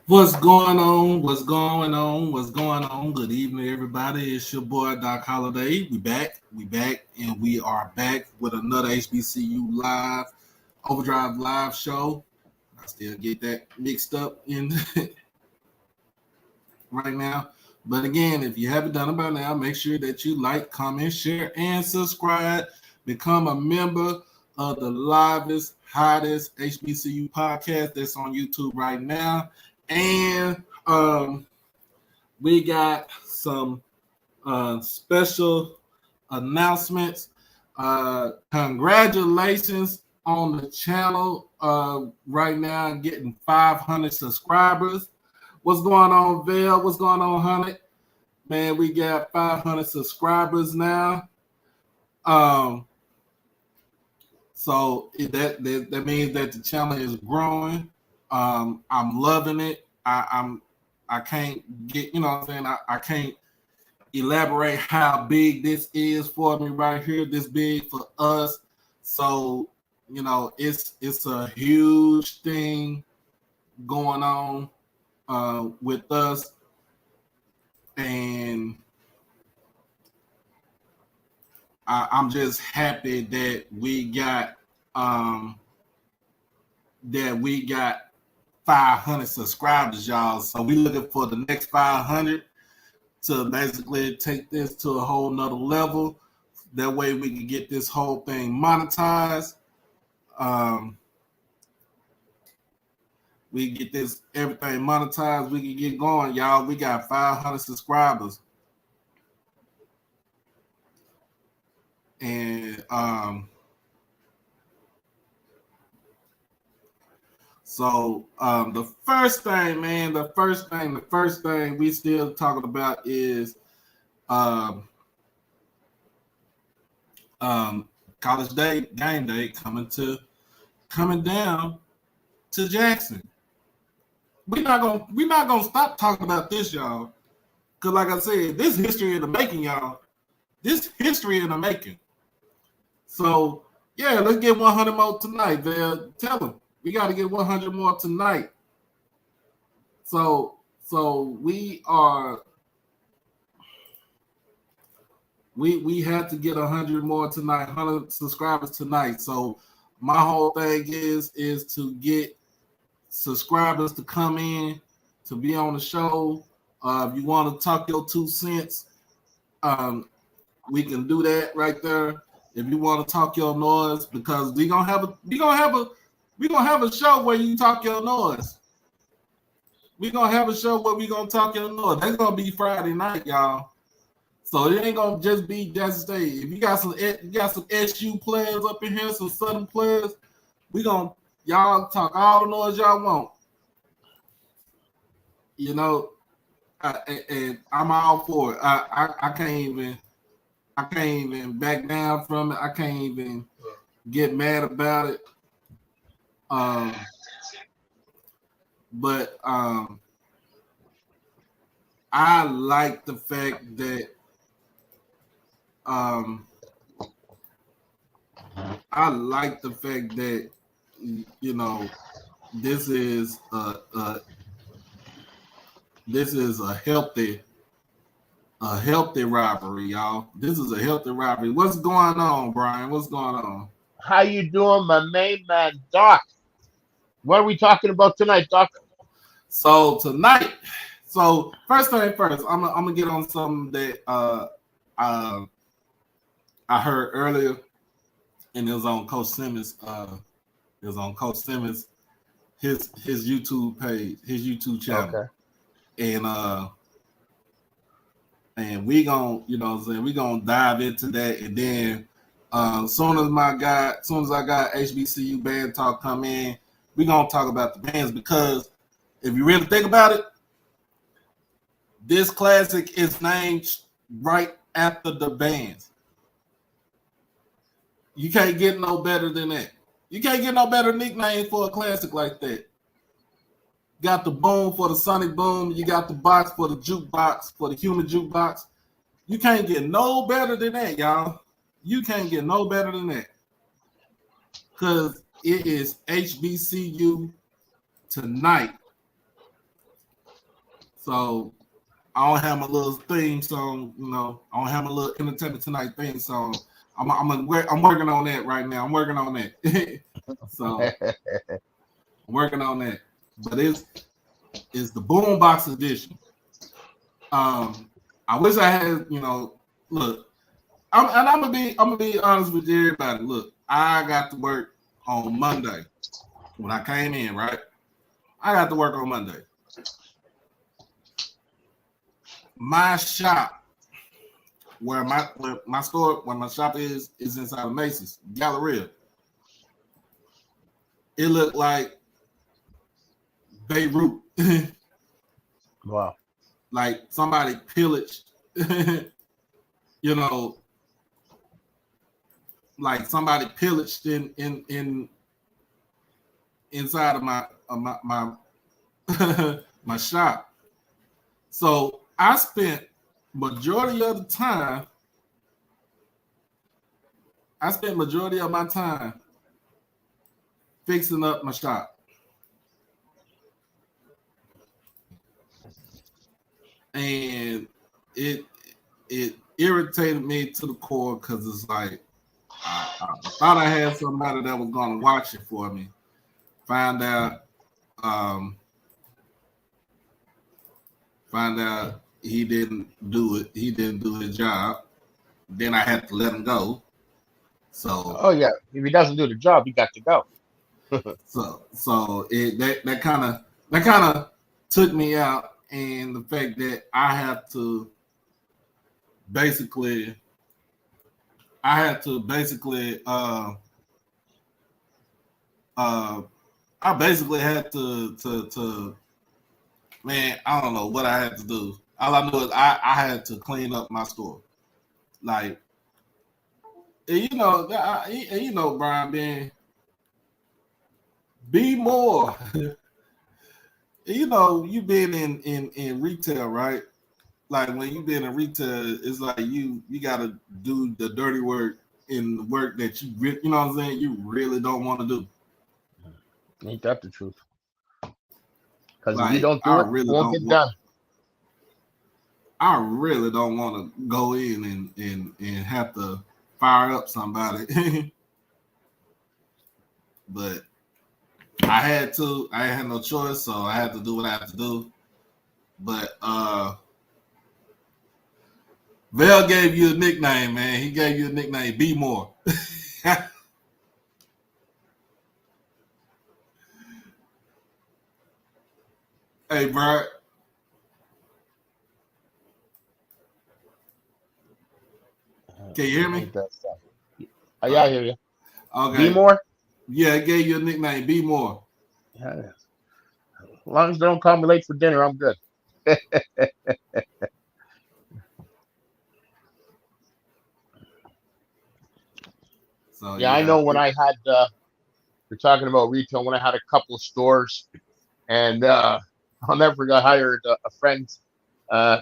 What's going on? What's going on? What's going on? Good evening, everybody. It's your boy Doc Holiday. We back, and we are back with another HBCU live OverDrive live show. I still get that mixed up in right now. But again, if you haven't done it by now, make sure that you like, comment, share, and subscribe. Become a member of the livest, hottest HBCU podcast that's on YouTube right now. And we got some special announcements. Congratulations on the channel right now, getting 500 subscribers. What's going on, Val? What's going on, Honey? Man, we got 500 subscribers now. So that means that the channel is growing. I'm loving it. I can't get, you know what I'm saying? I can't elaborate how big this is for me right here, this big for us. So, you know, it's a huge thing going on with us. And I'm just happy that we got 500 subscribers, y'all. So we looking for the next 500 to basically take this to a whole nother level. That way we can get this whole thing monetized. We get this everything monetized. We can get going, y'all. We got 500 subscribers. And so the first thing we still talking about is college day, game day coming down to Jackson. We're not gonna stop talking about this, y'all. Cause like I said, this history in the making, y'all. This history in the making. So yeah, let's get 100 more tonight, Val. Tell them. We got to get 100 more tonight. So we have to get 100 more tonight, 100 subscribers tonight. So my whole thing is to get subscribers to come in to be on the show. If you want to talk your 2 cents, we can do that right there. If you want to talk your noise, because we're gonna have a show where you talk your noise. We're going to have a show where we're going to talk your noise. That's going to be Friday night, y'all. So it ain't going to just be Jackson State. If you got some SU players up in here, some Southern players, y'all talk all the noise y'all want. You know, and I'm all for it. I can't even back down from it. I can't even get mad about it. But I like the fact that you know, this is a healthy rivalry, y'all. This is a healthy rivalry. What's going on, Brian? What's going on? How you doing, my main man, Doc? What are we talking about tonight, Doc? So tonight, first thing first, I'm gonna get on something that I heard earlier, and it was on Coach Simmons. His YouTube page, his YouTube channel, okay. And we gonna, you know what I'm saying, we gonna dive into that, and then as soon as I got HBCU band talk come in, we gonna talk about the bands, because if you really think about it, this classic is named right after the bands. You can't get no better than that. You can't get no better nickname for a classic like that. Got the boom for the Sonic Boom. You got the box for the jukebox, for the human jukebox. You can't get no better than that, y'all. You can't get no better than that. Because it is HBCU tonight. So I don't have my little theme song, you know. I don't have my little Entertainment Tonight theme song. I'm working on that right now. I'm working on that. So I'm working on that. But it's the BoomBox edition. I wish I had, you know, look, I'm gonna be honest with everybody. Look, I got to work on Monday when I came in, right? I got to work on Monday. My shop, where my store, where my shop is inside of Macy's Galleria. It looked like Beirut. Wow. Like somebody pillaged, you know, like somebody pillaged in inside of my my shop. So I spent majority of my time fixing up my shop. And it irritated me to the core because it's like I thought I had somebody that was gonna watch it for me. Find out he didn't do it. He didn't do his job. Then I had to let him go. So Oh yeah, if he doesn't do the job, he got to go. so that kind of took me out, and the fact that I had to basically I basically had to man, I don't know what I had to do. All I know is I had to clean up my store. Like, you know, Brian, man, be more. You know, you been in retail, right? Like when you been in retail, it's like you gotta do the dirty work in the work that you know what I'm saying, you really don't want to do. Ain't that the truth? Because if you Like don't do it, it won't get done. I really don't want to go in and have to fire up somebody. But I had to. I had no choice, so I had to do what I had to do. But Val gave you a nickname, man. He gave you a nickname, Be More. Hey, bro. Can you hear me? Yeah, I hear you. Okay. Be more? Yeah, I gave you a nickname, Be More. Yeah. As long as they don't call me late for dinner, I'm good. So yeah, I know when I had, you're talking about retail, when I had a couple of stores, and I'll never forget, I hired a friend's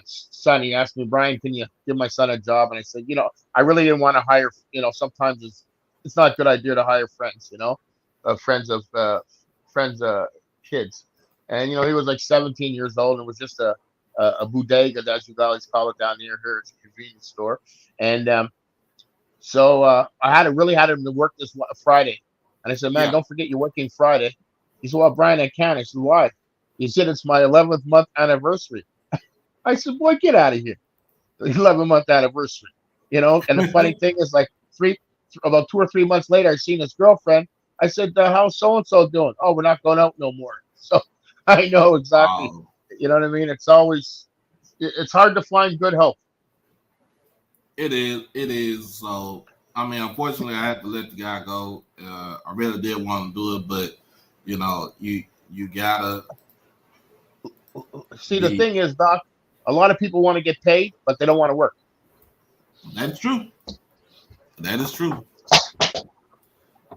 son. He asked me, Brian, can you give my son a job? And I said, I really didn't want to hire, sometimes it's not a good idea to hire friends, friends of kids. And, he was like 17 years old, and it was just a bodega, as you guys call it down near here. It's a convenience store. And so I really had him to work this Friday. And I said, man, don't forget you're working Friday. He said, well, Brian, I can't. I said, why? He said, it's my 11th month anniversary. I said, boy, get out of here. 11-month anniversary. And the funny thing is, like about 2 or 3 months later, I seen his girlfriend. I said, how's so-and-so doing? Oh, we're not going out no more. So I know exactly. Oh. You know what I mean? It's hard to find good help. It is. So, I mean, unfortunately, I had to let the guy go. I really did want to do it, but, you gotta. See, the thing is, Doc, a lot of people want to get paid, but they don't want to work. That's true. That is true.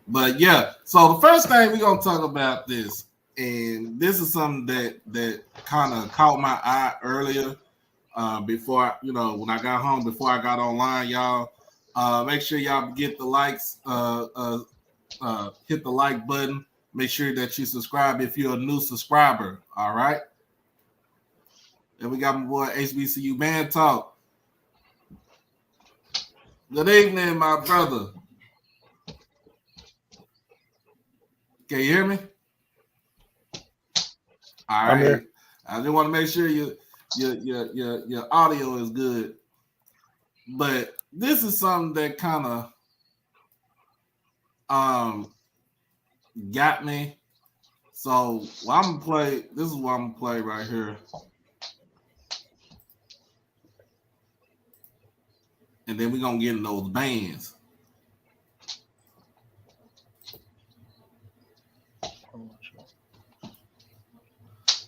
But yeah, so the first thing we're gonna talk about this, and this is something that kind of caught my eye earlier. Before when I got home, before I got online, y'all, make sure y'all get the likes, hit the like button. Make sure that you subscribe if you're a new subscriber. All right. And we got my boy HBCU Man Talk. Good evening, my brother. Can you hear me? All right. here. I just want to make sure your audio is good. But this is something that kind of got me. So I'm gonna play. This is what I'm gonna play right here. And then we're gonna get in those bands.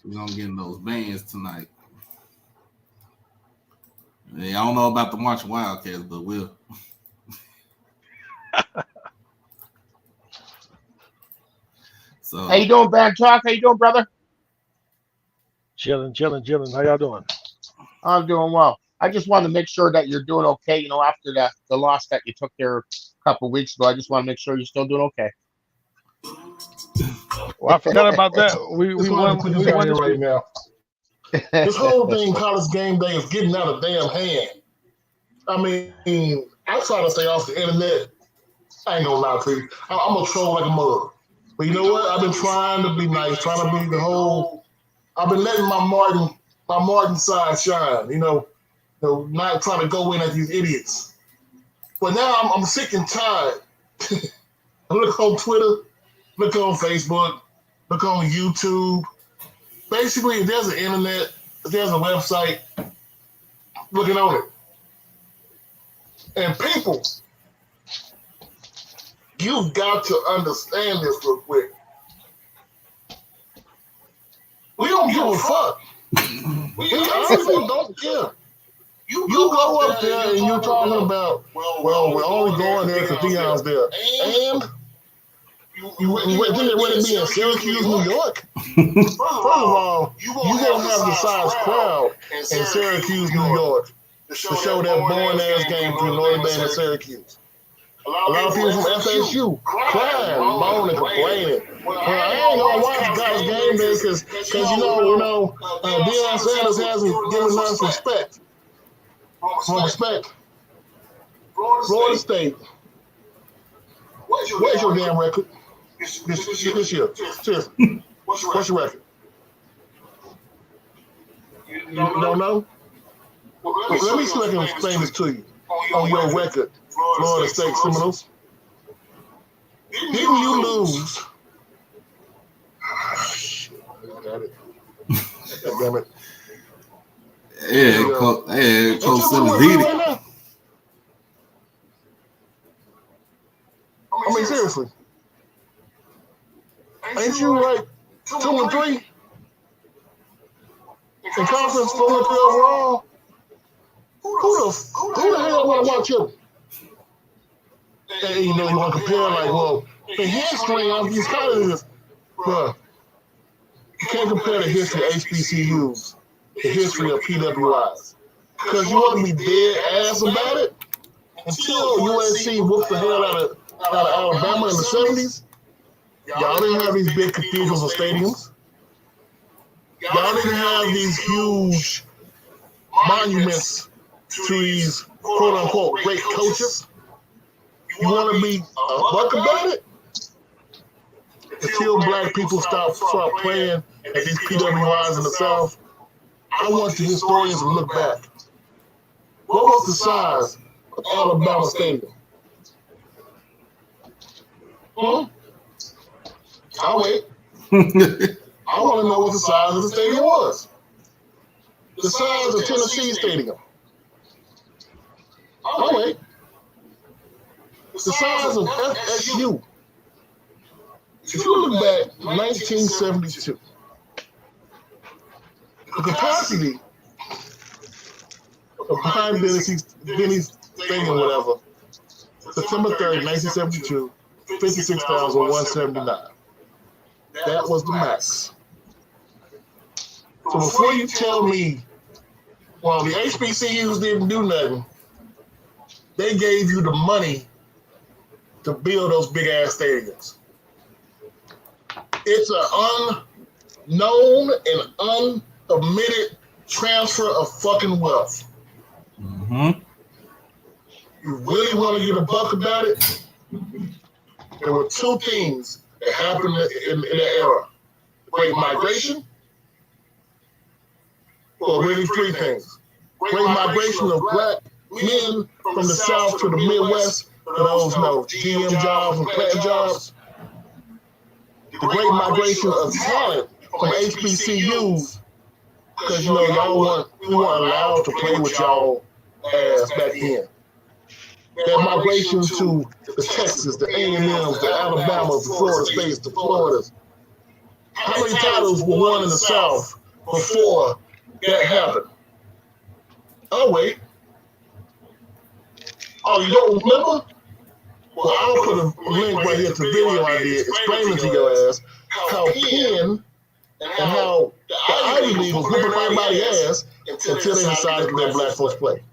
We're gonna get in those bands tonight. I don't know about the March Wildcats, but we'll. So how you doing, Band Talk? How you doing, brother? Chilling. How y'all doing? I'm doing well. I just want to make sure that you're doing okay. You know, after the loss that you took there a couple of weeks ago, I just want to make sure you're still doing okay. Well, I forgot about that. We won this right week. now. This whole thing, college game day, is getting out of damn hand. I mean, I try to stay off the internet. I ain't gonna lie to you. I'm gonna troll like a mug. But you know what? I've been trying to be nice, trying to be the whole. I've been letting my Martin side shine. You know, not trying to go in at these idiots. But now I'm sick and tired. I look on Twitter, look on Facebook, look on YouTube. Basically, if there's an internet, if there's a website, looking on it. And people, you've got to understand this real quick. We don't give a fuck. We honestly don't care. You go up there and you're talking about, well, we're only going there because Deion's there. And you wouldn't be in Syracuse, New York? First of all, you won't have the size crowd in Syracuse, New York to show that boring-ass game between Notre Dame and Syracuse. A lot of people from FSU crying, moaning, complaining. Well, I ain't gonna watch guys' game day because you know, Deion Sanders hasn't given us respect. Florida State. Where's your damn record this year? Seriously. What's your record? You don't know? Well, let me see if I can explain this to you. On your record, Florida State Seminoles. Didn't you lose? Got it. God damn it. Coach Simmons beat it. I mean, seriously. Ain't you like 2-3? In conference 4-3 overall? Who the hell want to watch him? And you want to compare like, well, the history of these colleges, bruh. You can't compare the history of HBCUs, the history of PWIs. Because you want to be dead ass about it until USC whooped the hell out of Alabama in the 70s. Y'all didn't have these big cathedrals and stadiums. Y'all didn't have these huge monuments to these quote-unquote great coaches. You want to be a buck about it? Until black people start playing at these PWIs in the South, I want the historians to look back. What was the size of Alabama Stadium? I'll wait. I want to know what the size of the stadium was. The size of Tennessee Stadium. I'll wait. The size of FSU. If you look back, 1972, the capacity of behind Denny's Stadium, whatever, September 3rd, 1972, 56,179. That was the max. So before you tell me, well, the HBCUs didn't do nothing, they gave you the money to build those big-ass stadiums. It's an unknown and uncommitted transfer of fucking wealth. Mm-hmm. You really want to get a buck about it? There were two things that happened in that era. Great migration, or really three things. Great migration of black men from the South to the Midwest for those GM jobs and plant jobs. The great migration of talent from HBCUs, because we weren't allowed to play with y'all ass back then. That migration to the Texas, the A&Ms, the Alabamas, the Florida States, the Floridas. How many titles were won in the South before that happened? Oh, wait. Oh, you don't remember? Well, I'll put a link right here to the video I did explaining to your ass how Penn and how the Ivy League was whooping everybody's ass until they decided to let black folks play.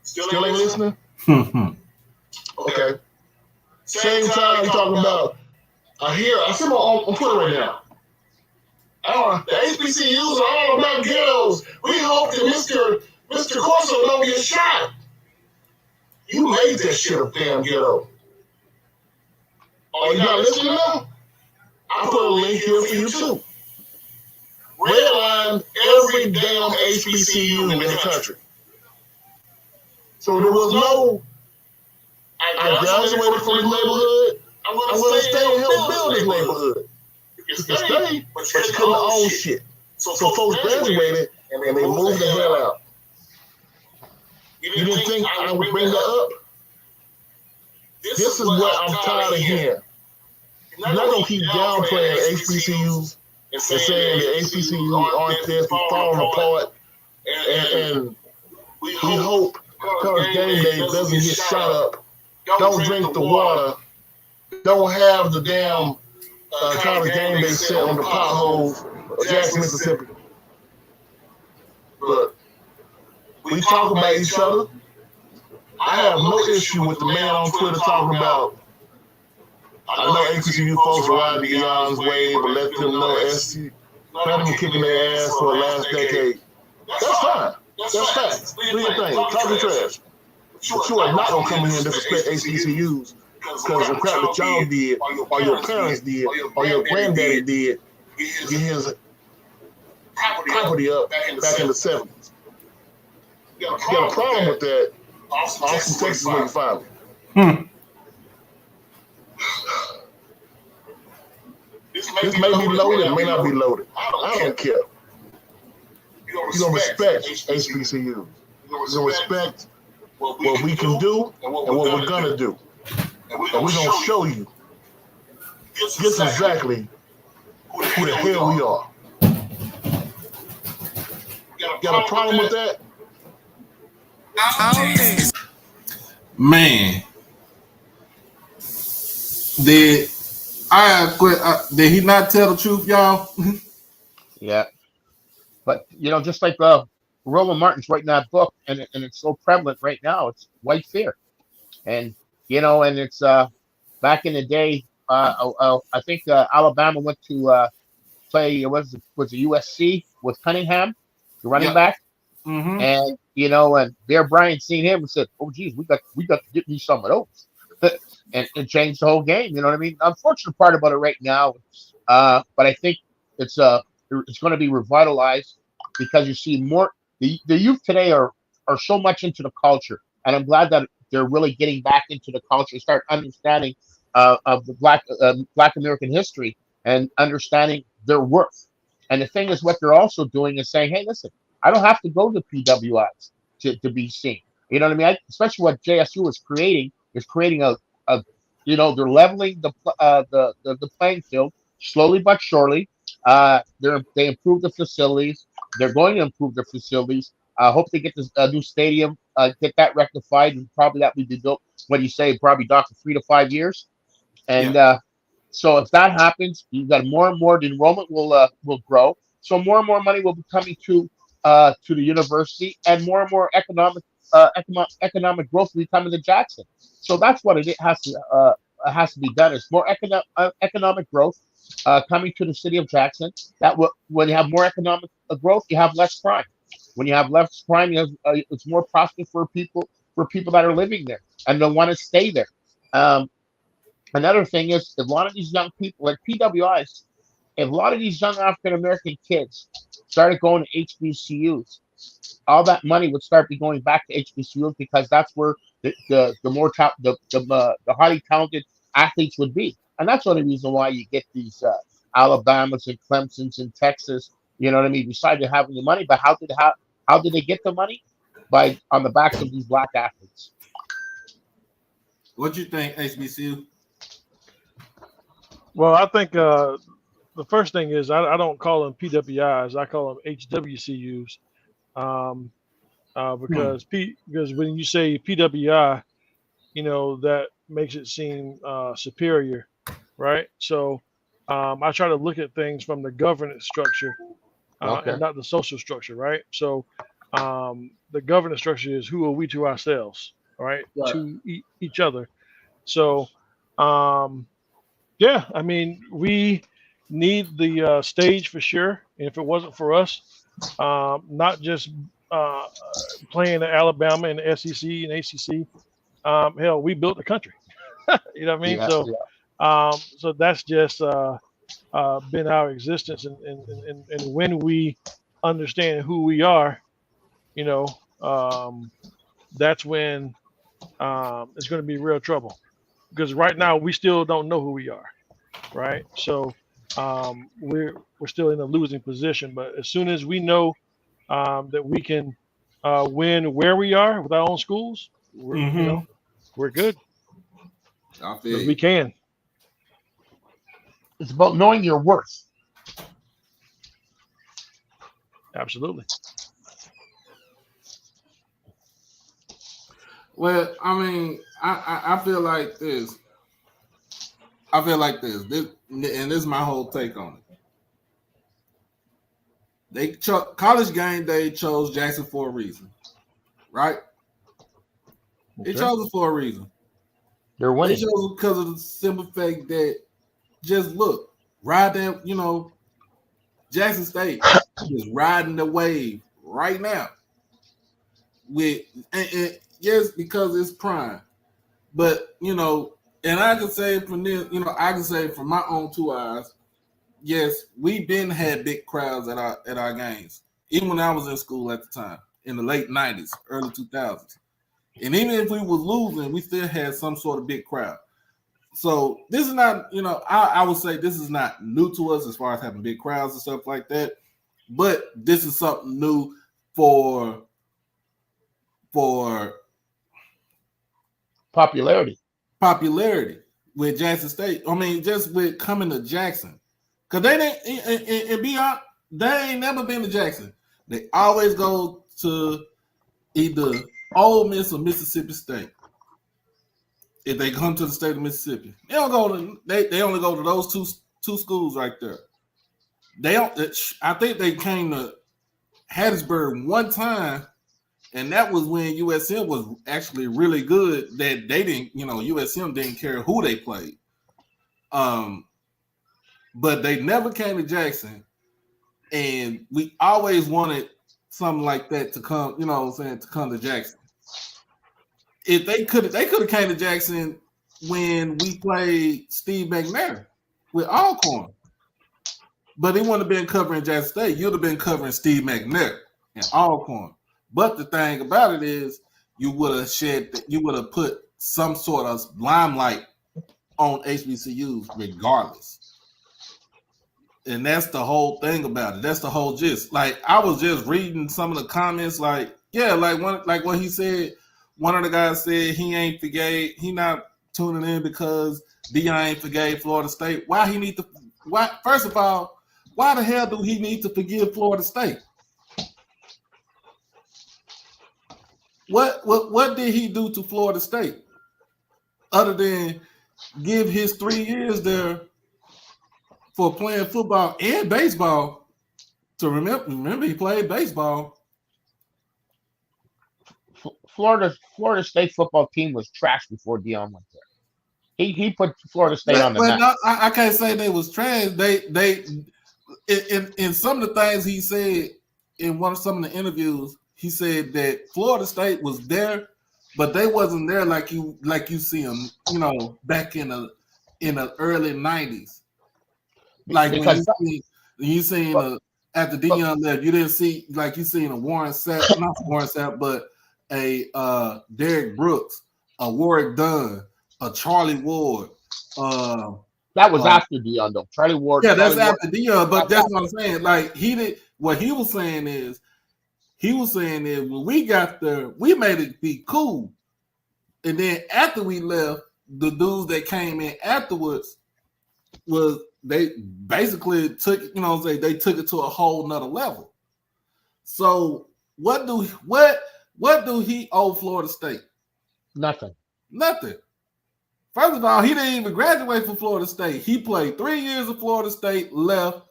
Still ain't listening? Okay. Same time you talking about, I see my on Twitter right now. The HBCUs are all about ghettos. We hope that Mr. Corso don't get shot. You made that shit a damn ghetto. Oh, you not listening now? I put a link here for you too. Redlined every damn HBCU in the country. So there was no, I graduated from this neighborhood, I'm going to stay and help build this neighborhood. You can stay, but you couldn't own shit. So folks graduated and they moved the hell out. You didn't think I would bring that up? This is what I'm tired of hearing. You're not going to keep downplaying HBCUs and saying that HBCUs aren't this, we falling apart, and we hope because GameDay doesn't get shot up, don't drink the water, don't have the damn kind of GameDay set on the potholes of Jackson, Mississippi. But we talk about each other. I have no issue with the man on Twitter talking about, I know HBCU folks ride the Eon's wave, but let them know SC, let them kicking their ass for the last decade. That's fine. That's facts. Do your thing. Talk your trash. But you are not going to come in here and disrespect HBCUs because the crap that y'all did, or your parents did, or your granddaddy did, get his property up back in the 70s. You got a problem with that, Austin, Texas, where you find me. This may be loaded, it may not be loaded. I don't care. You're going to respect HBCUs. You're going to respect what we can do and what we're going to do. And we're going to show you just exactly who the hell we are. Got a problem with that? Man, did he not tell the truth, y'all? Yeah, but just like Roland Martin's writing that book, and it's so prevalent right now. It's white fear, and and it's back in the day. I think Alabama went to play. Was it USC with Cunningham, the running back? Mm-hmm. And and Bear Bryant seen him and said, "Oh, geez, we got to get me some of those," and changed the whole game. You know what I mean? Unfortunate part about it right now, but I think it's going to be revitalized because you see more. The youth today are so much into the culture, and I'm glad that they're really getting back into the culture, start understanding of the Black American history and understanding their worth. And the thing is, what they're also doing is saying, "Hey, listen, I don't have to go to PWIs to be seen." You know what I mean? Especially what JSU is creating a they're leveling the playing field slowly but surely. They improve the facilities. They're going to improve their facilities. I hope they get this new stadium, get that rectified, and probably that will be built. What do you say? Probably, Doc, 3 to 5 years. And so if that happens, you've got more and more. The enrollment will grow. So more and more money will be coming to the university, and more economic growth will be coming to Jackson. So that's what it has to has to be done is more economic growth coming to the city of Jackson. When you have more economic growth, you have less crime. When you have less crime, it's more prosperous for people that are living there and they want to stay there. Another thing is a lot of these young people, like PWIs, if a lot of these young African American kids started going to HBCUs, all that money would start be going back to HBCUs because that's where the highly talented athletes would be, and that's the only reason why you get these Alabamas and Clemson's in Texas. You know what I mean? Besides having the money, but how did they get the money? By on the backs of these black athletes. What do you think, HBCU? Well, I think the first thing is I don't call them PWIs. I call them HWCUs. Because when you say PWI, that makes it seem superior, right? So I try to look at things from the governance structure and not the social structure, right? So the governance structure is who are we to ourselves, right? To each other. So yeah, I mean, we need the stage for sure. And if it wasn't for us, not just playing in Alabama and the SEC and ACC, hell, we built the country. You know what I mean? So that's just been our existence, and when we understand who we are, that's when it's going to be real trouble. Because right now we still don't know who we are, right? So we're still in a losing position. But as soon as we know that we can win where we are with our own schools, we're good. We can. It's about knowing your worth. Absolutely. Well, I mean, I feel like this. This, and this is my whole take on it. College Game Day chose Jackson for a reason, right? Okay. They chose it for a reason. They're winning. They chose it because of the simple fact that just look, ride that, Jackson State is riding the wave right now. And yes, because it's prime. But, and I can say from this, I can say from my own two eyes, yes, we've been had big crowds at our games. Even when I was in school at the time, in the late 90s, early 2000s. And even if we was losing, we still had some sort of big crowd. So this is not, I would say this is not new to us as far as having big crowds and stuff like that. But this is something new for popularity with Jackson State. I mean, just with coming to Jackson. Because they didn't, and be honest, they ain't never been to Jackson. They always go to either Ole Miss or Mississippi State. If they come to the state of Mississippi, they don't go to. They only go to those two schools right there. They don't. I think they came to Hattiesburg one time, and that was when USM was actually really good. That they didn't, USM didn't care who they played. But they never came to Jackson, and we always wanted something like that to come. To come to Jackson. If they could have came to Jackson when we played Steve McNair with Alcorn. But they wouldn't have been covering Jackson State. You'd have been covering Steve McNair and Alcorn. But the thing about it is you would have put some sort of limelight on HBCUs regardless. And that's the whole thing about it. That's the whole gist. Like I was just reading some of the comments, like what he said. One of the guys said he not tuning in because Dion ain't forgave Florida State. First of all, why the hell do he need to forgive Florida State? What did he do to Florida State other than give his 3 years there for playing football and baseball? To remember he played baseball. Florida State football team was trash before Dion went there. He put Florida State on the But map. no, I can't say they was trash. They in some of the things he said in some of the interviews, he said that Florida State was there, but they wasn't there like you see them, back in the early 90s. Like Because when you seen after Deion left, you didn't see like you seen a Warren Sapp, not Warren Sapp, but a Derek Brooks, a Warwick Dunn, a Charlie Ward. that was after Deion, though. Charlie Ward. Yeah, Charlie that's Ward, after Deion, but that's what I'm saying. Like what he was saying is when we got there, we made it be cool. And then after we left, the dudes that came in afterwards they basically took, they took it to a whole nother level. So what do he owe Florida State? Nothing. First of all, he didn't even graduate from Florida State. He played 3 years at Florida State, left.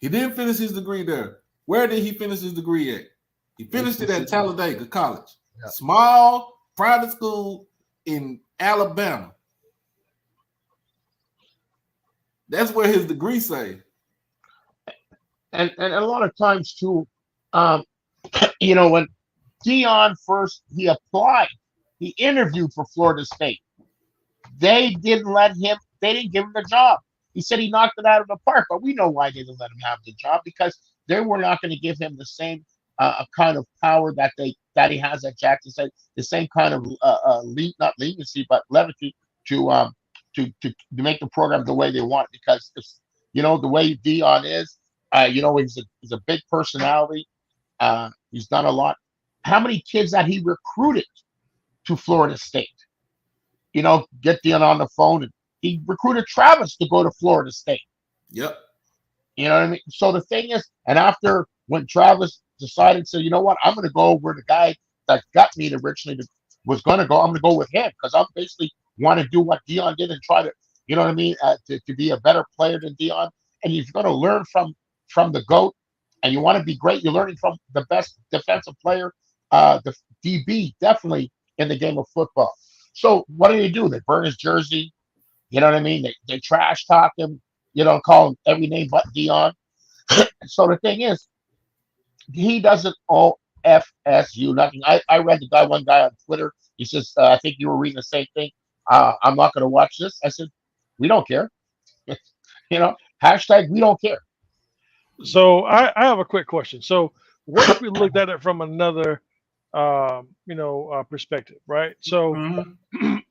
He didn't finish his degree there. Where did he finish his degree at? He finished it at Talladega College. Yeah. Small private school in Alabama. That's where his degree say. And a lot of times too, when Deion first he applied, he interviewed for Florida State. They didn't give him the job. He said he knocked it out of the park, but we know why they didn't let him have the job, because they were not going to give him the same kind of power that he has at Jackson State, the same kind of not leniency but levity to make the program the way they want, because the way Deion is, he's a big personality. He's done a lot. How many kids that he recruited to Florida State? Get Deion on the phone, and he recruited Travis to go to Florida State. Yep. You know what I mean? So the thing is, and after when Travis decided, so you know what, I'm going to go where the guy that got me originally was going to go. I'm going to go with him because I'm basically want to do what Deion did and try to, you know what I mean, to be a better player than Deion. And you're going to learn from the GOAT, and you want to be great. You're learning from the best defensive player, the DB, definitely in the game of football. So what do? They burn his jersey. You know what I mean? They trash talk him. Call him every name but Deion. So the thing is, he doesn't owe FSU nothing. I read one guy on Twitter. He says, I think you were reading the same thing. I'm not going to watch this. I said, we don't care. Hashtag we don't care. So I have a quick question. So what if we looked at it from another, perspective, right? So,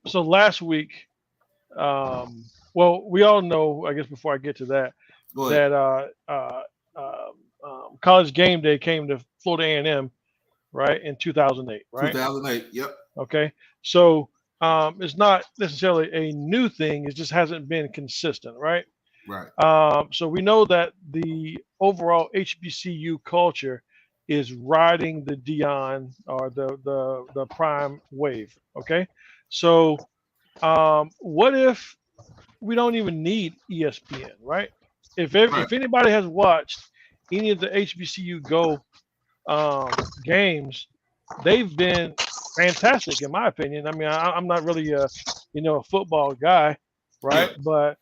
so last week, we all know, I guess before I get to that, that College Game Day came to Florida A&M, right, in 2008, right? 2008, yep. Okay, so it's not necessarily a new thing. It just hasn't been consistent, right? Right. So we know that the overall HBCU culture is riding the Deion or the prime wave. Okay, so what if we don't even need ESPN, right? If anybody has watched any of the HBCU Go games, they've been fantastic in my opinion. I mean, I'm not really a football guy, right? But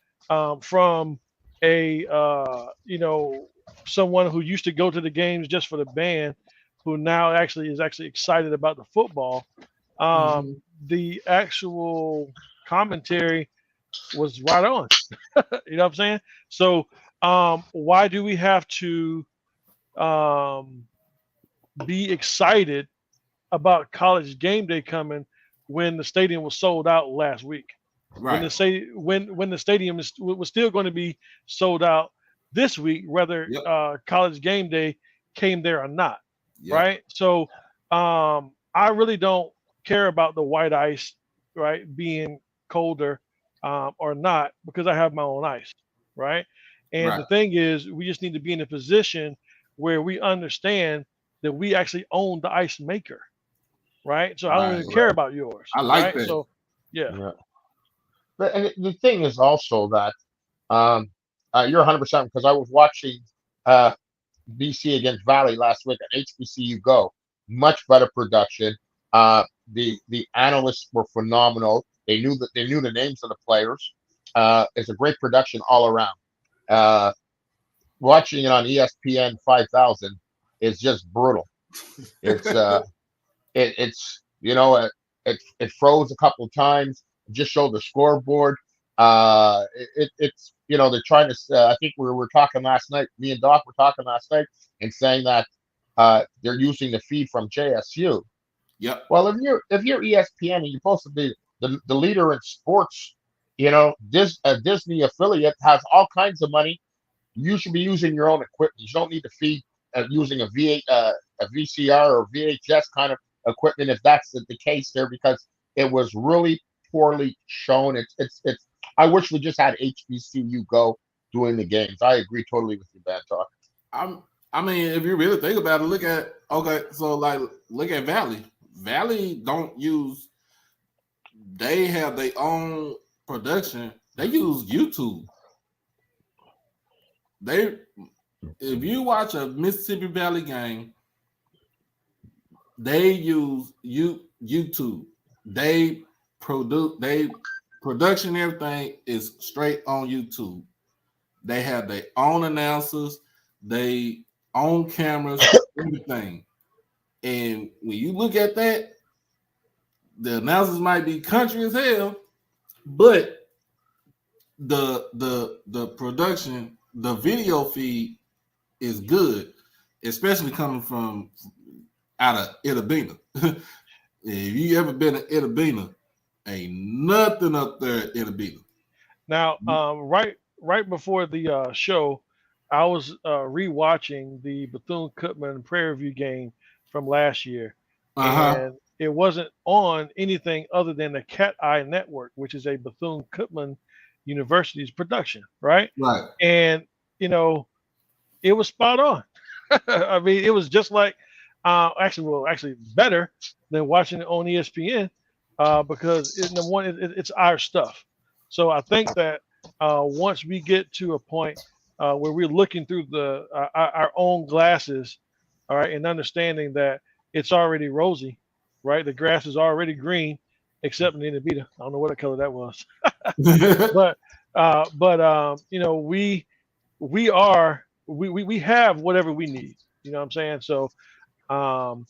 from a someone who used to go to the games just for the band, who now is excited about the football, the actual commentary was right on. You know what I'm saying? So why do we have to be excited about College Game Day coming when the stadium was sold out last week? Right. When the stadium was still going to be sold out this week, whether College Game Day came there or not. Yep. Right. So I really don't care about the white ice, right, being colder or not, because I have my own ice. Right. And the thing is, we just need to be in a position where we understand that we actually own the ice maker. Right. So I don't even care about yours. I like that. So yeah. But and the thing is also that you're 100%, because I was watching BC against Valley last week at HBCU Go. Much better production. The analysts were phenomenal. They knew the names of the players. It's a great production all around. Watching it on ESPN 5000 is just brutal. It's it's it froze a couple of times. Just showed the scoreboard. It's they're trying to. I think we were talking last night. Me and Doc were talking last night and saying that they're using the feed from JSU. Yep. Well, if you're ESPN and you're supposed to be the leader in sports, Disney affiliate has all kinds of money. You should be using your own equipment. You don't need to feed using a VCR or VHS kind of equipment if that's the case there, because it was really poorly shown. It's I wish we just had HBCU Go doing the games. I agree totally with you, Bad Talk. I mean, if you really think about it, look at Valley. Valley don't use. They have their own production. They use YouTube. If you watch a Mississippi Valley game, they use YouTube. Production, everything is straight on YouTube. They have their own announcers, they own cameras, everything. And when you look at that, the announcers might be country as hell, but the production, the video feed is good, especially coming from out of Itabena. If you ever been to Itabena, ain't nothing up there at Itabena. Now, right before the show, I was rewatching the Bethune-Cookman Prairie View game from last year, and it wasn't on anything other than the Cat Eye Network, which is a Bethune-Cookman University's production, right? Right. And it was spot on. I mean, it was just like actually better than watching it on ESPN because number one, it's our stuff. So I think that once we get to a point where we're looking through our own glasses, all right, and understanding that it's already rosy, right? The grass is already green, except in the Itabena. I don't know what color that was, but we have whatever we need. You know what I'm saying? So, and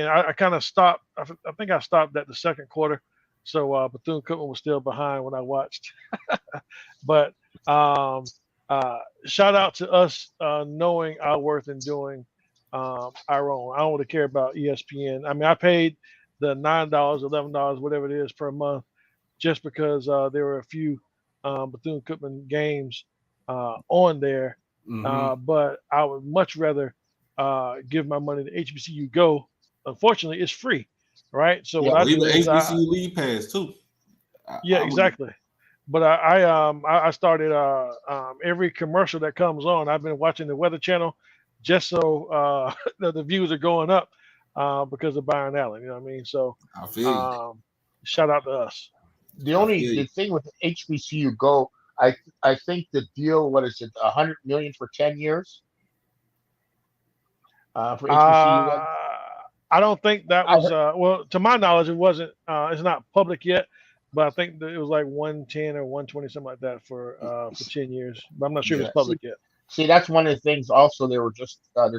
I kind of stopped. I think I stopped at the second quarter. So Bethune-Cookman was still behind when I watched. But shout out to us knowing our worth and doing our own. I don't really care about ESPN. I mean, I paid the $9, $11, whatever it is per month, just because there were a few Bethune-Cookman games on there. Mm-hmm. But I would much rather give my money to HBCU Go. Unfortunately, it's free, right? So what I do is HBCU League Pass too. Exactly. But I started every commercial that comes on. I've been watching the Weather Channel just so the views are going up because of Byron Allen. You know what I mean? So I feel shout out to us. The thing with HBCU Go, I think the deal, what is it, $100 million for 10 years? For HBCU. I don't think that was well, to my knowledge, it wasn't. It's not public yet, but I think that it was like 110 or 120, something like that for 10 years. But I'm not sure if it's public yet. See, that's one of the things. Also, they were just they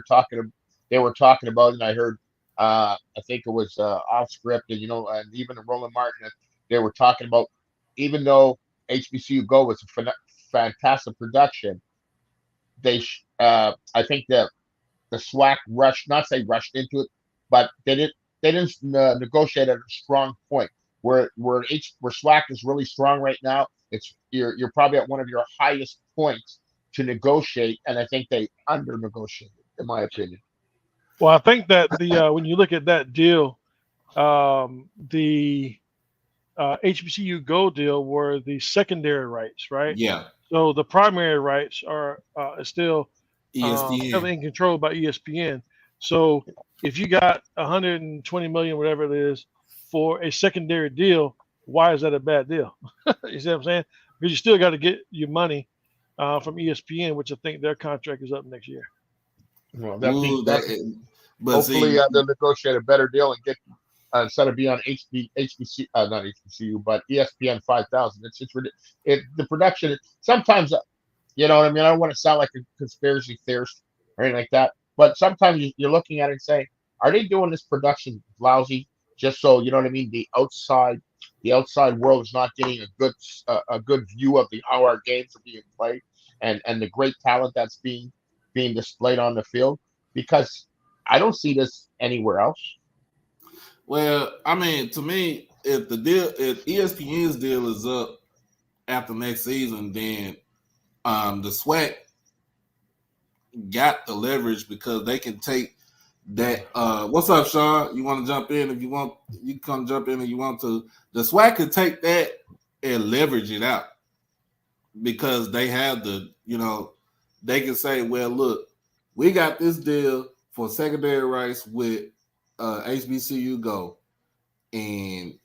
were talking about, and I heard. I think it was off script, and and even Roland Martin, they were talking about, even though HBCU Go was a fantastic production, they I think the SWAC rushed into it, but they didn't negotiate at a strong point. Where SWAC is really strong right now, you're probably at one of your highest points to negotiate, and I think they under negotiated, in my opinion. Well, I think that when you look at that deal, the HBCU Go deal were the secondary rights, right? Yeah. So the primary rights are still in control by ESPN. So if you got 120 million, whatever it is, for a secondary deal, why is that a bad deal? You see what I'm saying? Because you still got to get your money from ESPN, which I think their contract is up next year. Well, hopefully they'll negotiate a better deal and instead of being on not HBCU, but ESPN 5000. It's just the production. Sometimes, you know what I mean. I don't want to sound like a conspiracy theorist or anything like that, but sometimes you're looking at it and saying, are they doing this production lousy just so you know what I mean? The outside world is not getting a good view of how our games are being played and the great talent that's being displayed on the field, because I don't see this anywhere else. Well, I mean, to me, if ESPN's deal is up after next season, then the SWAC got the leverage because they can take that. What's up, Sean? You want to jump in? If you want, you can come jump in if you want to. The SWAC could take that and leverage it out because they have they can say, well, look, we got this deal for secondary rights with HBCU Go. And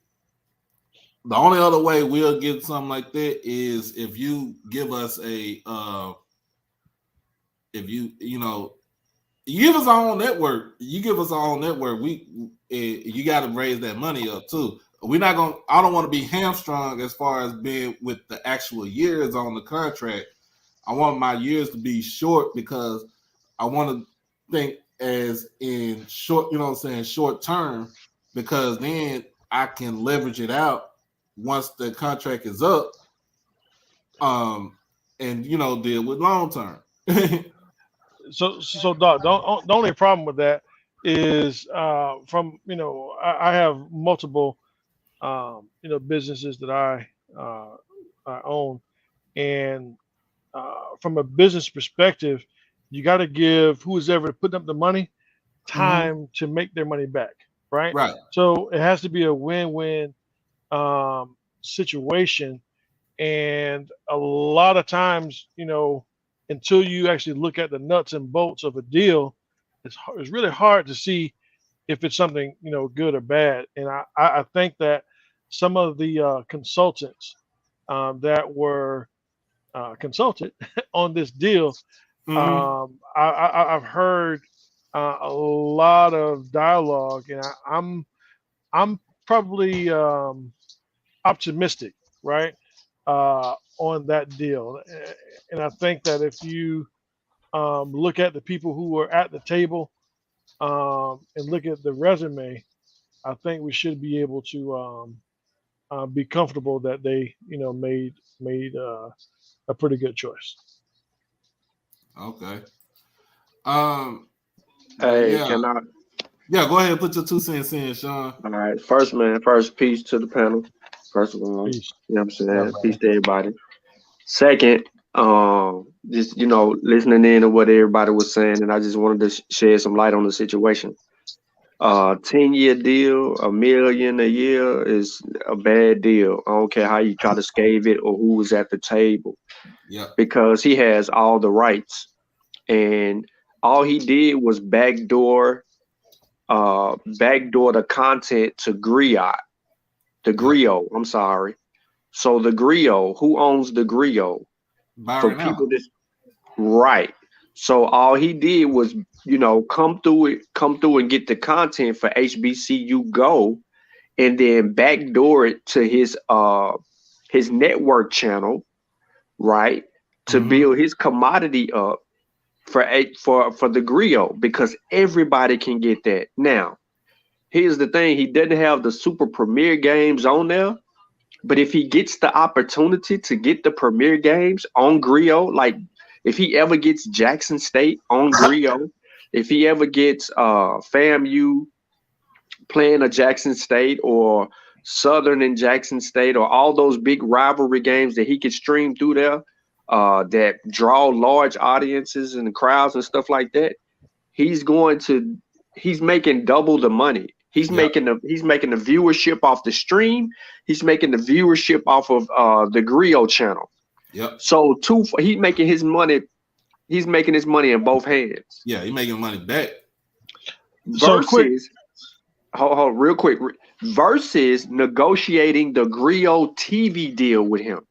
the only other way we'll get something like that is if you give us you give us our own network. You give us our own network. You got to raise that money up too. We're not gonna. I don't want to be hamstrung as far as being with the actual years on the contract. I want my years to be short because I want to think as in short. You know what I'm saying? Short term, because then I can leverage it out once the contract is up. And deal with long term. So Doc, the only problem with that is from I have multiple businesses that I own, and from a business perspective, you got to give who's ever putting up the money time to make their money back, right? Right. So it has to be a win-win situation, and a lot of times, until you actually look at the nuts and bolts of a deal, it's really hard to see if it's something good or bad. And I think that some of the consultants that were consulted on this deal, I've heard a lot of dialogue, and I'm probably optimistic, right, on that deal. And I think that if you look at the people who were at the table and look at the resume, I think we should be able to be comfortable that they, made a pretty good choice. Okay. Hey, yeah. can I? Yeah, go ahead and put your 2 cents in, Sean. All right. First peace to the panel. First of all, Peace. you know what I'm saying? Peace to everybody. Second, just, listening in to what everybody was saying, and I just wanted to shed some light on the situation. 10-year deal, $1 million a year is a bad deal. I don't care how you try to scave it or who was at the table. Yeah. Because he has all the rights. And all he did was backdoor the content to Griot. The Griot, I'm sorry. So the Griot, who owns the Griot? Byron For people that right. So all he did was, come through and get the content for HBCU Go, and then backdoor it to his network channel, right? To build his commodity up for the Griot, because everybody can get that. Now, here's the thing: he doesn't have the super premier games on there, but if he gets the opportunity to get the premier games on Griot, like if he ever gets Jackson State on Griot, if he ever gets FAMU playing a Jackson State or Southern and Jackson State, or all those big rivalry games that he could stream through there, that draw large audiences and crowds and stuff like that, he's making double the money. He's making the viewership off the stream. He's making the viewership off of the Griot channel. Yep. So he's making his money. He's making his money in both hands. Yeah, he's making money back. Versus, hold real quick. Versus negotiating the Griot TV deal with him.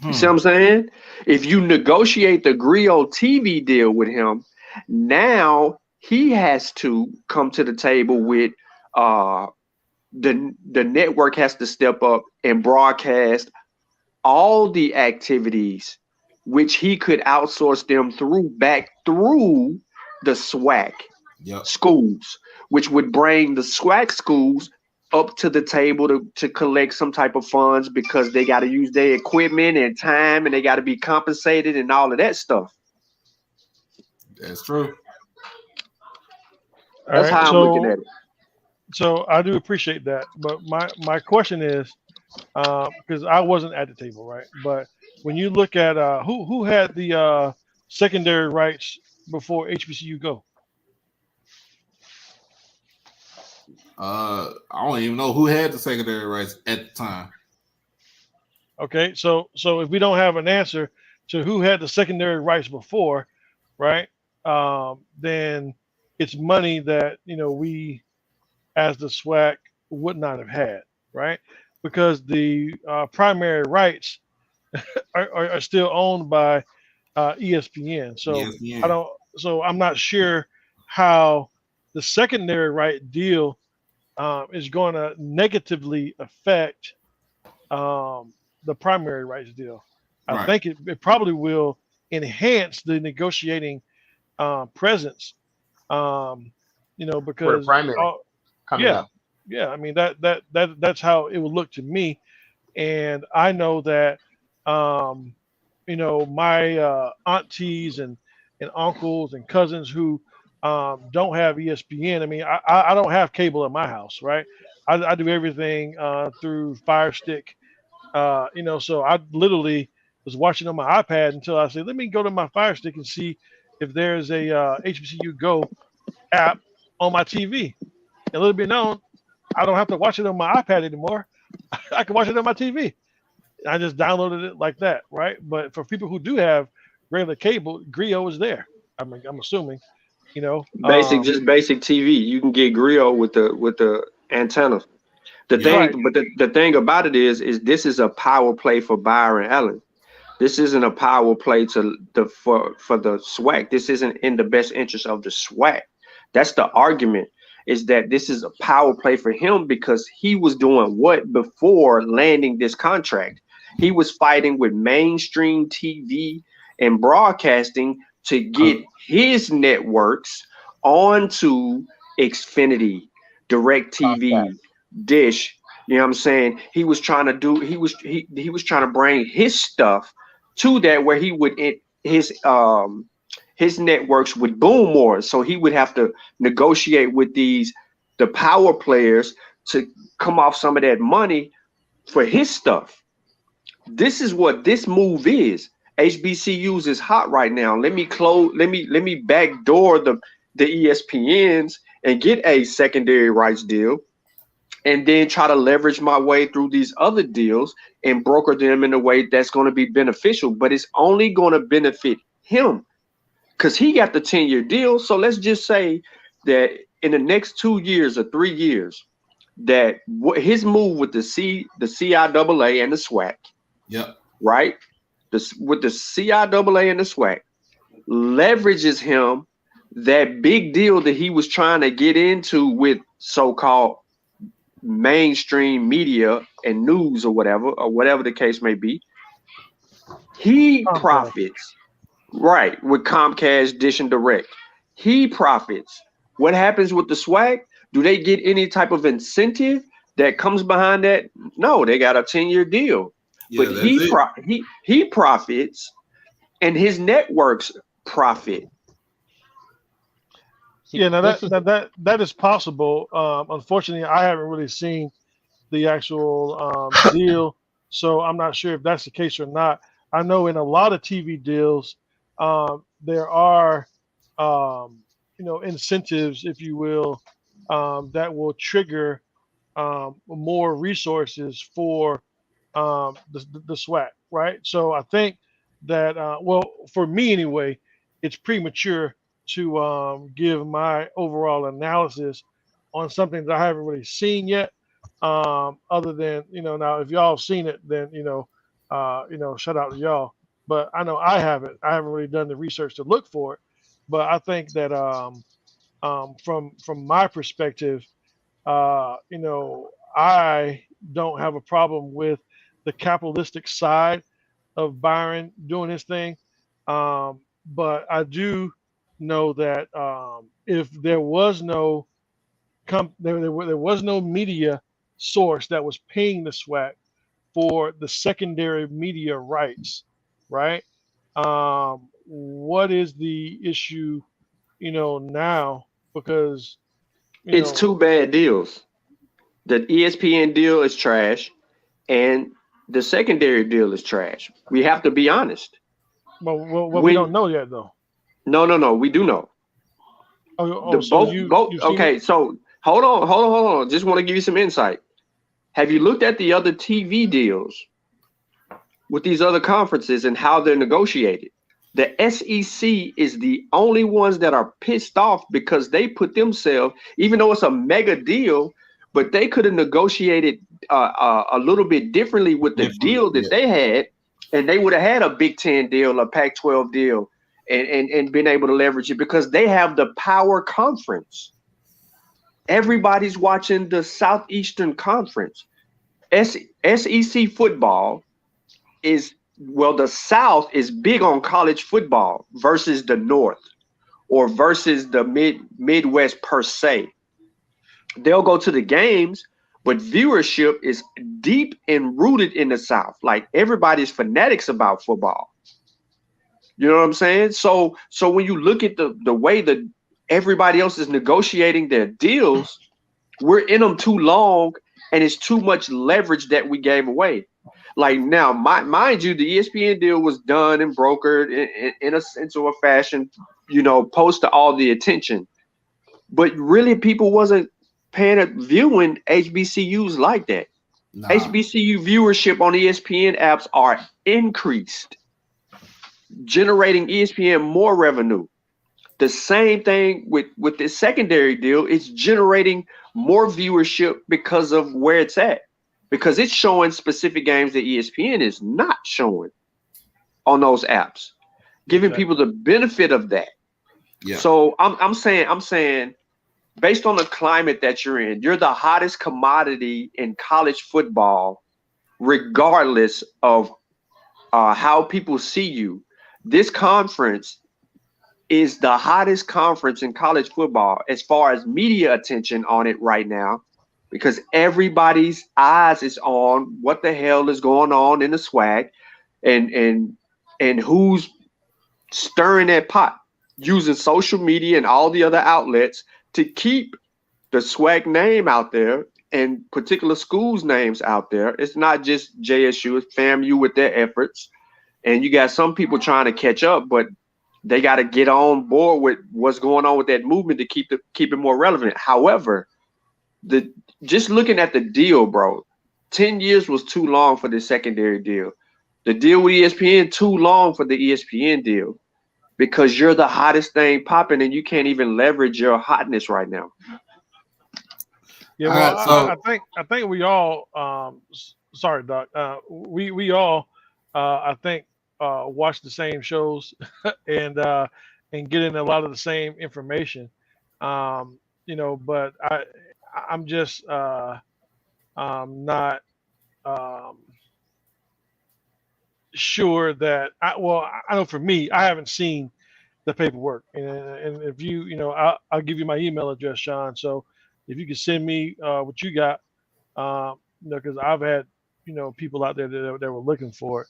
You see what I'm saying? If you negotiate the Griot TV deal with him, now he has to come to the table with the network has to step up and broadcast all the activities which he could outsource them back through the SWAC Yep. schools, which would bring the SWAC schools up to the table to collect some type of funds because they got to use their equipment and time and they got to be compensated and all of that stuff. That's true. That's how I'm looking at it. So I do appreciate that, but my question is, because I wasn't at the table, right? But when you look at who had the secondary rights before HBCU Go? I don't even know who had the secondary rights at the time. Okay, so if we don't have an answer to who had the secondary rights before, right? Then it's money that we, as the SWAC, would not have had, right? Because the primary rights are still owned by ESPN. So ESPN. So I'm not sure how the secondary right deal is going to negatively affect the primary rights deal. I Right. think it probably will enhance the negotiating presence. For the Because primary coming yeah, up. yeah. I mean that's how it would look to me, and I know that my aunties and uncles and cousins who don't have ESPN. I mean, I don't have cable in my house, right? I do everything through Fire Stick. So I literally was watching on my iPad until I said, let me go to my Fire Stick and see if there's a HBCU Go app on my TV. And let it be known, I don't have to watch it on my iPad anymore. I can watch it on my TV. I just downloaded it like that, right? But for people who do have regular cable, Grio is there. I mean, I'm assuming, Just basic TV. You can get Griot with the antenna. The Yeah. Right. thing, but the thing about it is this is a power play for Byron Allen. This isn't a power play for the SWAC. This isn't in the best interest of the SWAC. That's the argument. Is that this is a power play for him because he was doing what before landing this contract? He was fighting with mainstream TV and broadcasting to get his networks onto Xfinity, DirecTV, Dish. You know what I'm saying? He was trying to bring his stuff to that where he would his networks would boom more. So he would have to negotiate with the power players to come off some of that money for his stuff. This is what this move is. HBCUs is hot right now. Let me backdoor the ESPNs and get a secondary rights deal and then try to leverage my way through these other deals and broker them in a way that's going to be beneficial, but it's only going to benefit him because he got the 10-year deal. So let's just say that in the next 2 years or 3 years, that his move with the CIAA and the SWAC, Yep. right? With the CIAA and the SWAC, leverages him that big deal that he was trying to get into with so-called mainstream media and news or whatever the case may be. He Comcast. profits. Right, with Comcast, Dish, and Direct. He profits. What happens with the SWAC? Do they get any type of incentive that comes behind that? No, they got a 10-year deal. Yeah, But he profits and his networks profit. Yeah, now that is possible. Unfortunately, I haven't really seen the actual deal, so I'm not sure if that's the case or not. I know in a lot of TV deals, there are incentives, if you will, that will trigger more resources for the SWAC, right? So I think that for me anyway, it's premature to give my overall analysis on something that I haven't really seen yet. Other than now if y'all have seen it, then shout out to y'all. But I know I haven't. I haven't really done the research to look for it. But I think that from my perspective, I don't have a problem with the capitalistic side of Byron doing his thing, but I do know that if there was no there was no media source that was paying the SWAC for the secondary media rights, right? What is the issue, now? Because, It's two bad deals. The ESPN deal is trash, and the secondary deal is trash. We have to be honest. well, we don't know yet, though. No. We do know. So you've seen Okay, it? so hold on. Just want to give you some insight. Have you looked at the other TV deals with these other conferences and how they're negotiated? The SEC is the only ones that are pissed off because they put themselves, even though it's a mega deal, but they could have negotiated a little bit differently with the deal that they had, and they would have had a Big Ten deal, a Pac-12 deal, and been able to leverage it because they have the power conference. Everybody's watching the Southeastern Conference. SEC football is, well, the South is big on college football versus the North or versus the Midwest per se. They'll go to the games, but viewership is deep and rooted in the South. Like everybody's fanatics about football. You know what I'm saying? So when you look at the way that everybody else is negotiating their deals, we're in them too long, and it's too much leverage that we gave away. Like now, mind you, the ESPN deal was done and brokered in a sense or a fashion, post to all the attention. But really, people wasn't viewing HBCUs like that. Nah. HBCU viewership on ESPN apps are increased, generating ESPN more revenue. The same thing with this secondary deal. It's generating more viewership because of where it's at. Because it's showing specific games that ESPN is not showing on those apps, giving people the benefit of that. Yeah. So I'm saying, based on the climate that you're in, you're the hottest commodity in college football, regardless of how people see you. This conference is the hottest conference in college football as far as media attention on it right now. Because everybody's eyes is on what the hell is going on in the SWAC and who's stirring that pot, using social media and all the other outlets to keep the SWAC name out there and particular schools' names out there. It's not just JSU, it's FAMU with their efforts. And you got some people trying to catch up, but they got to get on board with what's going on with that movement to keep it more relevant. However, just looking at the deal, bro, 10 years was too long for the secondary deal. The deal with ESPN, too long for the ESPN deal, because you're the hottest thing popping and you can't even leverage your hotness right now. Yeah, well, I think we all sorry, Doc. We all I think watch the same shows and getting a lot of the same information. But I'm just not sure that I know for me, I haven't seen the paperwork, and if I'll give you my email address, Sean. So if you can send me what you got, because I've had people out there that were looking for it,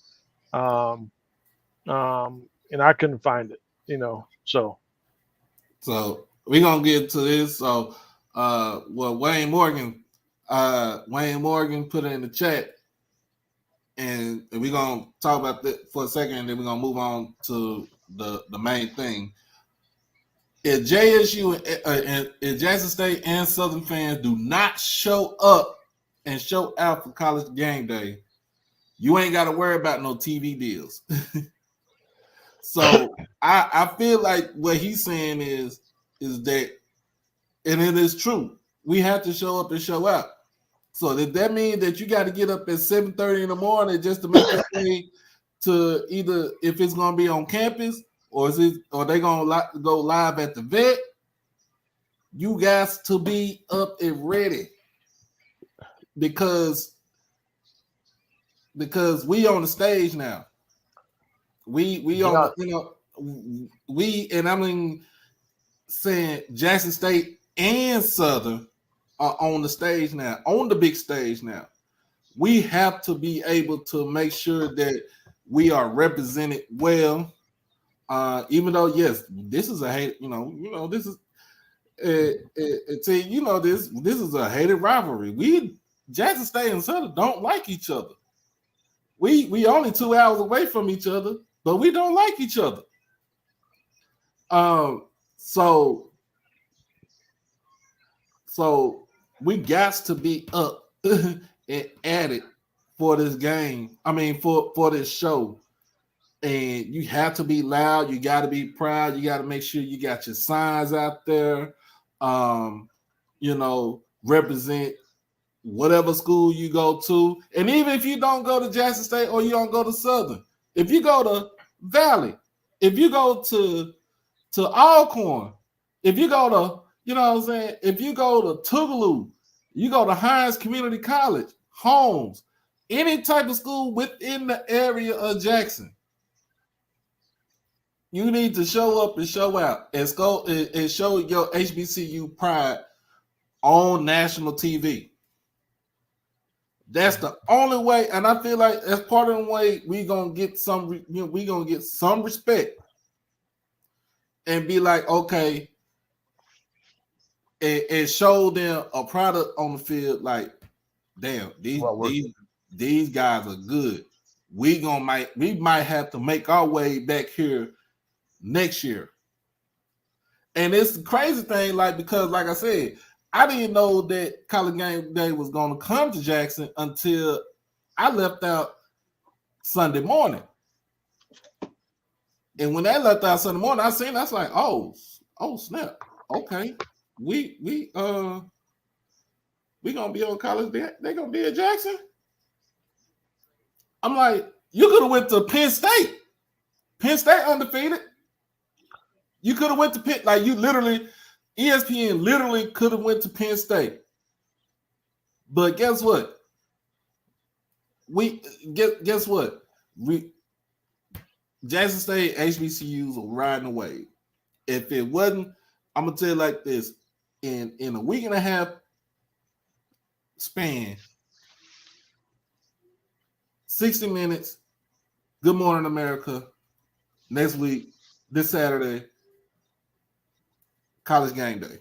and I couldn't find it, So we're gonna get to this. So Wayne Morgan put it in the chat, and we're gonna talk about that for a second, and then we're gonna move on to the main thing. If JSU and if Jackson State and Southern fans do not show up and show out for college game day, you ain't got to worry about no TV deals. So I feel like what he's saying is that, and it is true, we have to show up and show out. So does that mean that you got to get up at 7:30 in the morning just to make that thing, to either if it's going to be on campus or they going to go live at the vet? you guys to be up and ready because we on the stage now. We on the, you know, we, and I mean saying Jackson State and Southern are on the stage now, on the big stage now. We have to be able to make sure that we are represented well. Even though, yes, this is a hate, this is this is a hated rivalry. We Jackson State and Southern don't like each other. We only 2 hours away from each other, but we don't like each other. So we got to be up and at it for this game. I mean, for this show. And you have to be loud. You got to be proud. You got to make sure you got your signs out there. Represent whatever school you go to. And even if you don't go to Jackson State or you don't go to Southern, if you go to Valley, if you go to Alcorn, if you go to, if you go to Tougaloo, you go to Hines Community College, Holmes, any type of school within the area of Jackson, you need to show up and show out and go and show your HBCU pride on national TV. That's the only way, and I feel like that's part of the way we gonna get some. We gonna get some respect and be like, okay, and show them a product on the field. Like, damn, these guys are good. We might have to make our way back here next year. And it's the crazy thing, because like I said, I didn't know that College Game Day was going to come to Jackson until I left out Sunday morning. And when I left out Sunday morning, I was like, oh snap. Okay. We gonna be on College Day. They gonna be at Jackson. I'm like, you could have went to Penn State. Penn State undefeated. You could have went to Penn, ESPN literally could have went to Penn State. But guess what? Guess what? Jackson State HBCUs are riding away. If it wasn't, I'm gonna tell you like this: in a week and a half span, 60 Minutes, Good Morning America, next week, this Saturday, College Game Day.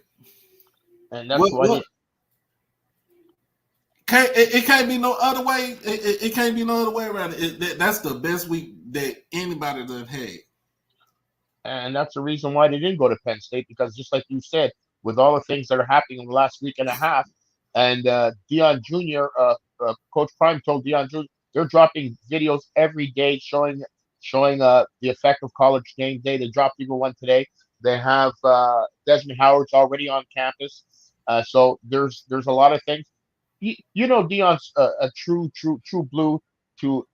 And that's why it can't be no other way. It can't be no other way around it. That's the best week that anybody done had. And that's the reason why they didn't go to Penn State, because just like you said, with all the things that are happening in the last week and a half, and Dion Jr., Coach Prime told Dion Jr., they're dropping videos every day showing the effect of College Game Day. They dropped even one today. They have Desmond Howard's already on campus. So there's a lot of things. Dion's a true blue to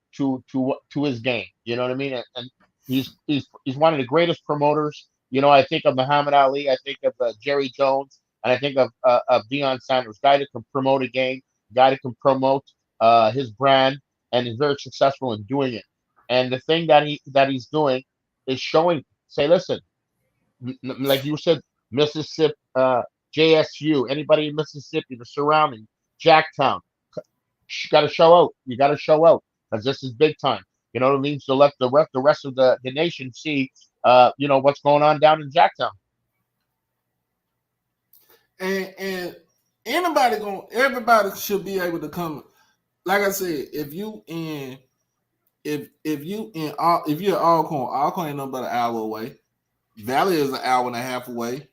his game. You know what I mean? And he's one of the greatest promoters. I think of Muhammad Ali. I think of Jerry Jones, and I think of Deion Sanders, guy that can promote a game, guy that can promote his brand, and is very successful in doing it. And the thing that he's doing is showing. Say, listen, like you said, Mississippi, JSU, anybody in Mississippi, the surrounding, Jacktown, got to show out. You got to show out, because this is big time. You know what I mean? So let the rest of the nation see, what's going on down in Jacktown. And everybody should be able to come. Like I said, if you're Alcorn ain't nothing but an hour away. Valley is an hour and a half away.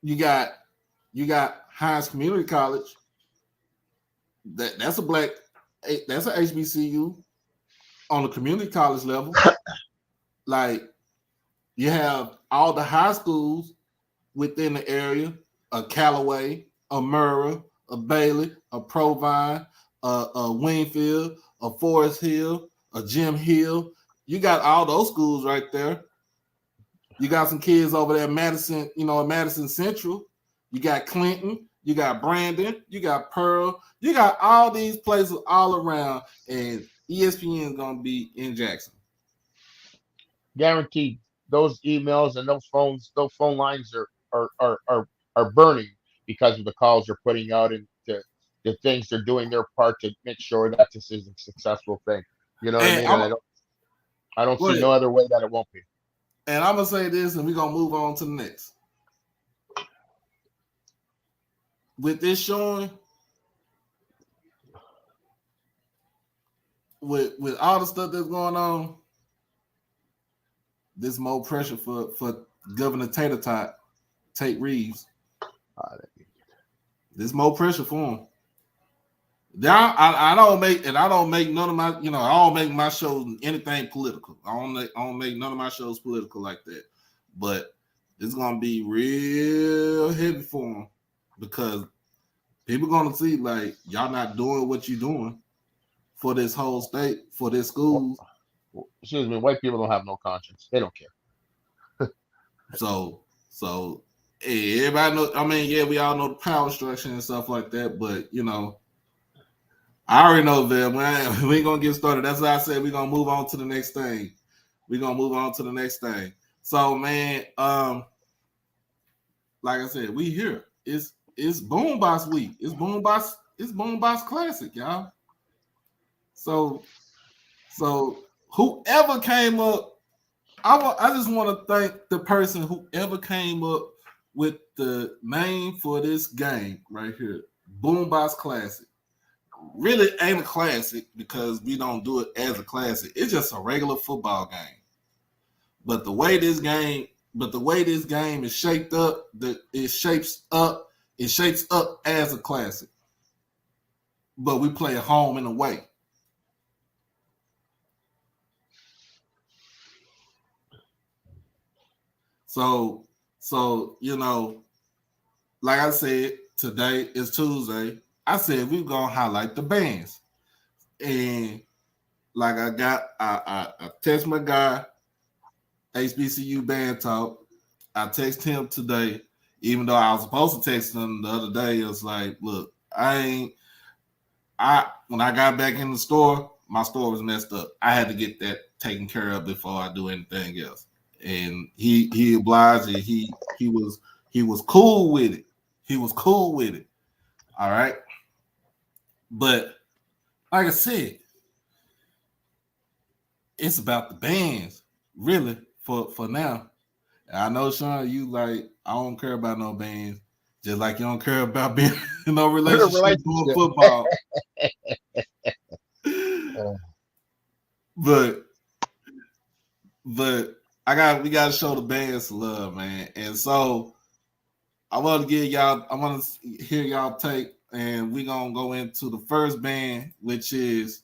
You got Hines Community College. That's an HBCU on the community college level. Like, you have all the high schools within the area: a Callaway, a Murrah, a Bailey, a Provine, a Wingfield, a Forest Hill, a Jim Hill. You got all those schools right there. You got some kids over there, Madison, at Madison Central. You got Clinton, you got Brandon, you got Pearl, you got all these places all around, and ESPN is gonna be in Jackson. Guaranteed. Those emails and those phone lines are burning because of the calls they're putting out and the things they're doing their part to make sure that this is a successful thing. You know what I mean? And I don't see no other way that it won't be. And I'm gonna say this, and we're gonna move on to the next. With this showing, with all the stuff that's going on, there's more pressure for Governor Tate Reeves. There's more pressure for him. I don't make none of my, I don't make my shows anything political. I don't make none of my shows political like that. But it's gonna be real heavy for him because people gonna see like y'all not doing what you're doing for this whole state, for this school. Excuse me, white people don't have no conscience. They don't care. So hey, everybody know. I mean, yeah, we all know the power structure and stuff like that, but I already know that we ain't gonna get started. That's why I said we're gonna move on to the next thing. So, man, like I said, we here. It's BoomBox week. It's BoomBox Classic, y'all. So whoever came up, I just want to thank the person whoever came up with the name for this game right here, BoomBox Classic. Really ain't a classic because we don't do it as a classic. It's just a regular football game. But the way this game is shaped up, it shapes up as a classic. But we play at home and away. So like I said, today is Tuesday. I said we're gonna highlight the bands, and like I text my guy, HBCU Band Talk. I text him today, even though I was supposed to text him the other day. It was like, look, when I got back in the store, my store was messed up. I had to get that taken care of before I do anything else. And he obliged, and he was cool with it. He was cool with it. All right. But like I said, it's about the bands, really, for now. And I know, Sean, you like, I don't care about no bands, just like you don't care about being in no relationship doing football. But we gotta show the bands love, man. And so I want to hear y'all take, and we're gonna go into the first band, which is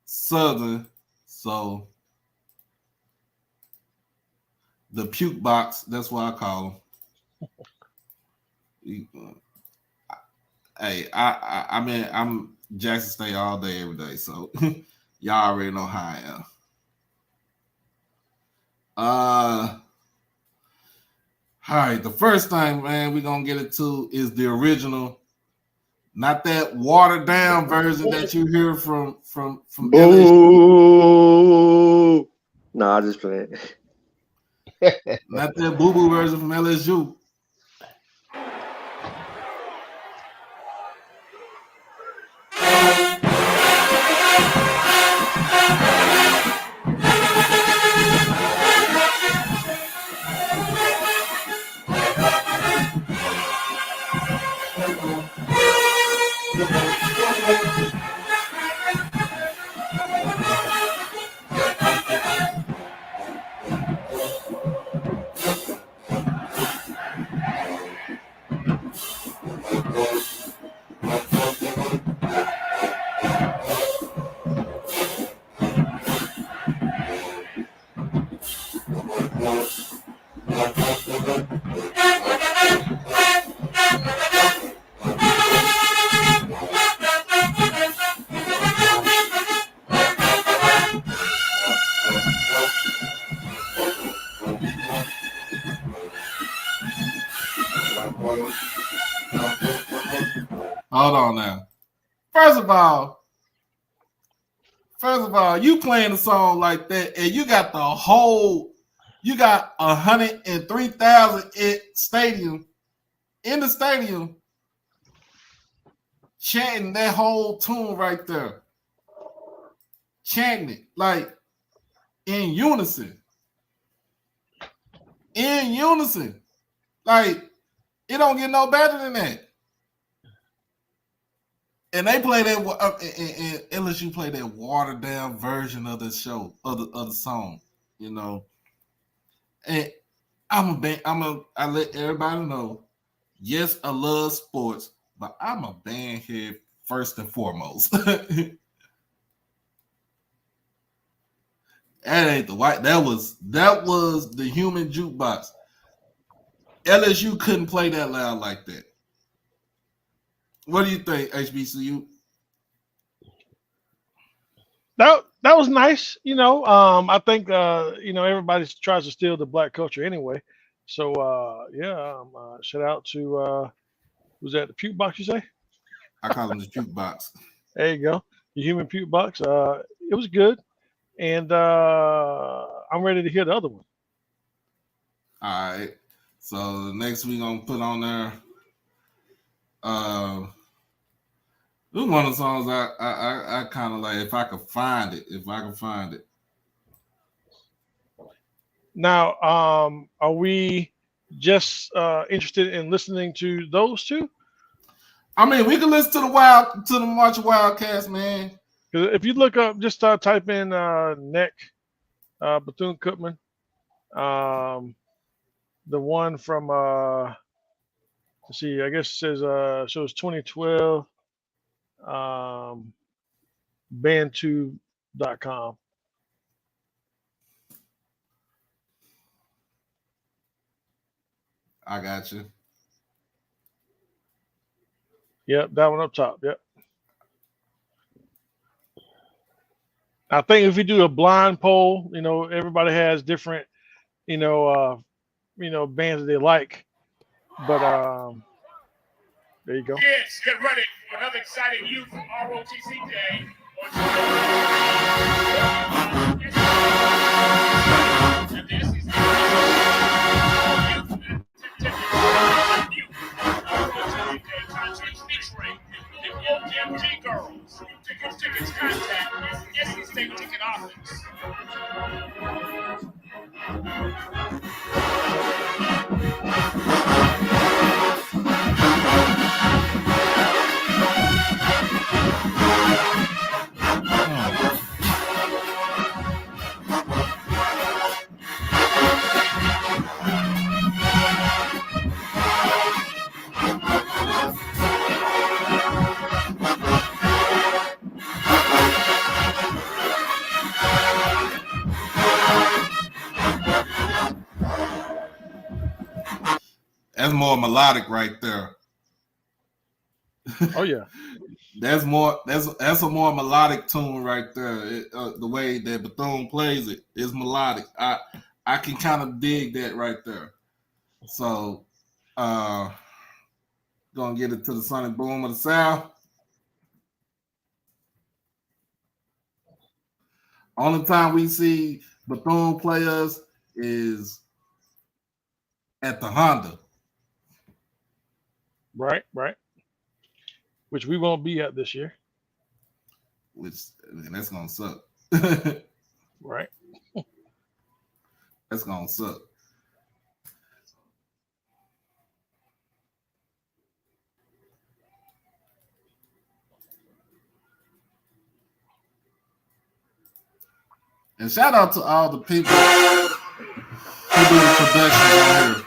Southern. So the Puke Box, that's what I call them. Hey, I mean, I'm Jackson State all day, every day. So y'all already know how I am. All right, the first thing, man, we're gonna get into is the original, not that watered down version that you hear from LSU. No, I just playing. Not that boo-boo version from LSU. hold on now. First of all, you playing a song like that, and you got 103,000 in the stadium chanting that whole tune right there. Chanting it like in unison. Like, it don't get no better than that. And they play that, and LSU play that watered down version of the show, of the song, you know. And I let everybody know, yes, I love sports, but I'm a band head first and foremost. That ain't the white. That was the human jukebox. LSU couldn't play that loud like that. What do you think, HBCU? That was nice, you know. I think everybody tries to steal the black culture anyway. So shout out to was that the puke box you say? I call him the jukebox. There you go, the human puke box. It was good, and I'm ready to hear the other one. All right. So next we gonna put on there. This is one of the songs I kind of like. If I could find it. Now, are we just interested in listening to those two? I mean, we can listen to the March Wildcats, man. Because if you look up, just type in Neck Bethune-Cookman, the one from let's see, I guess it says shows 2012, band2.com. I got you. Yep, that one up top. Yep. I think if we do a blind poll, everybody has different, bands that they like. But there you go. Kids, get ready for another exciting youth ROTC day. And this is OMG girls. Tickets contact SC State Ticket Office. That's more melodic right there. Oh yeah. That's a more melodic tune right there. The way that Bethune plays it is melodic. I can kind of dig that right there. So gonna get it to the Sonic Boom of the South. Only time we see Bethune play us is at the Honda. Right. Which we won't be at this year. That's gonna suck. Right. That's gonna suck. And shout out to all the people who do the production out here.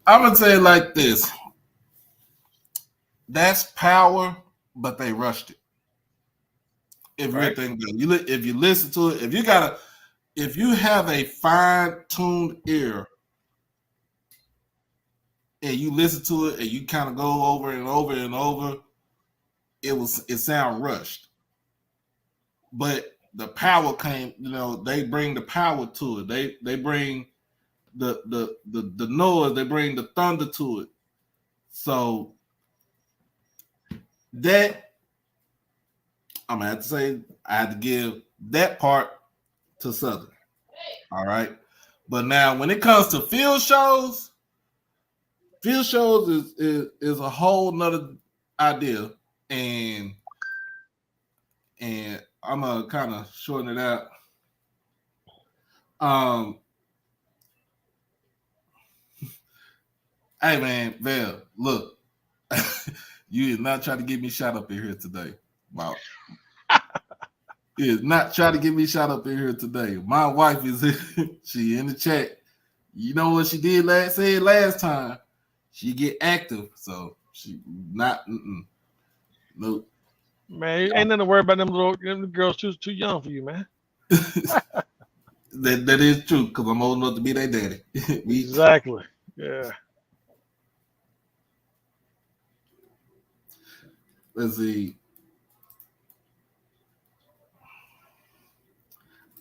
I'm gonna say it like this. That's power, but they rushed it. If you Right. think about it, if you listen to it, if you have a fine-tuned ear and you listen to it and you kind of go over and over and over, it sound rushed. But the power came, they bring the power to it. They bring the noise, they bring the thunder to it. So that I'm gonna have to say I had to give that part to Southern. All right. But now when it comes to field shows is a whole nother idea. And I'm gonna kind of shorten it out. Hey man, Val, look, you is not trying to get me shot up in here today. Wow. You is not trying to get me shot up in here today. My wife is she in the chat. You know what she did last time? She get active, so she not. Nope. Man, ain't nothing to worry about them girls too young for you, man. That is true because I'm old enough to be their daddy. Exactly. Yeah. Let's see.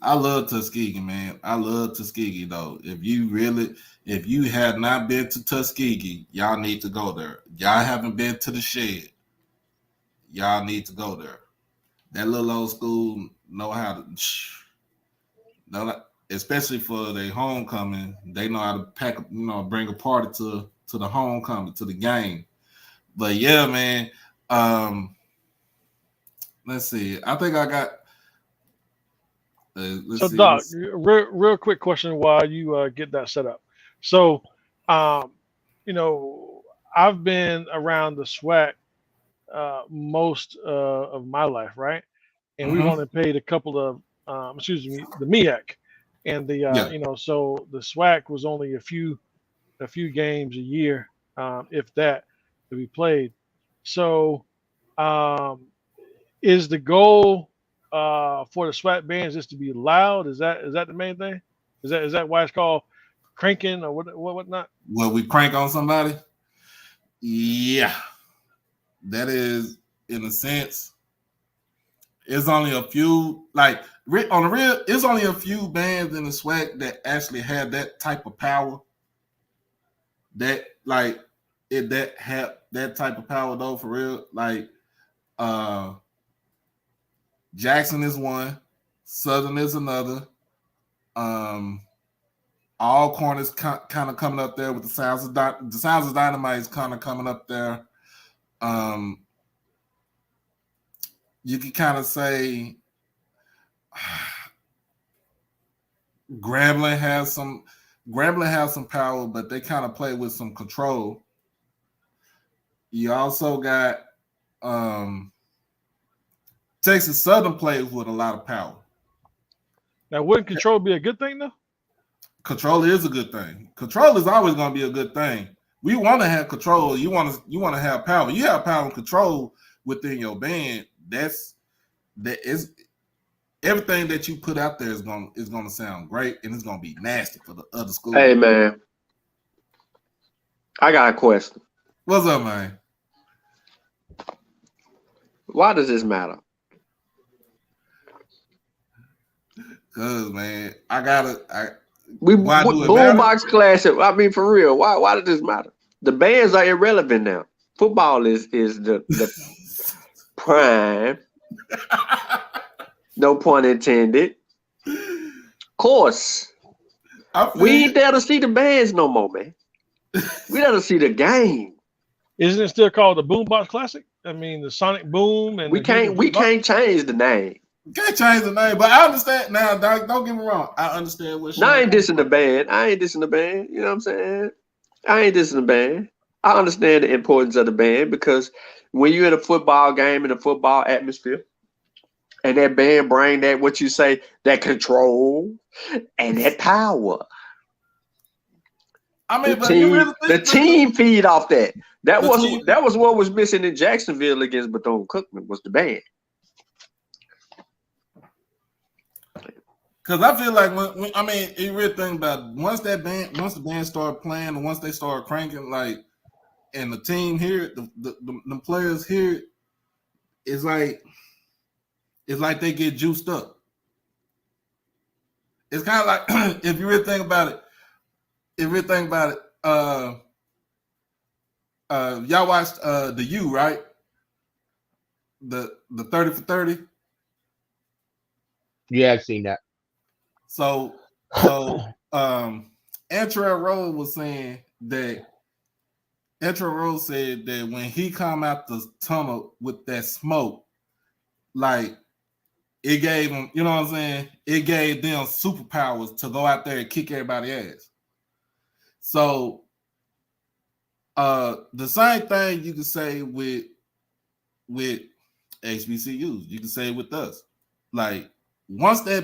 I love Tuskegee, man. I love Tuskegee, though. If you have not been to Tuskegee, y'all need to go there. Y'all haven't been to the Shed, y'all need to go there. That little old school know how to, especially for their homecoming. They know how to pack, bring a party to the homecoming, to the game. But yeah, man. Let's see. I think I got. So, Doc, real quick question while you get that set up. So, I've been around the SWAC most of my life, right? And we've only paid a couple of, the MEAC, and so the SWAC was only a few games a year, if that, to be played. So, is the goal for the SWAT bands is to be loud? Is that the main thing? Is that why it's called cranking or what not? Well, we crank on somebody. Yeah, that is in a sense. It's only a few, like on the real. It's only a few bands in the SWAC that actually have that type of power. That have that type of power though, for real. Like Jackson is one, Southern is another. All Corners kind of coming up there with the Sounds of Dynamite is kind of coming up there. You can kind of say Grambling has some power, but they kind of play with some control. You also got Texas Southern plays with a lot of power. Now, wouldn't control be a good thing though? Control is a good thing. Control is always going to be a good thing. We want to have control. You want to have power. You have power and control within your band. That is everything that you put out there is going to sound great, and it's going to be nasty for the other schools. Hey man, I got a question. What's up, man? Why does this matter? Cause man, BoomBox Classic. I mean, for real, why does this matter? The bands are irrelevant now. Football is the prime. No pun intended. Course. We ain't there to see the bands no more, man. We there to see the game. Isn't it still called the BoomBox Classic? I mean, the Sonic Boom and we can't change the name. You can't change the name, but I understand now. Don't get me wrong. I understand what. I ain't dissing the band. You know what I'm saying? I ain't dissing the band. I understand the importance of the band because when you're in a football game in a football atmosphere, and that band bring that what you say that control and that power. I mean, The but you team, really the think team feed off that. The team- That was what was missing in Jacksonville against Bethune-Cookman was the band. Because I feel like when I mean, you really think about it, once the band started playing, and once they started cranking, like, and the team here, the players here, it's like they get juiced up. It's kind of like if you really think about it, y'all watched the U, right? The 30 for 30. Yeah, I've seen that. So Antrell Rose was saying that Antrell Rose said that when he come out the tunnel with that smoke, like it gave him, you know what I'm saying? It gave them superpowers to go out there and kick everybody's ass. So the same thing you can say with HBCUs, you can say with us. Like once they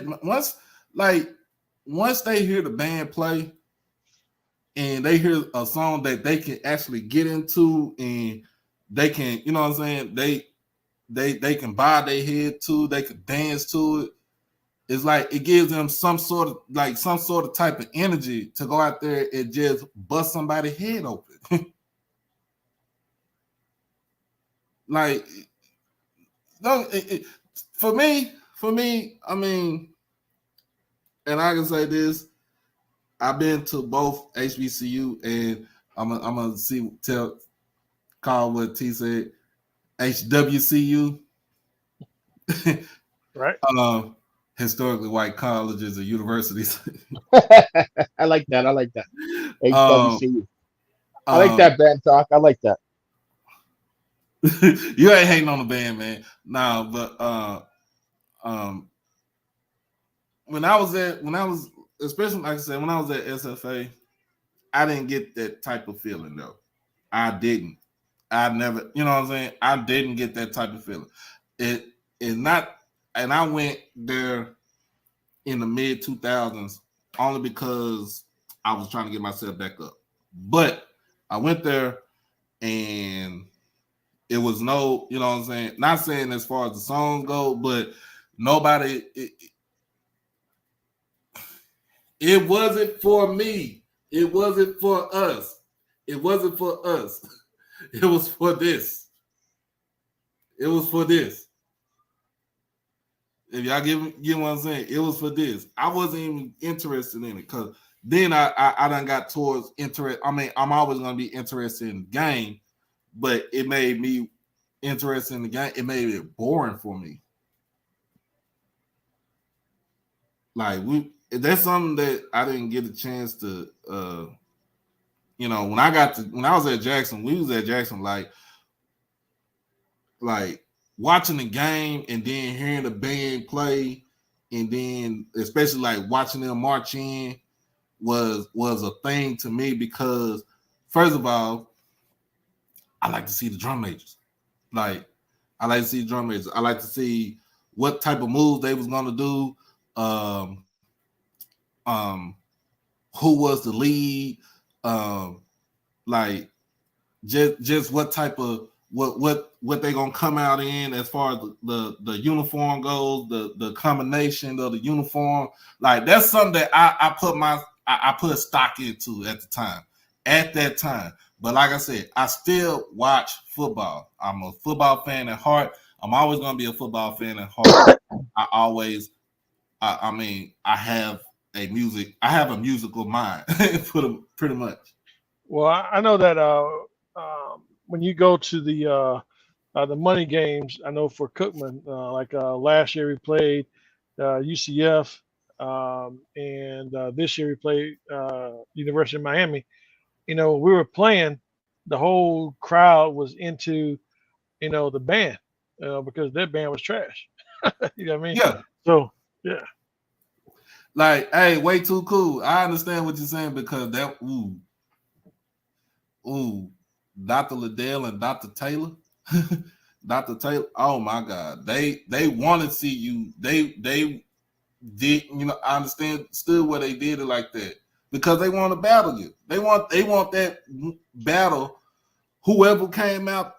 hear the band play and they hear a song that they can actually get into and they can, you know what I'm saying, they can bow their head to, they can dance to it. It's like it gives them some sort of type of energy to go out there and just bust somebody's head open. Like, no, for me, I mean, and I can say this: I've been to both HBCU, and I'm gonna call what T said, HWCU, Right. Historically white colleges and universities. I like that. HWCU. I like that band talk. I like that. You ain't hating on the band, man. Nah, but when I was especially like I said, when I was at SFA, I didn't get that type of feeling though. I didn't. I never, you know what I'm saying? I didn't get that type of feeling. It is not, and I went there in the mid 2000s only because I was trying to get myself back up. But I went there and it was no, you know what I'm saying? Not saying as far as the songs go, but nobody, it wasn't for me. It wasn't for us. It wasn't for us. It was for this. It was for this. If y'all get what I'm saying, it was for this. I wasn't even interested in it because then I done got towards interest. I mean, I'm always gonna be interested in the game, but it made me interested in the game. It made it boring for me. Like that's something that I didn't get a chance to when I was at Jackson, we was at Jackson like watching the game and then hearing the band play and then especially like watching them march in was a thing to me because first of all, I like to see the drum majors. Like I like to see drum majors. I like to see what type of moves they was gonna do. Who was the lead? Like just what type of what they gonna come out in as far as the uniform goes, the combination of the uniform. Like that's something that I put stock into at the time. At that time. But like I said, I still watch football. I'm a football fan at heart. I'm always gonna be a football fan at heart. I mean, I have a musical mind, pretty much. Well, I know that when you go to the money games, I know for Cookman, last year we played UCF, and this year we played University of Miami. You know, we were playing, the whole crowd was into, the band, because their band was trash. You know what I mean? Yeah. So, yeah. Like, hey, way too cool. I understand what you're saying because that, Dr. Liddell and Dr. Taylor, Dr. Taylor. Oh my God, they want to see you. They did, I understand still why they did it like that. because they want to battle you. They want that battle. Whoever came out,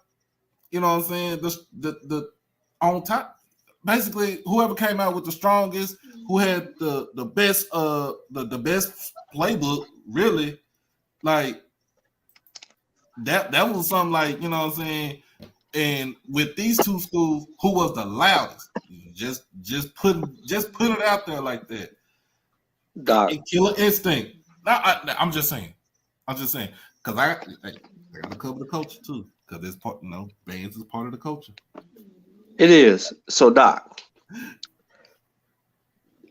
you know what I'm saying, the on top. Basically, whoever came out with the strongest, who had the best the best playbook, really, like that was something like, you know what I'm saying. And with these two schools, who was the loudest? Just put it out there like that. Doc, And Killer Instinct. I'm just saying, because I gotta cover the culture too, because it's part, bands is part of the culture. it is. So, Doc,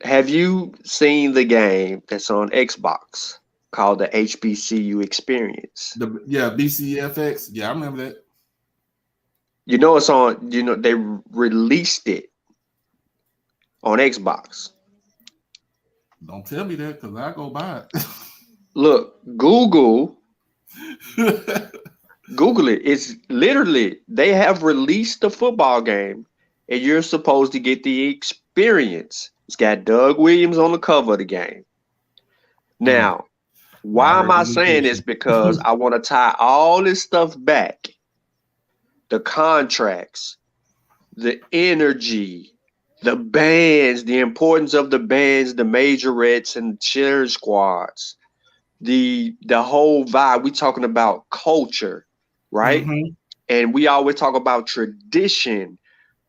have you seen the game that's on Xbox called the HBCU Experience? BCFX. Yeah, I remember that. You know it's on. You know they released it on Xbox. Don't tell me that, because I go buy it. Look, Google it. It's literally, they have released the football game, and you're supposed to get the experience. It's got Doug Williams on the cover of the game. Now, why am I saying this? Because I want to tie all this stuff back. The contracts, the energy, the bands, the importance of the bands, the majorettes and cheer squads, the whole vibe. We talking about culture, right? Mm-hmm. And we always talk about tradition,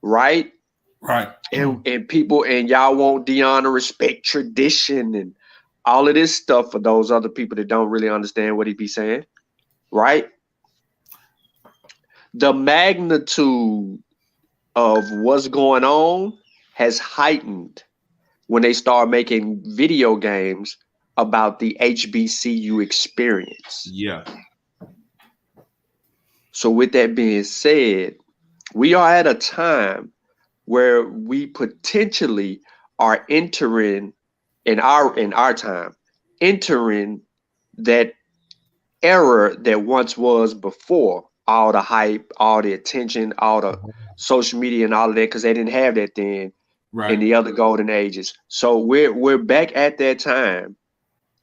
right? Right. And people, and y'all want Dion to respect tradition and all of this stuff for those other people that don't really understand what he be saying, right? The magnitude of what's going on has heightened when they start making video games about the HBCU experience. Yeah. So with that being said, we are at a time where we potentially are entering in our time, entering that era that once was before all the hype, all the attention, all the social media and all of that, because they didn't have that then in the other golden ages. So we're back at that time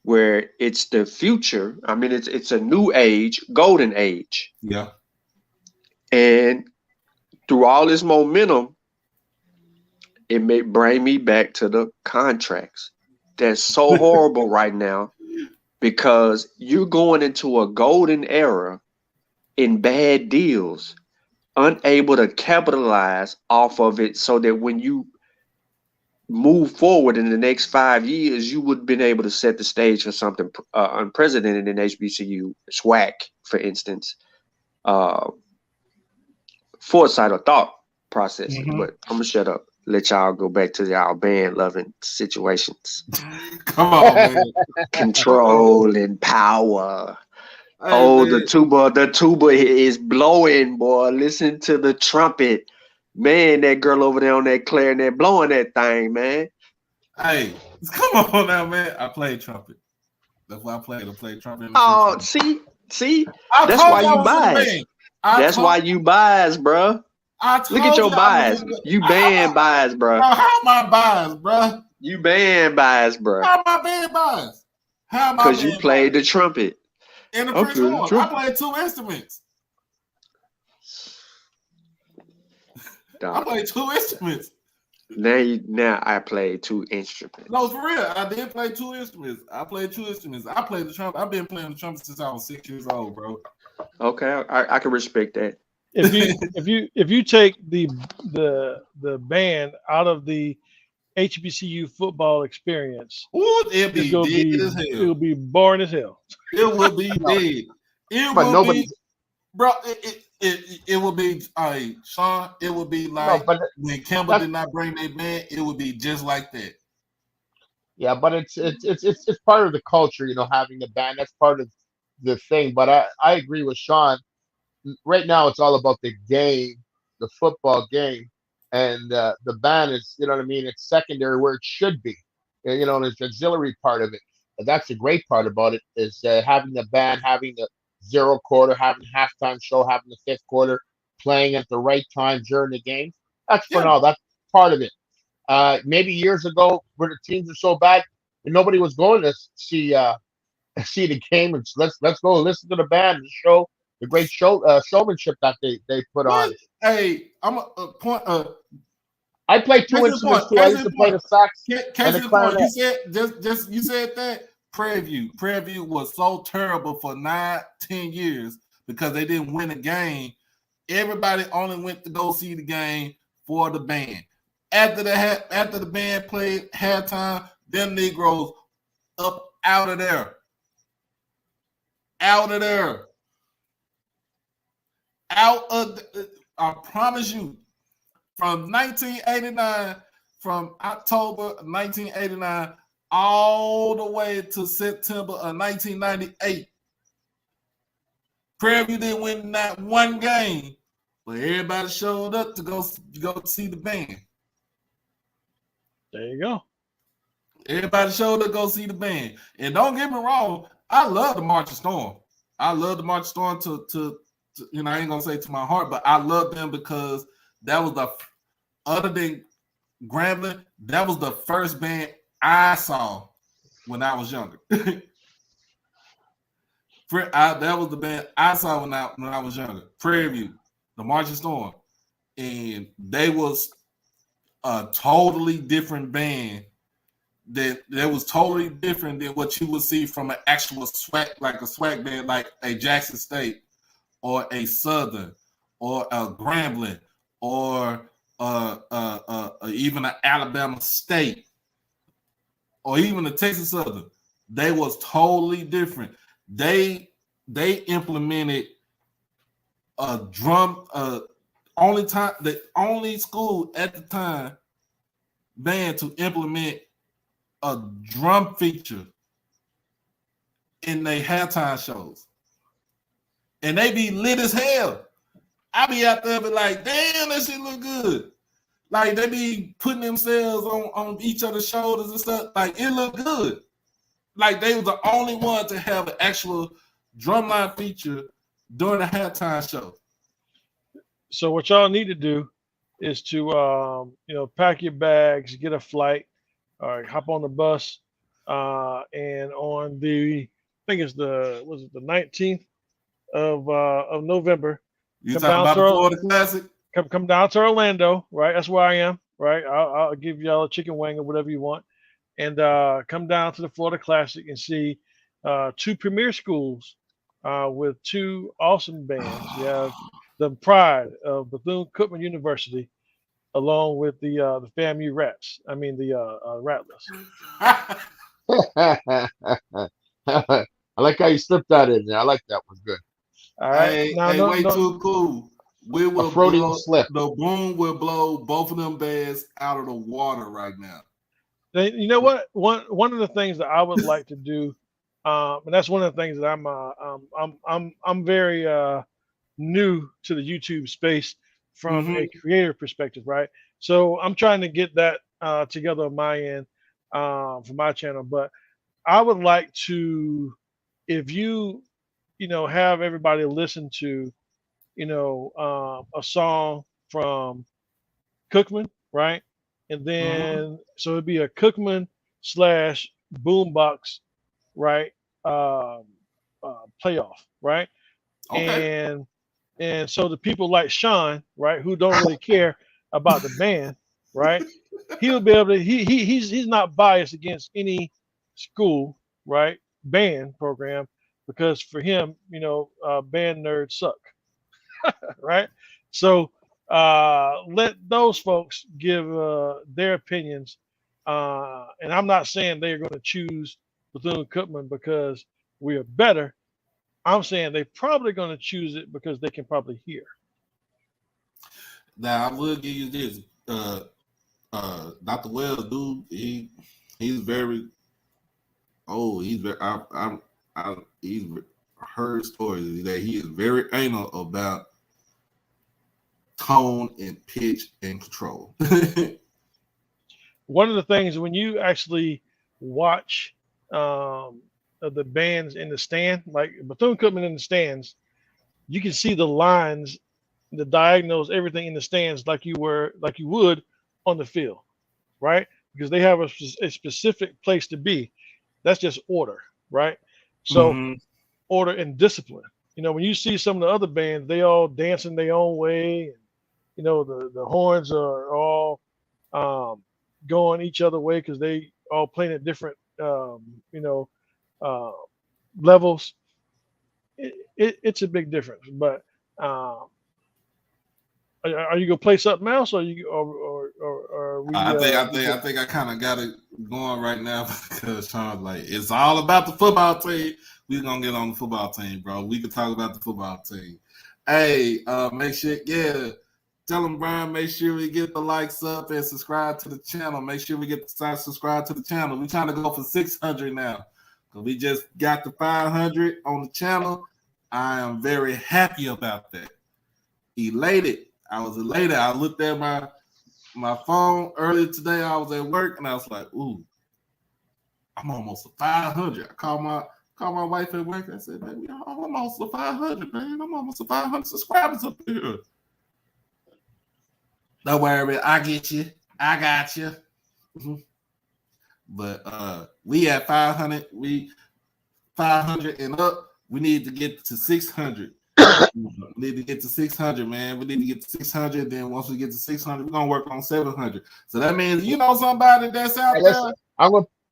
where it's the future. I mean, it's a new age, golden age. Yeah. And through all this momentum, it may bring me back to the contracts. That's so horrible right now, because you're going into a golden era in bad deals, unable to capitalize off of it, so that when you move forward in the next 5 years, you would have been able to set the stage for something unprecedented in HBCU, SWAC, for instance, foresight or thought processing. Mm-hmm. But I'm gonna shut up. Let y'all go back to y'all band loving situations. Come on, man. Control and power. Hey, Oh, man. the tuba is blowing, boy. Listen to the trumpet. Man, that girl over there on that clarinet blowing that thing, man. Hey, come on now, man. I played trumpet. That's why I played trumpet. Oh, see, that's why you bias. That's why you bias, bro. Look at your bias. You band bias, bro. How am I biased, bro? You band bias, bro. How am I band biased? How am I? Because you played the trumpet. And the Prince horn. I played 2 instruments. I played 2 instruments. Now I played 2 instruments. No, for real. I did play 2 instruments. I played 2 instruments. I played the trumpet. I've been playing the trumpet since I was 6 years old, bro. Okay, I can respect that. If you take the band out of the HBCU football experience, it'll be dead as hell. It'll be boring as hell. It will be dead. It will be, Sean, it would be like when Campbell did not bring their band, it would be just like that. Yeah, but it's part of the culture, having the band. That's part of the thing. But I agree with Sean. Right now, it's all about the game, the football game, and the band is, it's secondary where it should be. There's the auxiliary part of it. But that's the great part about it, is having the band, having the 0 quarter, having halftime show, having the 5th quarter, playing at the right time during the game. That's for now. That's part of it. Maybe years ago, where the teams are so bad, nobody was going to see see the game, and let's go listen to the band and show the great showmanship that they put What? on. Hey, I'm a point. I play two Case in instruments point. too. I Case used in to play point. the sax and Case the in point. You clarinet. said just you said that Prairie View was so terrible for 9-10 years because they didn't win a game. Everybody only went to go see the game for the band. After the band played halftime, them Negroes up out of there. Out of there. Out of the, I promise you, from 1989, from October 1989 all the way to September of 1998, Prairie View didn't win not one game, but everybody showed up to go see the band. There you go. Everybody showed up to go see the band. And don't get me wrong, I love the Marching Storm. I love the Marching Storm to I ain't gonna say to my heart, but I love them because that was the, other than Grambling, that was the first band I saw when I was younger. That was the band I saw when I was younger. Prairie View, the Marching Storm, and they was a totally different band. That was totally different than what you would see from an actual swag, like a swag band, like a Jackson State or a Southern or a Grambling or even an Alabama State or even a Texas Southern. They was totally different. They implemented a drum. The only school at the time band to implement a drum feature in their halftime shows, and they be lit as hell. I be out there, be like, damn, that shit look good. Like they be putting themselves on each other's shoulders and stuff. Like it look good. Like they was the only one to have an actual drumline feature during the halftime show. So what y'all need to do is to pack your bags, get a flight, or hop on the bus, and on the, I think it's the 19th of November. You talking about the Florida Classic? Come down to Orlando, right? That's where I am, right? I'll give y'all a chicken wing or whatever you want, and come down to the Florida Classic and see two premier schools with two awesome bands. You have the pride of Bethune-Cookman University, along with the FAMU Rats. I mean the Rattlers. I like how you slipped that in there. I like that one. Good. All right. Too cool. We will Freudian slip. The Boom will blow both of them bands out of the water right now. You know what? One of the things that I would like to do, and that's one of the things that I'm very new to the YouTube space from a creator perspective, right? So I'm trying to get that together on my end for my channel. But I would like to, if you have everybody listen to, a song from Cookman, right? And then so it'd be a Cookman / BoomBox, right? Playoff, right? Okay. And so the people like Sean, right, who don't really care about the band, right? He'll be able to. He's not biased against any school, right? Band program, because for him, band nerds suck, right? So let those folks give their opinions, and I'm not saying they're going to choose Bethune-Cookman because we are better. I'm saying they're probably going to choose it because they can probably hear. Now I will give you this, Dr. Wells, dude. He's very. Oh, he's very. He's heard stories that he is very anal about tone and pitch and control. One of the things when you actually watch the bands in the stand, like Bethune-Cookman in the stands, you can see the lines, the diagonals, everything in the stands like you would on the field, right? Because they have a specific place to be. That's just order, right? So order and discipline. You know, when you see some of the other bands, they all dancing their own way. And, you know, the horns are all going each other way because they all playing at different, levels. It's a big difference. But are you gonna play something else, or are we? I think I kind of got it going right now because Sean's like, it's all about the football team. We're gonna get on the football team, bro. We can talk about the football team. Hey, make sure, tell them, Brian, make sure we get the likes up and subscribe to the channel. Make sure we get the subscribe to the channel. We're trying to go for 600 now. We just got to 500 on the channel. I am very happy about that. Elated. I was elated. I looked at my phone earlier today. I was at work and I was like, ooh, I'm almost to 500. I called my wife at work. I said, baby, I'm almost to 500, man. I'm almost to 500 subscribers up here. Don't worry, I get you. I got you. But we at 500. We 500 and up. We need to get to 600. We need to get to 600, man. We need to get to 600. Then once we get to 600, we're gonna work on 700. So that means you know somebody that's out there.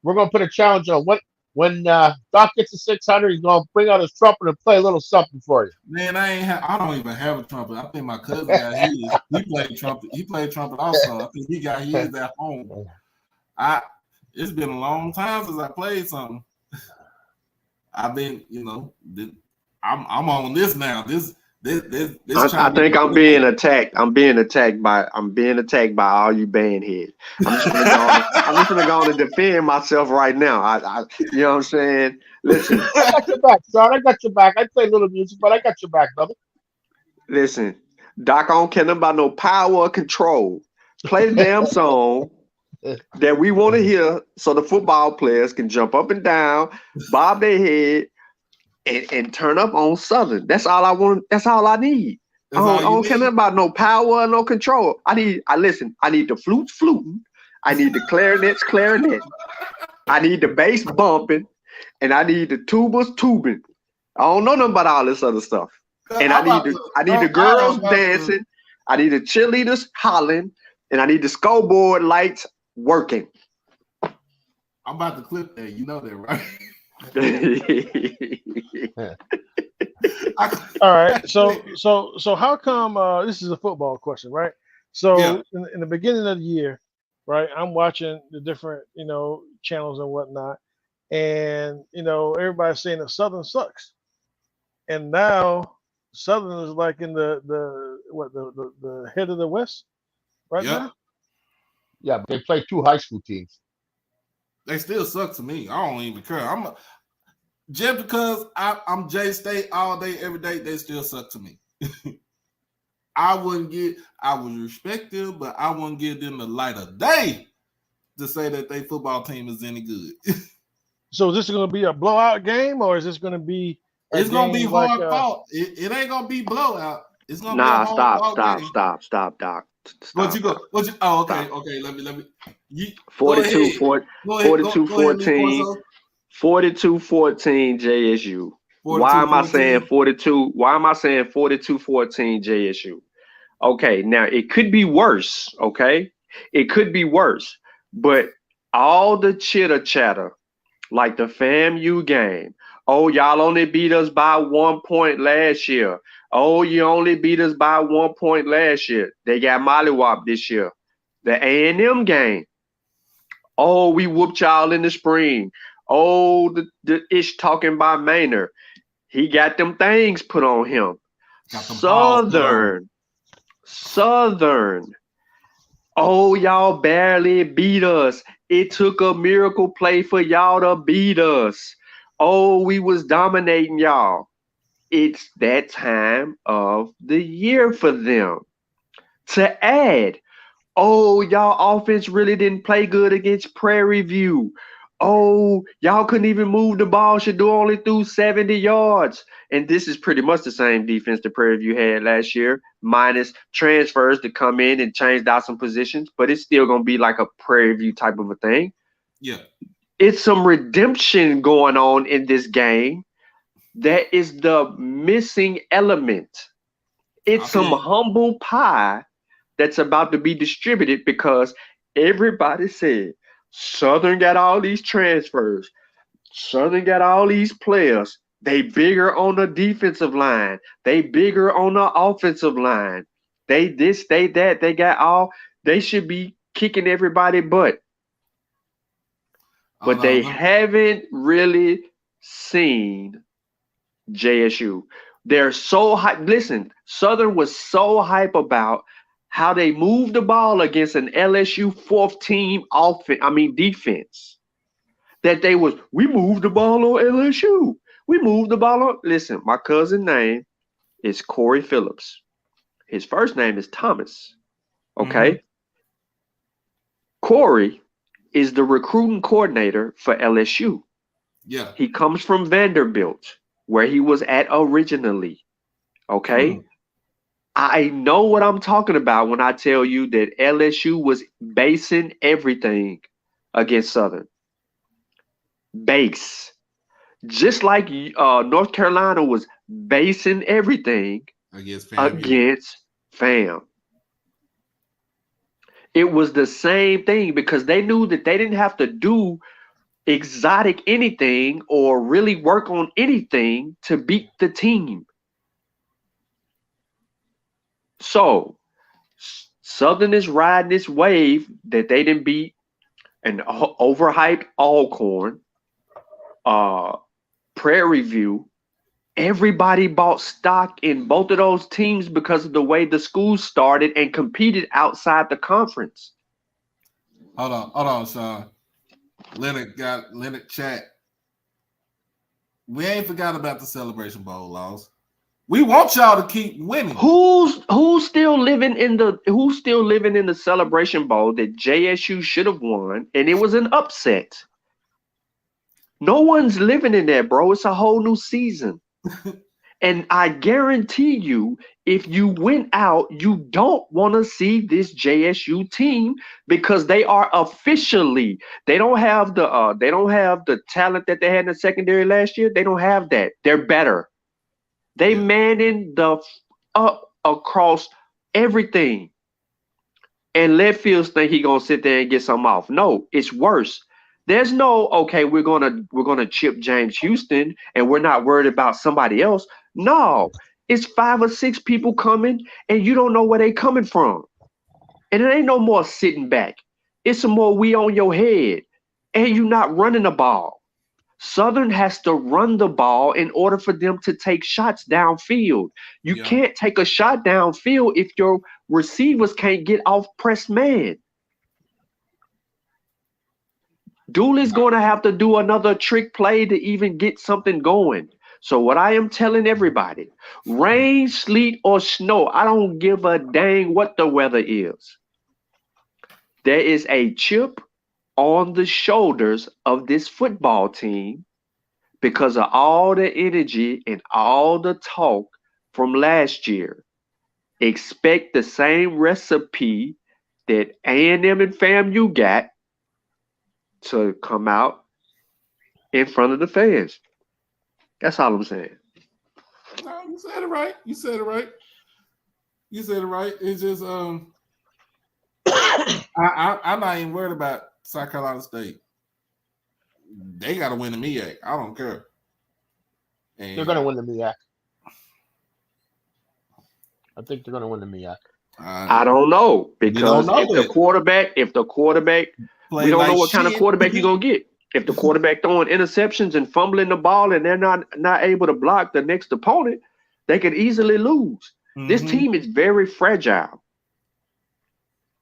We're gonna put a challenge on. When Doc gets to 600, he's gonna bring out his trumpet and play a little something for you. Man, I don't even have a trumpet. I think my cousin got his. He played trumpet. He played trumpet also. I think he got his at home. It's been a long time since I played something. I've been, I'm on this now. This I think I'm being attacked. I'm being attacked by all you band heads. I'm just gonna go on and defend myself right now. I you know what I'm saying? Listen. I got your back, son. I got your back. I play a little music, but I got your back, brother. Listen, Doc, I don't care nothing about no power or control. Play the damn song that we want to hear so the football players can jump up and down, bob their head, and turn up on Southern. That's all I want. That's all I need. I don't care nothing about no power or no control. I need the flutes fluting. I need the clarinets clarinet. I need the bass bumping. And I need the tubas tubing. I don't know nothing about all this other stuff. And I need the girls dancing. I need the cheerleaders hollering. And I need the scoreboard lights working. I'm about to clip that. You know that, right? All right. So how come this is a football question, right? So in the beginning of the year, right, I'm watching the different, channels and whatnot. And everybody's saying that Southern sucks. And now Southern is like in the head of the West right now. Yeah, but they play 2 high school teams. They still suck to me. I don't even care. Just because I'm J State all day, every day, they still suck to me. I would respect them, but I wouldn't give them the light of day to say that their football team is any good. So is this going to be a blowout game, or is this going to be? It's going to be hard fought. It ain't going to be blowout. It's going to be a stop, Doc. What you go? Oh, okay, okay. Let me. 42-14, 42-14 JSU. Why am I saying 42? Why am I saying 42-14 JSU? Okay, now it could be worse. Okay, it could be worse, but all the chitter chatter, like the FAMU game. Oh, y'all only beat us by 1 point last year. Oh, you only beat us by 1 point last year. They got mollywopped this year. The A&M game. Oh, we whooped y'all in the spring. Oh, the ish talking by Maynard. He got them things put on him. Southern. Oh, y'all barely beat us. It took a miracle play for y'all to beat us. Oh, we was dominating y'all. It's that time of the year for them. To add, oh, y'all offense really didn't play good against Prairie View. Oh, y'all couldn't even move the ball. Shadu only threw 70 yards. And this is pretty much the same defense that Prairie View had last year, minus transfers to come in and change out some positions. But it's still going to be like a Prairie View type of a thing. Yeah. It's some redemption going on in this game. That is the missing element. It's some Okay. humble pie that's about to be distributed because everybody said Southern got all these transfers. Southern got all these players. They bigger on the defensive line. They bigger on the offensive line. They this, they that. They got all. They should be kicking everybody butt. But Hold on. they haven't really seen JSU. They're so hype. Listen, Southern was so hype about how they moved the ball against an LSU fourth team defense. That we moved the ball on LSU. We moved the ball on. Listen, my cousin's name is Corey Phillips. His first name is Thomas. Okay. Corey is the recruiting coordinator for LSU. Yeah. He comes from Vanderbilt, where he was at originally. Okay. I know what I'm talking about when I tell you that LSU was basing everything against Southern. Base. Just like North Carolina was basing everything Against FAM. It was the same thing because they knew that they didn't have to do exotic anything or really work on anything to beat the team. So Southern is riding this wave that they didn't beat an overhyped Alcorn, Prairie View. Everybody bought stock in both of those teams because of the way the schools started and competed outside the conference. Hold on, Sean. Leonard chat. We ain't forgot about the Celebration Bowl laws. We want y'all to keep winning. Who's still living in the Celebration Bowl that JSU should have won, and it was an upset? No one's living in there, bro. It's a whole new season. And I guarantee you, if you went out, you don't want to see this JSU team because they are officially, they don't have the talent that they had in the secondary last year. They don't have that. They're better. They manning the up across everything. And Leadfields think he gonna sit there and get some off. No, it's worse. There's no, okay, we're gonna chip James Houston and we're not worried about somebody else. No, it's 5 or 6 people coming and you don't know where they coming from. And it ain't no more sitting back. It's some more we on your head and you not running the ball. Southern has to run the ball in order for them to take shots downfield. You can't take a shot downfield if your receivers can't get off press man. Dooley's going to have to do another trick play to even get something going. So what I am telling everybody, rain, sleet, or snow, I don't give a dang what the weather is. There is a chip on the shoulders of this football team because of all the energy and all the talk from last year. Expect the same recipe that A&M and FAMU got to come out in front of the fans. That's all I'm saying. No, you said it right. It's just I'm not even worried about South Carolina State. They got to win the MEAC. I don't care. And they're going to win the MEAC. I think they're going to win the MEAC. I don't know because if the quarterback, we don't know what kind of quarterback you're gonna get. If the quarterback throwing interceptions and fumbling the ball and they're not able to block the next opponent, they could easily lose. This team is very fragile.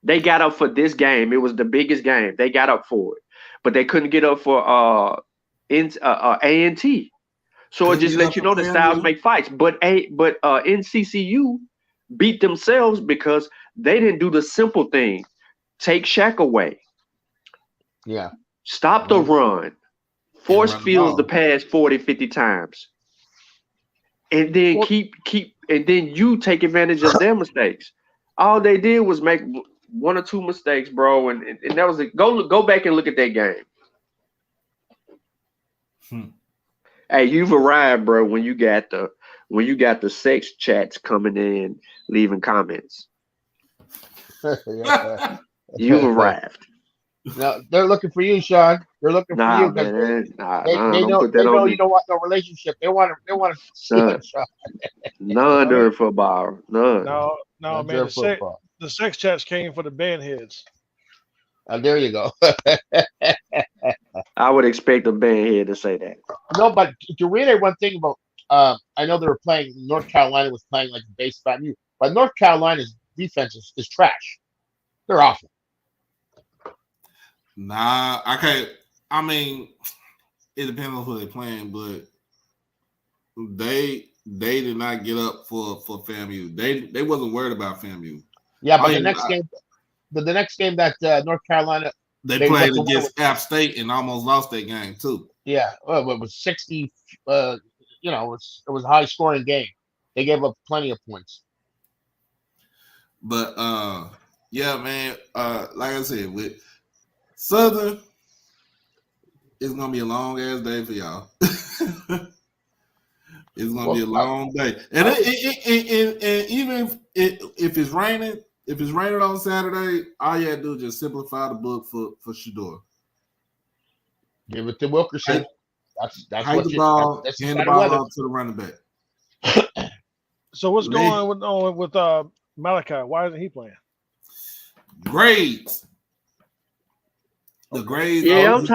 They got up for this game. It was the biggest game. They got up for it, but they couldn't get up for A&T. So it just lets you know that styles make fights. But NCCU beat themselves because they didn't do the simple thing. Take Shaq away. Yeah. Stop the run. Force fields the pass 40, 50 times. And then and then you take advantage of their mistakes. All they did was make 1 or 2 mistakes, bro. And that was it. Go back and look at that game. Hey, you've arrived, bro. When you got the sex chats coming in, leaving comments, you've arrived. No, they're looking for you, Sean. They're looking for Nah, you because man, nah, they, nah, they don't know put that they on know you me. don't want no relationship. They want to see None, it, Sean. none I mean, during football. None. no, Not man. during football. The sex chats came for the band heads. There you go. I would expect a band head to say that. No, but to reiterate one thing about, I know they were playing. North Carolina was playing like base value, but North Carolina's defense is trash. They're awful. Nah, I can't. I mean, it depends on who they're playing, but they did not get up for FAMU. They wasn't worried about FAMU. Yeah, I but mean, the next game that North Carolina they they played went to win with, against App State and almost lost that game too. yeah, it was 60. It was a high scoring game. They gave up plenty of points. But yeah, man. Like I said, with Southern, it's gonna be a long ass day for y'all. It's gonna be a long day, and and even if it's raining, on Saturday, all you have to do is just simplify the book for Shador. Give it to Wilkerson. That's Hide what the ball, that's the hand the kind of ball weather. off to the running back. So what's going on with Malachi? Why isn't he playing? Grades. The grades. Yeah, I'm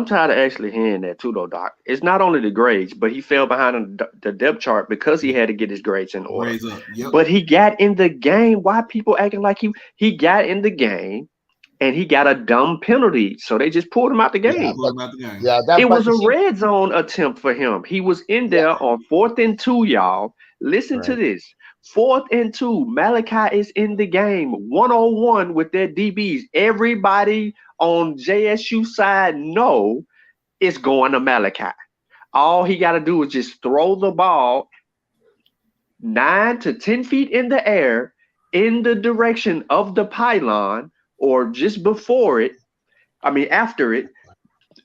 tired of actually hearing that too, though, Doc. It's not only the grades, but he fell behind the depth chart because he had to get his grades in order. Grades up. Yep. But he got in the game. Why people acting like he got in the game and he got a dumb penalty, so they just pulled him out the game. It was a red zone attempt for him. He was in there on 4th and 2, y'all. Listen to this. 4th and 2. Malachi is in the game 1-on-1 with their DBs. Everybody on JSU side know it's going to Malachi. All he got to do is just throw the ball 9 to 10 feet in the air in the direction of the pylon or just before it. I mean, after it.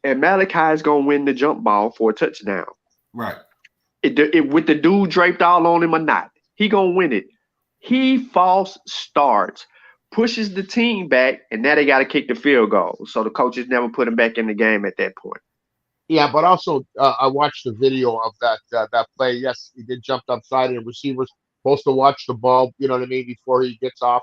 And Malachi is going to win the jump ball for a touchdown. Right. With the dude draped all on him or not. He going to win it. He false starts, pushes the team back, and now they got to kick the field goal. So the coaches never put him back in the game at that point. Yeah, but also I watched the video of that play. Yes, he did jump upside, and receivers supposed to watch the ball, you know what I mean, before he gets off.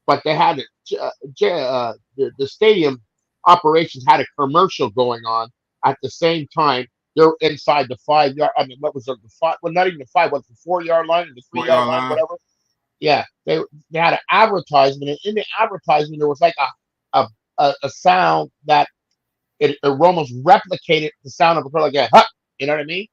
But they had the stadium operations had a commercial going on at the same time. They're inside the 5 yard. I mean, what was it? The 5? Well, not even the 5. What's the 4 yard line or the 3 yard line? Whatever. Yeah, they had an advertisement, and in the advertisement there was like a sound that it almost replicated the sound of a girl, like a huh. You know what I mean?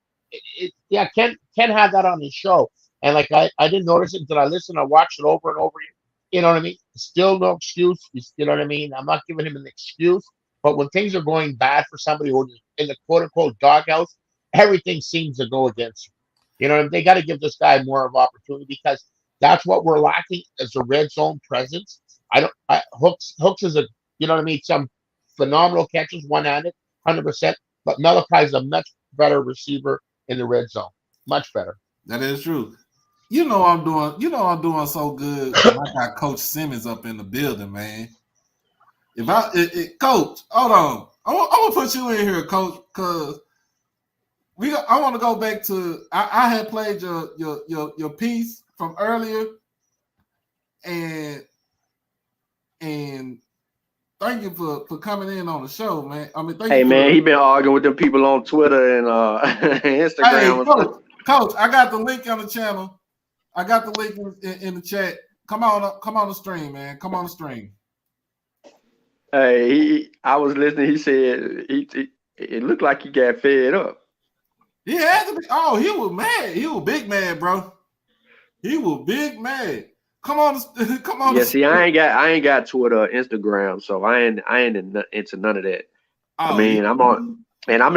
Ken had that on his show, and like I didn't notice it until I listened. I watched it over and over again. You know what I mean? Still no excuse. You know what I mean? I'm not giving him an excuse. But when things are going bad for somebody who's in the quote-unquote doghouse, everything seems to go against him. You know, they got to give this guy more of opportunity because that's what we're lacking as a red zone presence. Hooks is a, you know what I mean, some phenomenal catches, one-handed, 100%. But Malachi is a much better receiver in the red zone. Much better. That is true. I'm doing so good. I got Coach Simmons up in the building, man. Coach, hold on. I'm gonna put you in here, Coach, because I want to go back to I had played your piece from earlier, and thank you for coming in on the show, man. I mean, he been arguing with them people on Twitter and Instagram. Hey, Coach, I got the link on the channel. I got the link in the chat. Come on the stream, man. Come on the stream. Hey, I was listening. He said it looked like he got fed up. He had to be. Oh, he was mad. He was big mad, bro. He was big mad. Come on. Yeah, see, I ain't got Twitter or Instagram, so I ain't into none of that. Oh, I mean, I'm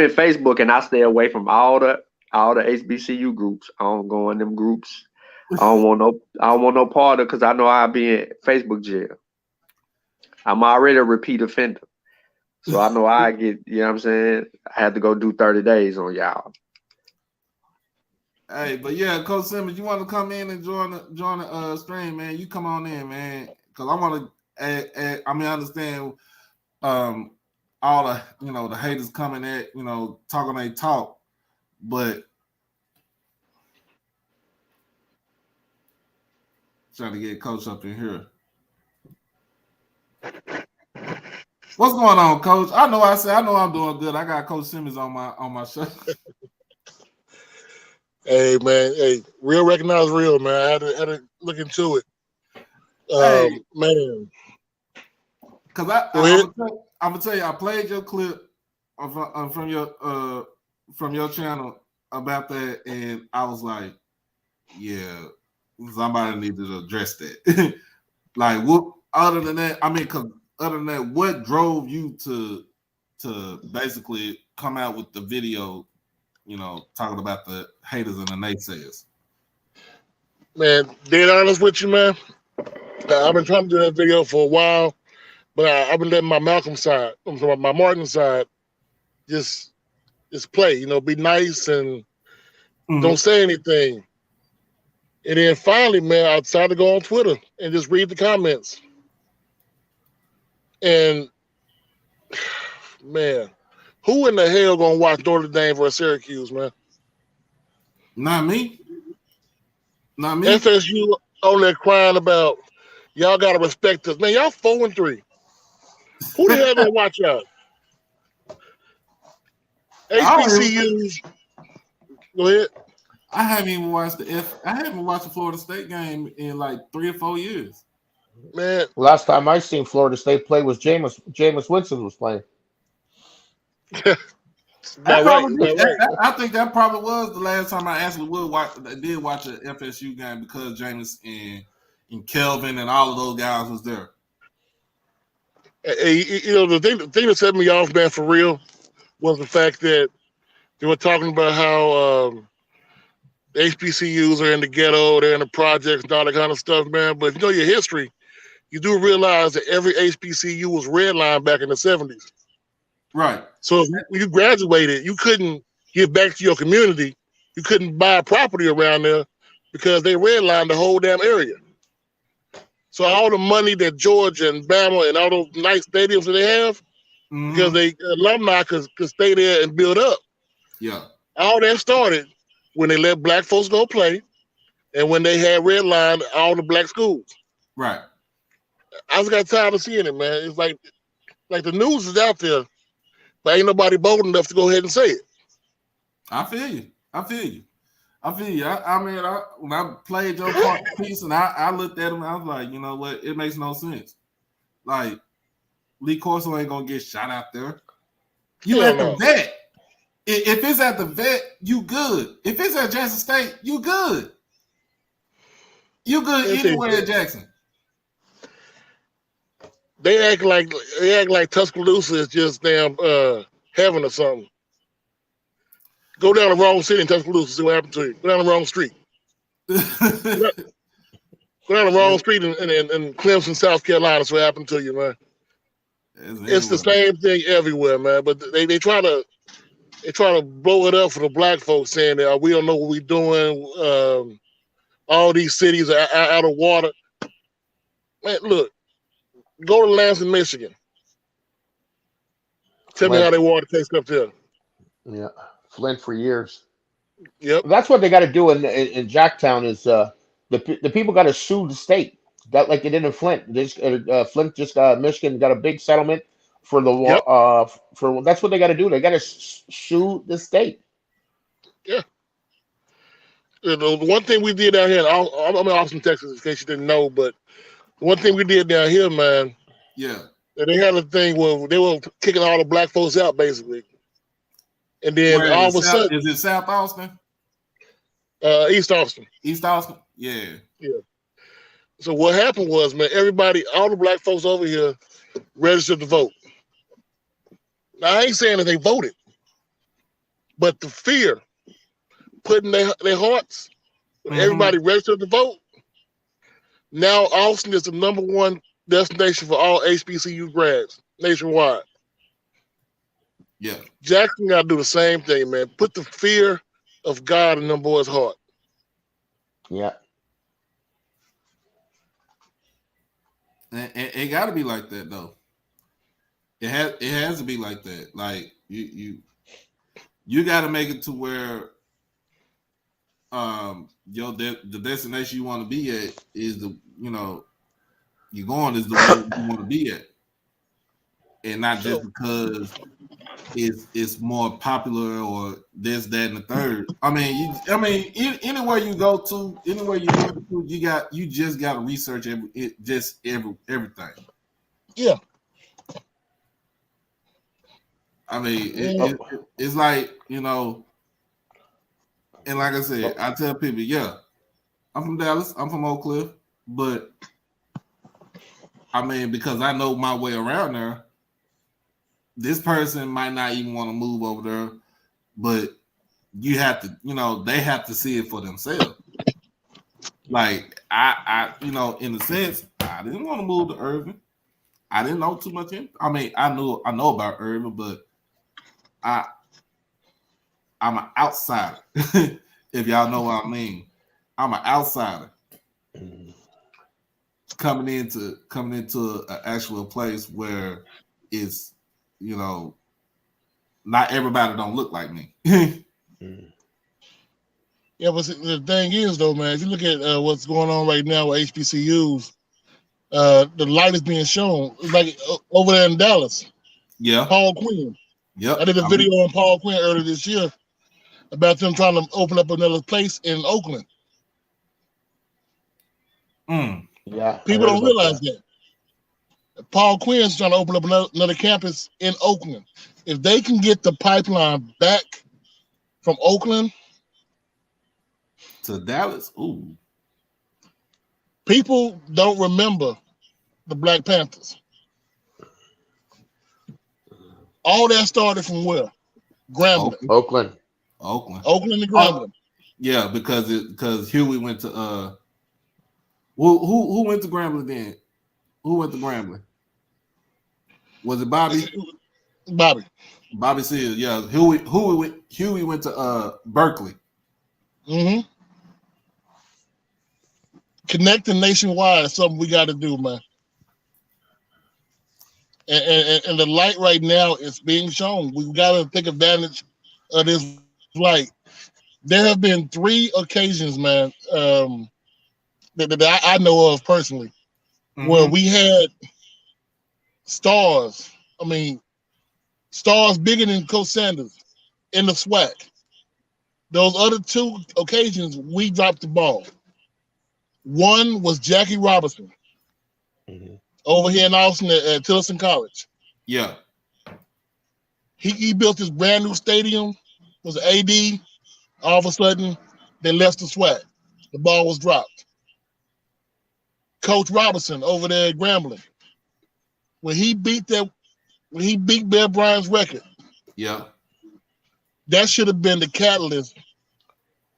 in Facebook, and I stay away from all the HBCU groups. I don't go in them groups. I don't want no part of, because I know I'll be in Facebook jail. I'm already a repeat offender. So I know I get, you know what I'm saying? I had to go do 30 days on y'all. Hey, but yeah, Coach Simmons, you want to come in and join the stream, man? You come on in, man, because I want to. I understand all the the haters coming at talking they talk, but trying to get Coach up in here. What's going on, Coach? I know I'm doing good. I got Coach Simmons on my show. Hey man, hey, real recognize real, man. I had to look into it. Hey, man. Because I'm gonna tell you, I played your clip from your channel about that, and I was like, yeah, somebody needed to address that. Like, what? Other than that, what drove you to basically come out with the video? Talking about the haters and the naysayers. Man, dead honest with you, man. I've been trying to do that video for a while, but I've been letting my Malcolm side, my Martin side, just play. Be nice and don't say anything. And then finally, man, I decided to go on Twitter and just read the comments. And man, who in the hell gonna watch Notre Dame versus Syracuse, man? Not me. FSU on there crying about y'all gotta respect us. Man, y'all 4-3. Who the hell gonna watch y'all? HBCUs. Go ahead. I haven't watched the Florida State game in like 3 or 4 years. Man, last time I seen Florida State play was Jameis Winston was playing. I think that probably was the last time I actually did watch an FSU game because Jameis and Kelvin and all of those guys was there. The thing that set me off, man, for real, was the fact that they were talking about how the HBCUs are in the ghetto, they're in the projects and all that kind of stuff, man. But if you know your history, you do realize that every HBCU was redlined back in the 70s. Right. So when you graduated, you couldn't give back to your community. You couldn't buy property around there because they redlined the whole damn area. So all the money that Georgia and Bama and all those nice stadiums that they have, because they alumni could stay there and build up. Yeah. All that started when they let black folks go play and when they had redlined all the black schools. Right. I just got tired of seeing it, man. It's like the news is out there, but ain't nobody bold enough to go ahead and say it. I feel you. I mean, when I played your part piece and I looked at him, I was like, you know what? It makes no sense. Like, Lee Corso ain't gonna get shot out there. You at the vet. If it's at the vet, you good. If it's at Jackson State, you good. You good anywhere at Jackson. They act like Tuscaloosa is just damn heaven or something. Go down the wrong city in Tuscaloosa, see what happened to you. Go down the wrong street. Go down the wrong street in Clemson, South Carolina, see what happened to you, man. It's the same thing everywhere, man. But they try to blow it up for the black folks, saying that we don't know what we're doing. All these cities are out of water. Man, look. Go to Lansing, Michigan. Tell me how their water tastes up there. Yeah, Flint for years. Yep. That's what they got to do in Jacktown is the people got to sue the state. That like they did in Flint. Flint Michigan got a big settlement for the for that's what they got to do. They got to sue the state. Yeah. The one thing we did out here, I'm in Austin, Texas, in case you didn't know, but one thing we did down here, man. Yeah. They had a thing where they were kicking all the black folks out, basically. And then all of a sudden. Is it South Austin? East Austin. East Austin? Yeah. Yeah. So what happened was, man, all the black folks over here registered to vote. Now, I ain't saying that they voted, but the fear putting their hearts, everybody registered to vote. Now Austin is the #1 destination for all HBCU grads nationwide. Yeah. Jackson got to do the same thing, man. Put the fear of God in them boys' heart. Yeah. And it got to be like that though. It has to be like that. Like you got to make it to where the destination you want to be at is you're going is the way you want to be at, and not just because it's more popular or this, that, and the third. Anywhere you go to, you just got to research everything. Yeah. It's like, and like I said, I tell people, yeah, I'm from Dallas, I'm from Oak Cliff, but because I know my way around there, this person might not even want to move over there, but you have to, they have to see it for themselves. Like I in a sense, I didn't want to move to Irving. I didn't know too much. I know about Irving, but I'm an outsider. If y'all know what I mean, I'm an outsider coming into an actual place where it's not everybody don't look like me. Yeah, but the thing is though, man, if you look at what's going on right now with HBCUs, the light is being shown. It's like over there in Dallas. Yeah, Paul Quinn. Yep. I did a video on Paul Quinn earlier this year about them trying to open up another place in Oakland. Yeah, people don't realize that. Paul Quinn's trying to open up another campus in Oakland. If they can get the pipeline back from Oakland to Dallas, ooh. People don't remember the Black Panthers. All that started from where? Grambling. Oakland and Grambling. Yeah, because Huey went to who went to Grambling then? Who went to Grambling? Was it Bobby? Bobby Seals, yeah. Huey went to Berkeley. Mm-hmm. Connecting nationwide is something we got to do, man. And the light right now is being shown. We got to take advantage of this light. There have been 3 occasions, man, that I know of personally, where we had stars. Stars bigger than Coach Sanders in the SWAC. Those other 2 occasions, we dropped the ball. One was Jackie Robinson over here in Austin at Tilson College. Yeah. He built this brand new stadium, was AD. All of a sudden, they left the SWAC. The ball was dropped. Coach Robinson over there at Grambling, when he beat Bear Bryant's record, yeah, that should have been the catalyst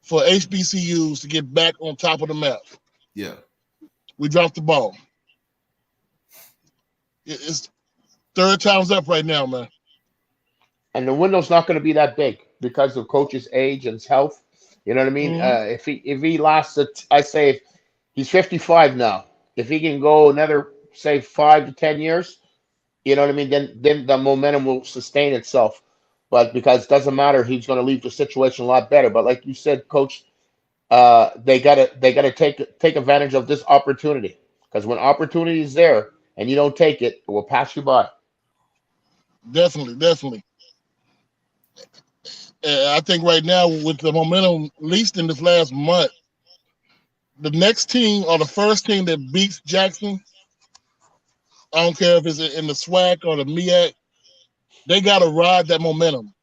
for HBCUs to get back on top of the map. Yeah. We dropped the ball. It's 3rd time's up right now, man. And the window's not going to be that big because of coach's age and his health. You know what I mean? If he lasts, I say he's 55 now. If he can go another, say, 5 to 10 years, you know what I mean? Then the momentum will sustain itself. But because it doesn't matter, he's going to leave the situation a lot better. But like you said, Coach, they gotta take advantage of this opportunity, because when opportunity is there and you don't take it, it will pass you by. Definitely. I think right now with the momentum, at least in this last month, the next team or the first team that beats Jackson, I don't care if it's in the SWAC or the MEAC, they got to ride that momentum.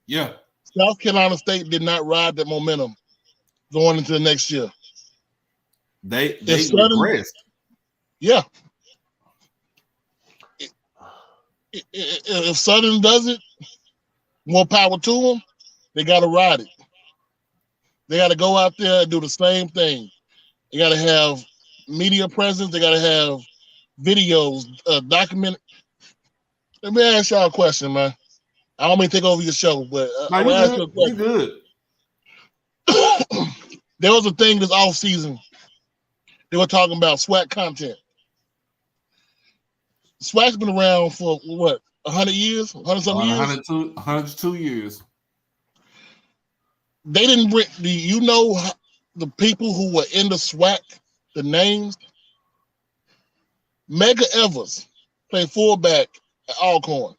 Yeah. South Carolina State did not ride that momentum going into the next year. They regressed. Yeah. If Southern does it, more power to them. They got to ride it. They got to go out there and do the same thing. They got to have media presence. They got to have videos, document. Let me ask y'all a question, man. I don't mean to take over your show, but I want to ask you a question. You good. there was a thing this off season. They were talking about SWAC content. SWAC's been around for what, 100 years, 100 something years. 102 years. They didn't bring. Do you know the people who were in the SWAC? The names. Mega Evers played fullback at Alcorn.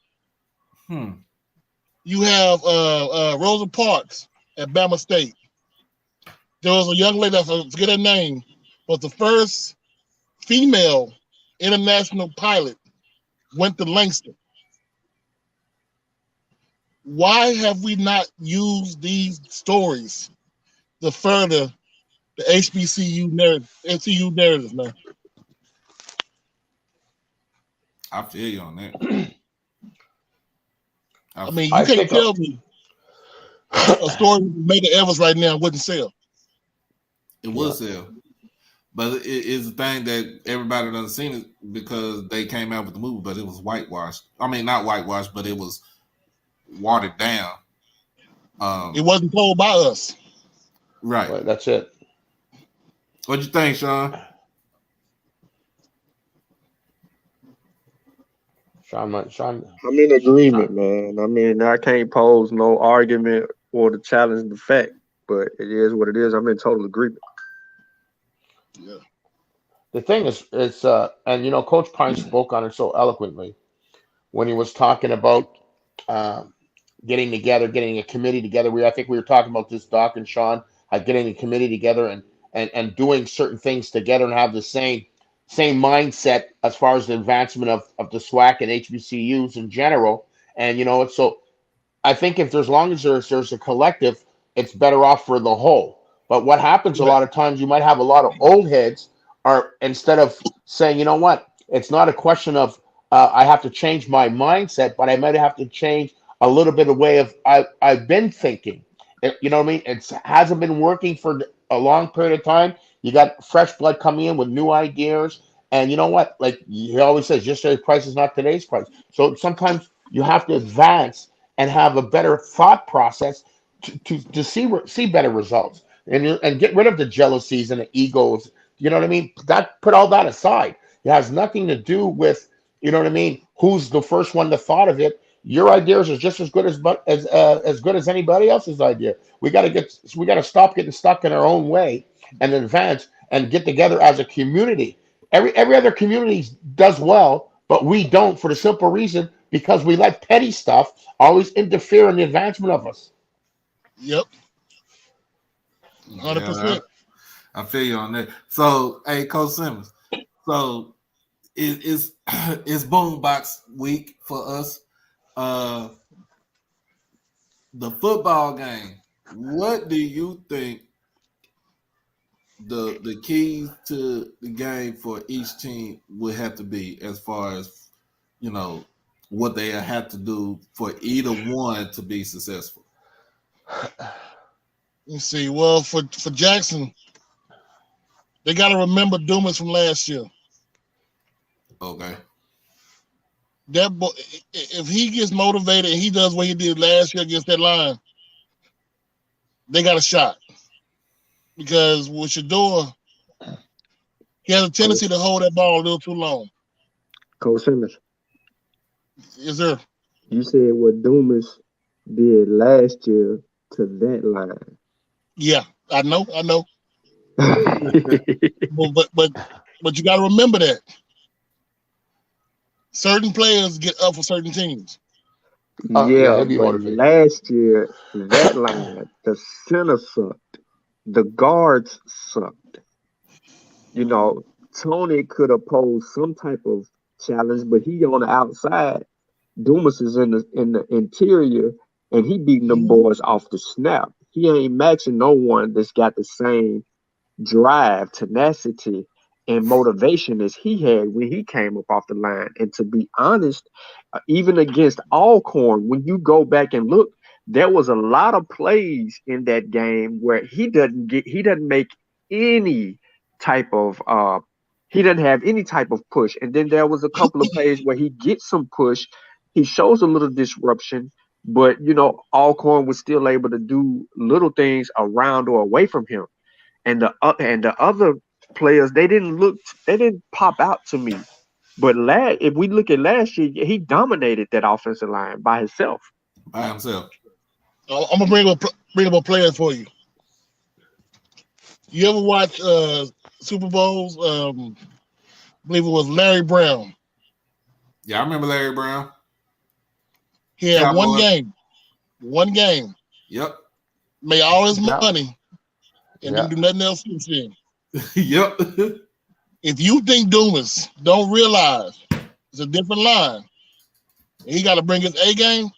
You have Rosa Parks at Bama State. There was a young lady, I forget her name, was the first female international pilot, went to Langston. Why have we not used these stories to further the HBCU narrative, man? I feel you on that. I mean, you can't tell me a story with Mega Evers right now wouldn't sell. It would sell. But it's the thing that everybody doesn't seen it because they came out with the movie, but it was whitewashed. I mean, not whitewashed, but it was watered down. It wasn't told by us. Right. That's it. What'd you think, Sean? I'm in agreement, man. I mean, I can't pose no argument or to challenge the fact, but it is what it is. I'm in total agreement. Yeah. The thing is, and Coach Pine spoke on it so eloquently when he was talking about getting a committee together. I think we were talking about this, Doc and Sean, getting a committee together and doing certain things together and have the same mindset as far as the advancement of the SWAC and HBCUs in general. And so I think if as long as there's a collective, it's better off for the whole. But what happens a lot of times, you might have a lot of old heads are, instead of saying, you know what, it's not a question of I have to change my mindset, but I might have to change a little bit of way of I've been thinking. You know what I mean? It hasn't been working for a long period of time. You got fresh blood coming in with new ideas. And you know what? Like he always says, yesterday's price is not today's price. So sometimes you have to advance and have a better thought process to see better results and get rid of the jealousies and the egos. You know what I mean? Put all that aside. It has nothing to do with, you know what I mean, who's the first one that thought of it. Your ideas are just as good as good as anybody else's idea. We got to stop getting stuck in our own way and advance and get together as a community. Every other community does well, but we don't, for the simple reason because we let petty stuff always interfere in the advancement of us. Yep. 100%. Yeah, I feel you on that. So, hey, Coach Simmons. So, it's BoomBox week for us. The football game. What do you think the keys to the game for each team would have to be, as far as what they have to do for either one to be successful? Let's see. Well, for Jackson, they got to remember Dumas from last year. Okay. That boy, if he gets motivated and he does what he did last year against that line, they got a shot. Because with Shador, he has a tendency to hold that ball a little too long. Coach Simmons. Yes, sir. You said what Dumas did last year to that line. Yeah, I know. but you got to remember that certain players get up for certain teams. Yeah, but last year that line, the center sucked, the guards sucked. Tony could have posed some type of challenge, but he on the outside. Dumas is in the interior, and he beating them boys off the snap. He ain't matching no one that's got the same drive, tenacity, and motivation as he had when he came up off the line. And to be honest, even against Alcorn, when you go back and look, there was a lot of plays in that game where he doesn't make any type of he doesn't have any type of push. And then there was a couple of plays where he gets some push, he shows a little disruption, But Alcorn was still able to do little things around or away from him. And the other players, they didn't pop out to me. But if we look at last year, he dominated that offensive line by himself. By himself. I'm gonna bring up a player for you. You ever watch Super Bowls? I believe it was Larry Brown. Yeah, I remember Larry Brown. He had Cowboys. one game, Yep. made all his Yeah. money, and didn't do nothing else since then. Yep. If you think Dumas don't realize it's a different line, and he got to bring his A game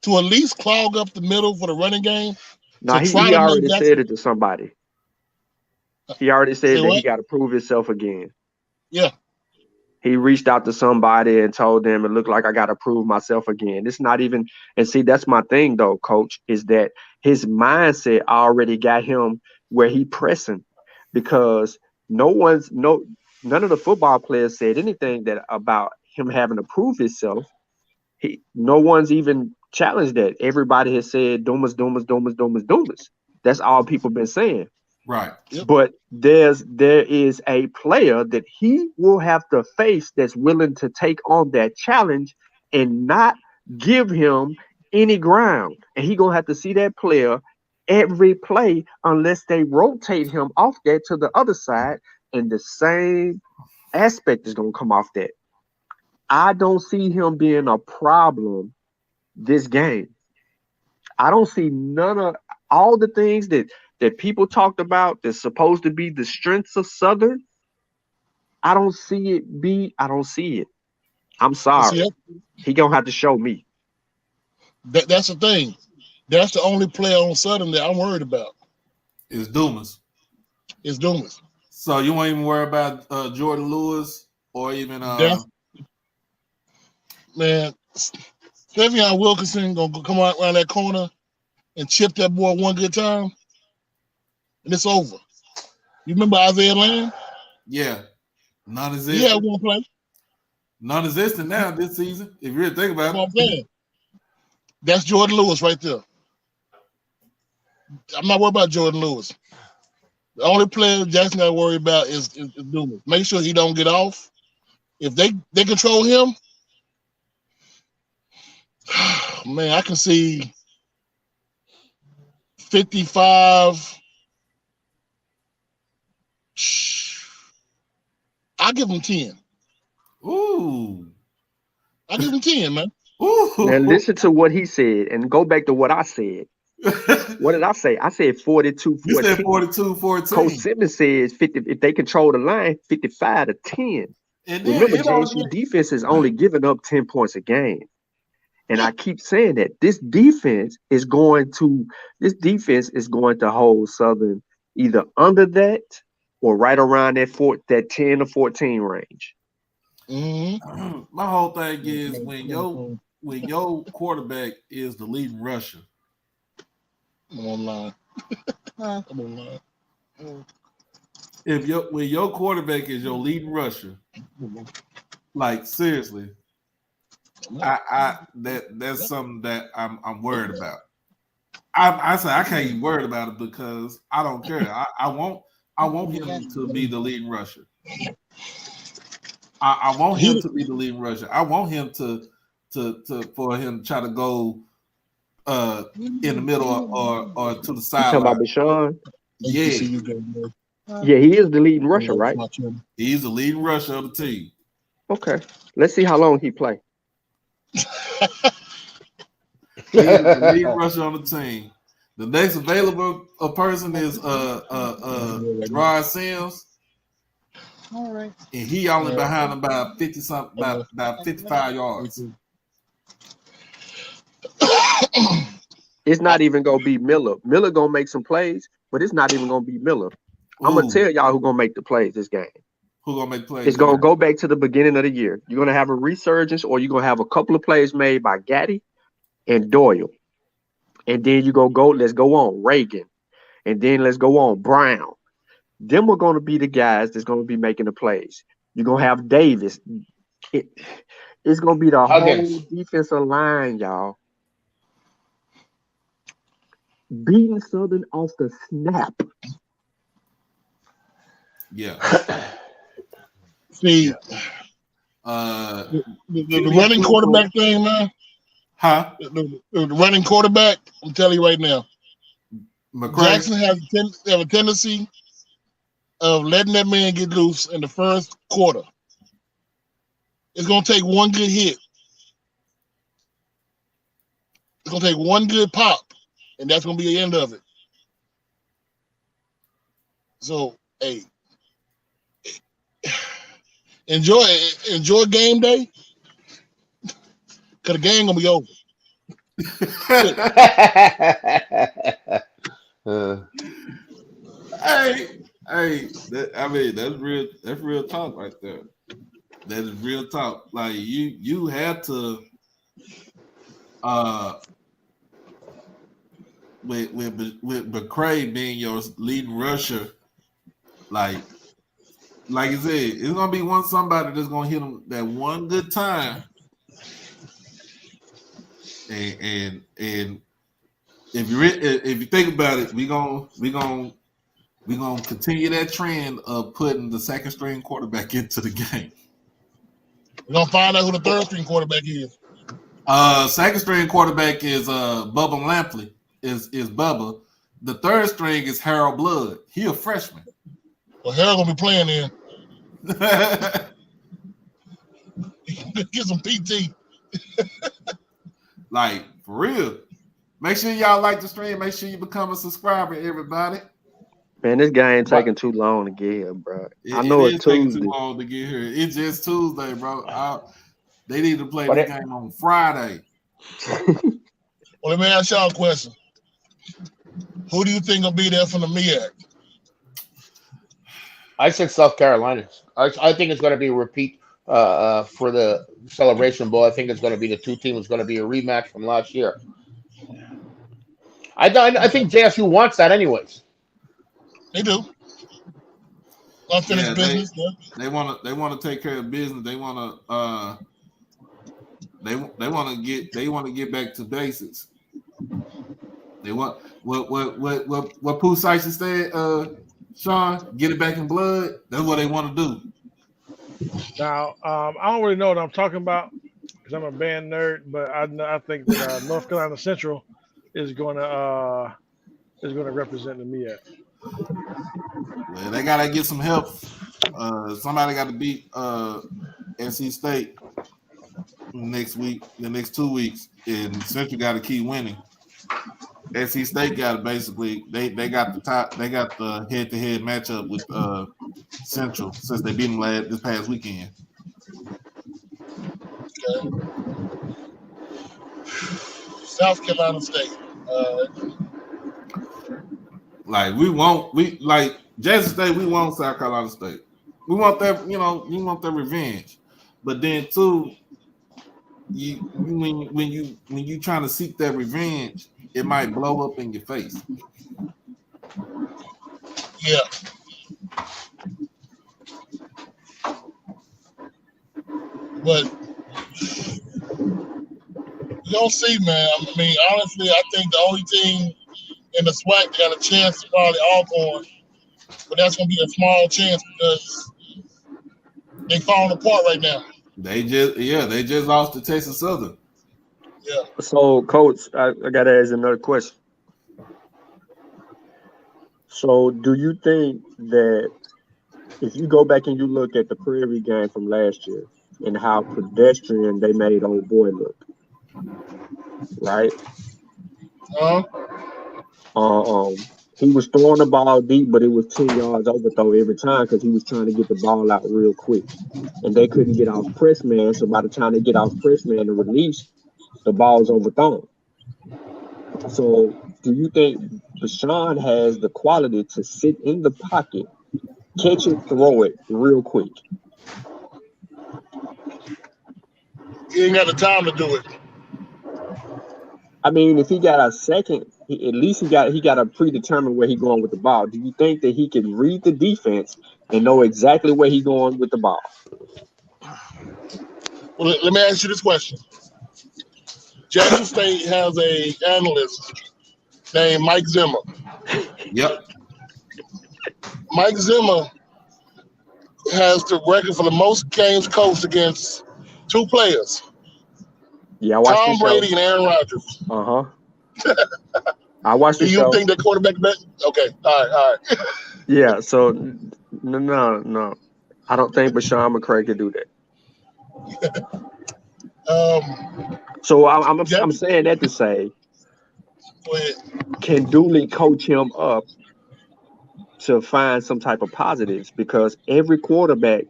to at least clog up the middle for the running game. Now to he try to already make said it to somebody. He already said Say that he what? got to prove himself again. Yeah. He reached out to somebody and told them it looked like I got to prove myself again. It's not even, and see, that's my thing though, coach, is that his mindset already got him where he pressing, because none of the football players said anything that about him having to prove himself. No one's even challenged that. Everybody has said Dumas, Dumas, Dumas, Dumas, Dumas. That's all people been saying. Right. Yep. But there is a player that he will have to face that's willing to take on that challenge and not give him any ground. And he gonna have to see that player every play unless they rotate him off that to the other side, and the same aspect is gonna come off that. I don't see him being a problem this game. I don't see none of all the things that people talked about that's supposed to be the strengths of Southern. I don't see it. I'm sorry. See, He gonna have to show me. that's the thing. That's the only player on Southern that I'm worried about. It's Dumas. Is Dumas. So you won't even worry about Jordan Lewis or even Man, Stevion Wilkinson gonna come out around that corner and chip that boy one good time, and it's over. You remember Isaiah Lamb? Yeah. He Non-existent. had one play. Non-existent now this season. If you really think That's about what I'm it. saying. That's Jordan Lewis right there. I'm not worried about Jordan Lewis. The only player Jackson got to worry about is Dumas. Make sure he don't get off. If they control him, man, I can see 55. I'll give him 10. Ooh. I'll give him 10, man. Ooh. Now listen to what he said and go back to what I said. What did I say? I said 42-14. You said 42-14. Coach Simmons says 50 if they control the line, 55-10. And then Remember, JSU defense is only giving up 10 points a game. And I keep saying that this defense is going to hold Southern either under that or right around that 10 to 14 range. Mm-hmm. My whole thing is when your quarterback is the leading rusher. I'm online. I'm online. When your quarterback is your leading rusher, like seriously, that's something that I'm worried about. I say I can't even worry about it because I don't care. I want him to be the leading rusher. I want him to be the leading rusher. I want him to for him to try to go in the middle or to the side. You talking about Bashan? Yeah. Yeah, he is the leading rusher, right? He's the leading rusher of the team. Okay. Let's see how long he play. He's the leading rusher on the team. The next available person is Rod Sims. All right. And he only behind him by 50 something, about 55 yards. It's not even gonna be Miller. Miller gonna make some plays, but it's not even gonna be Miller. I'm gonna tell y'all who gonna make the plays this game. Who gonna make plays? It's gonna go back to the beginning of the year. You're gonna have a resurgence, or you're gonna have a couple of plays made by Gaddy and Doyle, and then let's go on Reagan, and then let's go on Brown. Them are gonna be the guys that's gonna be making the plays. You're gonna have Davis. It's gonna be the Huggins. whole defensive line, y'all. Beating Southern off the snap. Yeah. See, the running quarterback thing, man. Huh? The running quarterback, I'm telling you right now. McCray? Jackson have a tendency of letting that man get loose in the first quarter. It's gonna take one good hit. It's gonna take one good pop, and that's gonna be the end of it. So, hey, enjoy game day, cause the game gonna be over. Hey, that's real talk right there. That is real talk. Like you have to with McCray being your leading rusher, like you said, it's gonna be somebody that's gonna hit him that one good time, and if you think about it, we gonna continue that trend of putting the second string quarterback into the game. We're gonna find out who the third string quarterback is. Second string quarterback is Bubba Lampley. Is Bubba. The third string is Harold Blood. He a freshman. Well, Harold gonna be playing then. Get some PT. Like, for real. Make sure y'all like the stream. Make sure you become a subscriber, everybody. Man, this guy ain't taking too long to get here, bro. I know it's taking Tuesday. too long to get here. It's just Tuesday, bro. They need to play this game on Friday. Well, let me ask y'all a question. Who do you think will be there from the MEAC? I said South Carolina. I think it's going to be a repeat for the Celebration Bowl. I think it's going to be the two teams. It's going to be a rematch from last year. I think JSU wants that anyways. They do. Unfinished business. They want to take care of business. They want to get back to basics. They want what Pooh Sykes said, Sean, get it back in blood. That's what they want to do. Now, I don't really know what I'm talking about because I'm a band nerd, but I think that North Carolina Central is going to represent the MEAC. Well, they gotta get some help. Somebody got to beat NC State next week, the next 2 weeks, and Central got to keep winning. NC State got basically they got the head-to-head matchup with Central since they beat them this past weekend. Okay. South Carolina State. Like Jackson State, we want South Carolina State. We want that, we want that revenge. But then too, when you trying to seek that revenge, it might blow up in your face. Yeah. But you don't see, man. I mean, honestly, I think the only team in the SWAC that got a chance is probably Alcorn, but that's gonna be a small chance because they falling apart right now. They just lost to Texas Southern. Yeah. So, Coach, I gotta ask another question. So, do you think that if you go back and you look at the Prairie game from last year and how pedestrian they made old boy look, right? He was throwing the ball deep, but it was 10 yards overthrow every time because he was trying to get the ball out real quick. And they couldn't get off press man, so by the time they get off press man and release, the ball's overthrown. So do you think Deshaun has the quality to sit in the pocket, catch it, throw it real quick? He ain't got the time to do it. I mean, if he got a second, at least he got to predetermine where he's going with the ball. Do you think that he can read the defense and know exactly where he's going with the ball? Well, let me ask you this question. Jackson State has a analyst named Mike Zimmer. Yep. Mike Zimmer has the record for the most games coached against two players, Yeah, I watched the Tom show. Brady and Aaron Rodgers. I watched Do the you show. think that quarterback bet? Okay, all right. Yeah, so no. I don't think Bashawn McCray could do that. So I'm saying that to say, Go ahead. can Dooley coach him up to find some type of positives? Because every quarterback,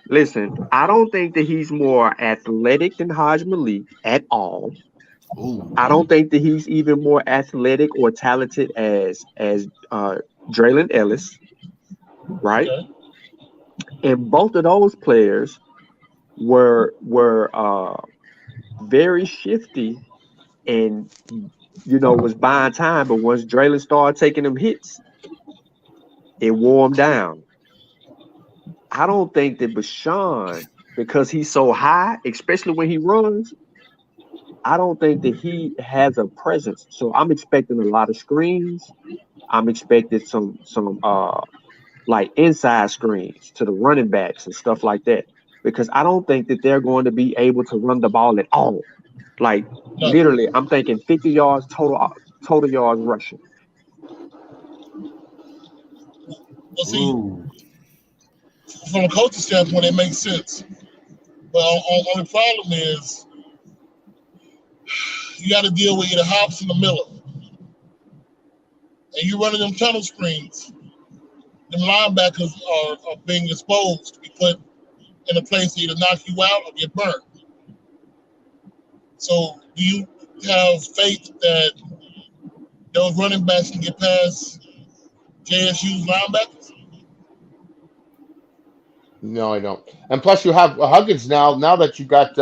listen, I don't think that he's more athletic than Haj Malik at all. Ooh. I don't think that he's even more athletic or talented as Draylon Ellis, right? Okay. And both of those players were very shifty and was buying time. But once Draylon started taking them hits, it wore him down. I don't think that Bashawn, because he's so high, especially when he runs, I don't think that he has a presence. So I'm expecting a lot of screens. I'm expecting some like inside screens to the running backs and stuff like that. Because I don't think that they're going to be able to run the ball at all. Like literally, I'm thinking 50 yards total yards rushing. Well, see, from a coaching standpoint, it makes sense. But only problem is you got to deal with either Hobson or Miller. And you're running them tunnel screens. Them linebackers are being exposed to be put in a place to either knock you out or get burned. So do you have faith that those running backs can get past JSU's linebackers? No, I don't. And plus, you have Huggins now. Now that you got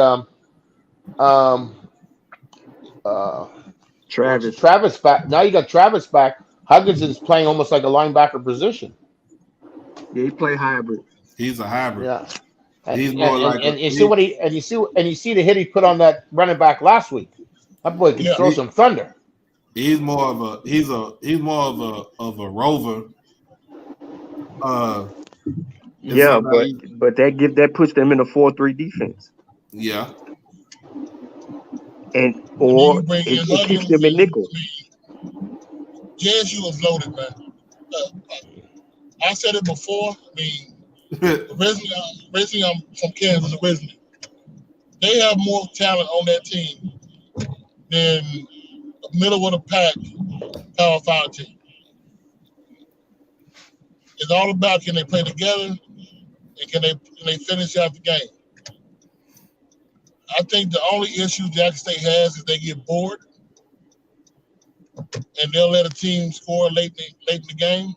Travis back. Now you got Travis back. Huggins is playing almost like a linebacker position. Yeah, he play hybrid. He's a hybrid. Yeah. He's more like you see the hit he put on that running back last week. That boy can throw some thunder. He's more of a rover. Yeah, but that puts them in a 4-3 defense. Yeah. And or it keeps them in nickel. JSU is loaded, man. I said it before. I mean, originally I'm from Kansas originally. They have more talent on that team than a middle of the pack Power 5 team. It's all about can they play together and can they finish out the game. I think the only issue Jackson State has is they get bored and they'll let a team score late in the game.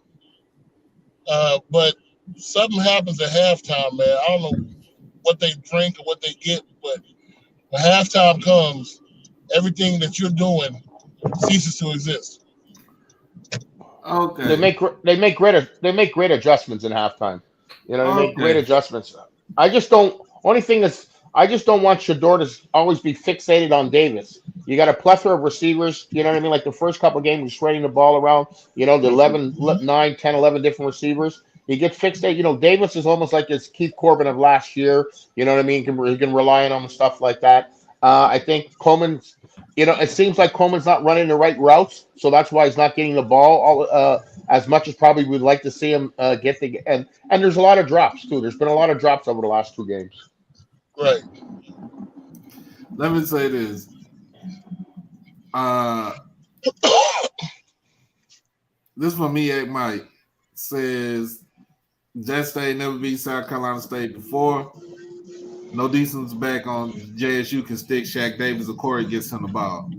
But something happens at halftime, man. I don't know what they drink or what they get, but when halftime comes, everything that you're doing ceases to exist. Okay. They make great adjustments in halftime. They make great adjustments. I just don't want Shador to always be fixated on Davis. You got a plethora of receivers, you know what I mean? Like the first couple of games, he's spreading the ball around, the 9, 10, 11 different receivers. You get fixated. Davis is almost like his Keith Corbin of last year. You know what I mean? He can rely on him and stuff like that. I think Coleman's, it seems like Coleman's not running the right routes, so that's why he's not getting the ball as much as probably we'd like to see him get the. And there's a lot of drops too. There's been a lot of drops over the last 2 games. Right. Let me say this. This from me, Mike says Jackson State never beat South Carolina State before. No decent's back on JSU can stick Shaq Davis or Corey gets him the ball.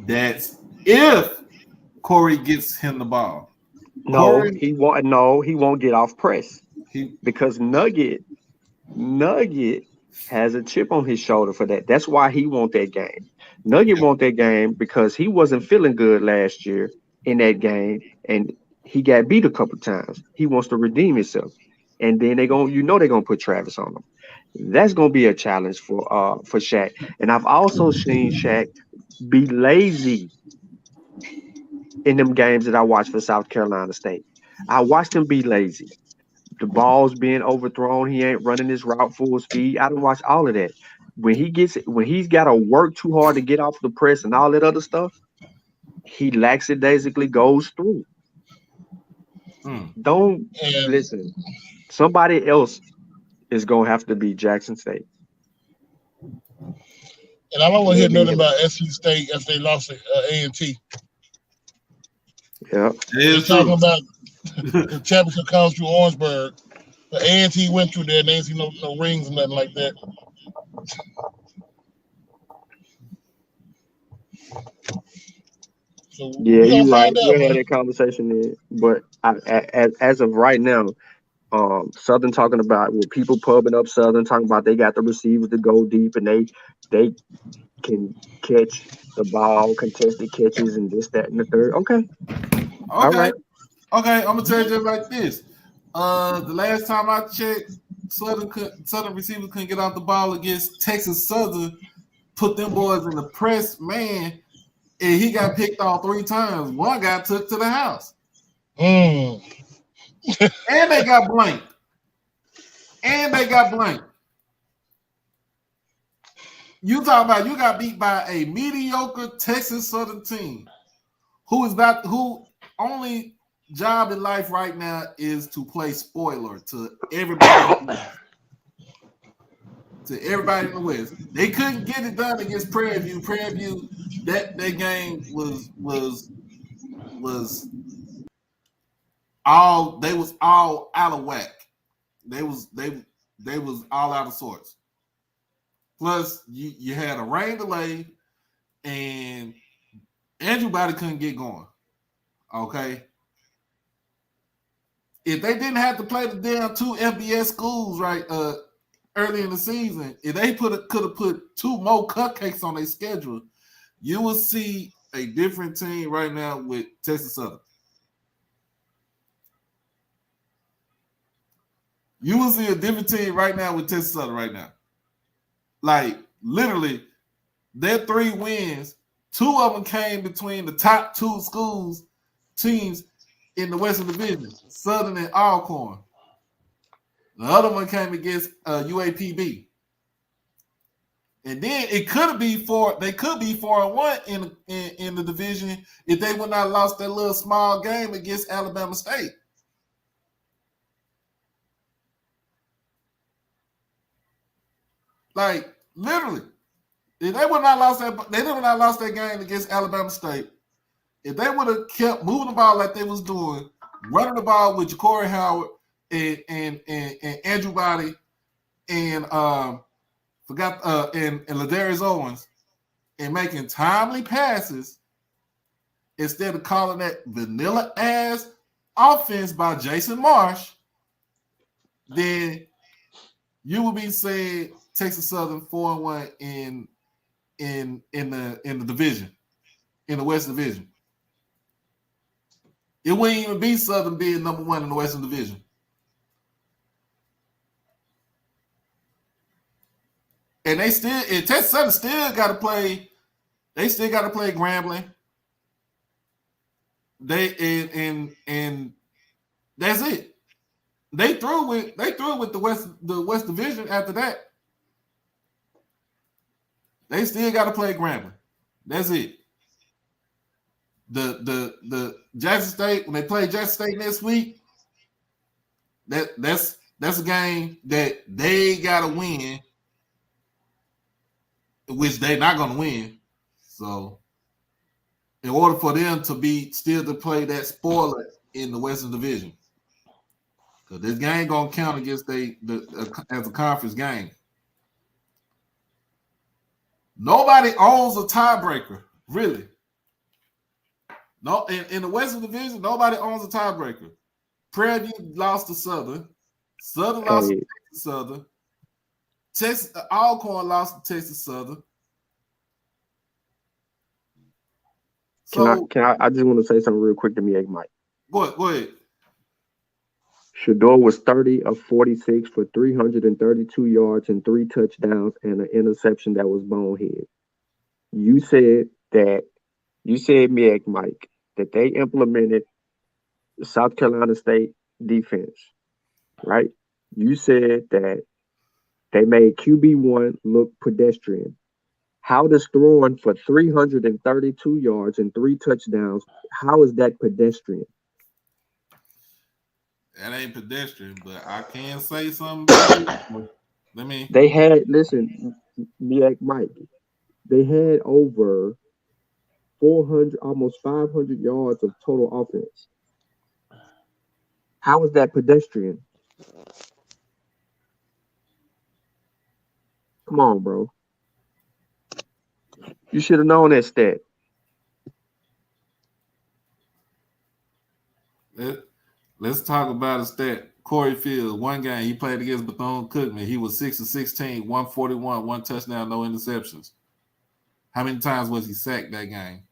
That's if Corey gets him the ball. He won't get off press. Because Nugget has a chip on his shoulder for that. That's why he wants that game. Nugget want that game because he wasn't feeling good last year in that game, and he got beat a couple times. He wants to redeem himself, and then they're gonna put Travis on him. That's gonna be a challenge for Shaq. And I've also seen Shaq be lazy in them games that I watched for South Carolina State. I watched him be lazy. The ball's being overthrown. He ain't running his route full speed. I don't watch all of that. When he's got to work too hard to get off the press and all that other stuff, he lackadaisically goes through. Don't And listen. Somebody else is gonna have to be Jackson State. and I don't want to hear It'll be nothing him. about SC State after they lost to A&T. Yeah. It They is talking true. about the championship comes through Orangeburg. But A&T went through there and they ain't see no rings or nothing like that. So Yeah, we gonna you're right. find out, We'll have man. that conversation then. But as of right now, Southern talking about with people pubbing up Southern talking about they got the receivers to go deep and they can catch the ball, contested catches, and this, that, and the third. Okay, all Okay. right. Okay, I'm gonna tell you just like this. The last time I checked, Southern receivers couldn't get off the ball against Texas Southern. Put them boys in the press, man, and he got picked off 3 times. One got took to the house, Mm. and they got blanked. You talking about you got beat by a mediocre Texas Southern team who only job in life right now is to play spoiler to everybody in the West. They couldn't get it done against Prairie View. Prairie View, that game was all out of whack. They was all out of sorts. Plus, you had a rain delay, and Andrew Body couldn't get going. Okay. If they didn't have to play the damn 2 FBS schools right early in the season, if they could have put 2 more cupcakes on their schedule, you will see a different team right now with Texas Southern. You will see a different team right now with Texas Southern right now. Like, literally, their 3 wins, 2 of them came between the top 2 teams in the Western Division, Southern and Alcorn. The other one came against UAPB. And then they could be 4-1 in the division if they would not lost that little small game against Alabama State. Like, literally, if they would not lost that game against Alabama State, if they would have kept moving the ball like they was doing, running the ball with Ja'Cory Howard and Andrew Body and and Ladarius Owens, and making timely passes instead of calling that vanilla ass offense by Jason Marsh, then you would be saying Texas Southern 4-1 in the division, in the West Division. It wouldn't even be Southern being number 1 in the Western Division. And Texas Southern still got to play. They still got to play Grambling. And that's it. They through with the West Division after that. They still got to play Grambling. That's it. The Jackson State, when they play Jackson State next week, that's a game that they gotta win, which they're not gonna win. So in order for them to play that spoiler in the Western Division. Because this game gonna count against as a conference game. Nobody owns a tiebreaker, really. No, in the Western Division, nobody owns a tiebreaker. Prairie View lost to Southern. Southern lost to Texas Southern. Texas Alcorn lost to Texas Southern. So, I just want to say something real quick to me, Mike. Go ahead. Shador was 30 of 46 for 332 yards and 3 touchdowns and an interception that was bonehead. You said that you said, Mike, that they implemented the South Carolina State defense, right? You said that they made QB1 look pedestrian. How does throwing for 332 yards and 3 touchdowns, how is that pedestrian? That ain't pedestrian, but I can say something about it. Let me. They had, listen, Mike, they had over 400, almost 500 yards of total offense. How is that pedestrian? Come on, bro. You should have known that stat. Let's talk about a stat. Corey Fields, one game he played against Bethune-Cookman. He was 6 of 16, 141, 1 touchdown, no interceptions. How many times was he sacked that game?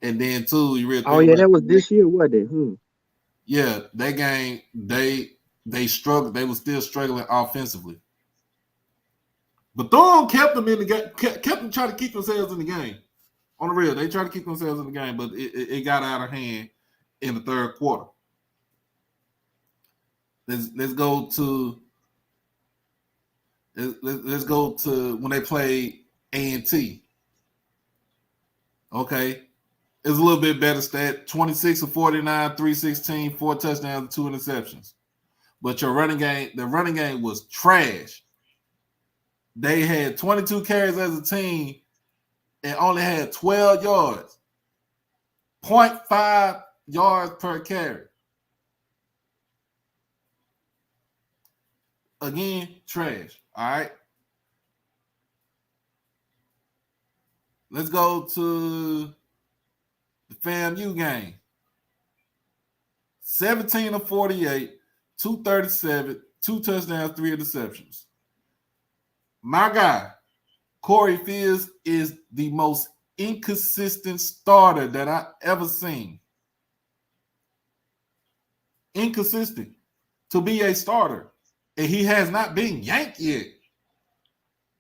And then two, you really Oh yeah, that was this year, wasn't it? Yeah, that game they struggled. They were still struggling offensively. Bethune kept them in the game, kept them trying to keep themselves in the game. On the real, they tried to keep themselves in the game, but it got out of hand in the third quarter. Let's go to when they played A&T. Okay. It's a little bit better stat. 26 of 49, 316, 4 touchdowns, 2 interceptions. But the running game was trash. They had 22 carries as a team and only had 12 yards. 0.5 yards per carry. Again, trash. All right. Let's go to the FAMU game. 17 of 48, 237, 2 touchdowns, 3 interceptions. My guy, Corey Fields, is the most inconsistent starter that I ever seen. Inconsistent to be a starter. And he has not been yanked yet.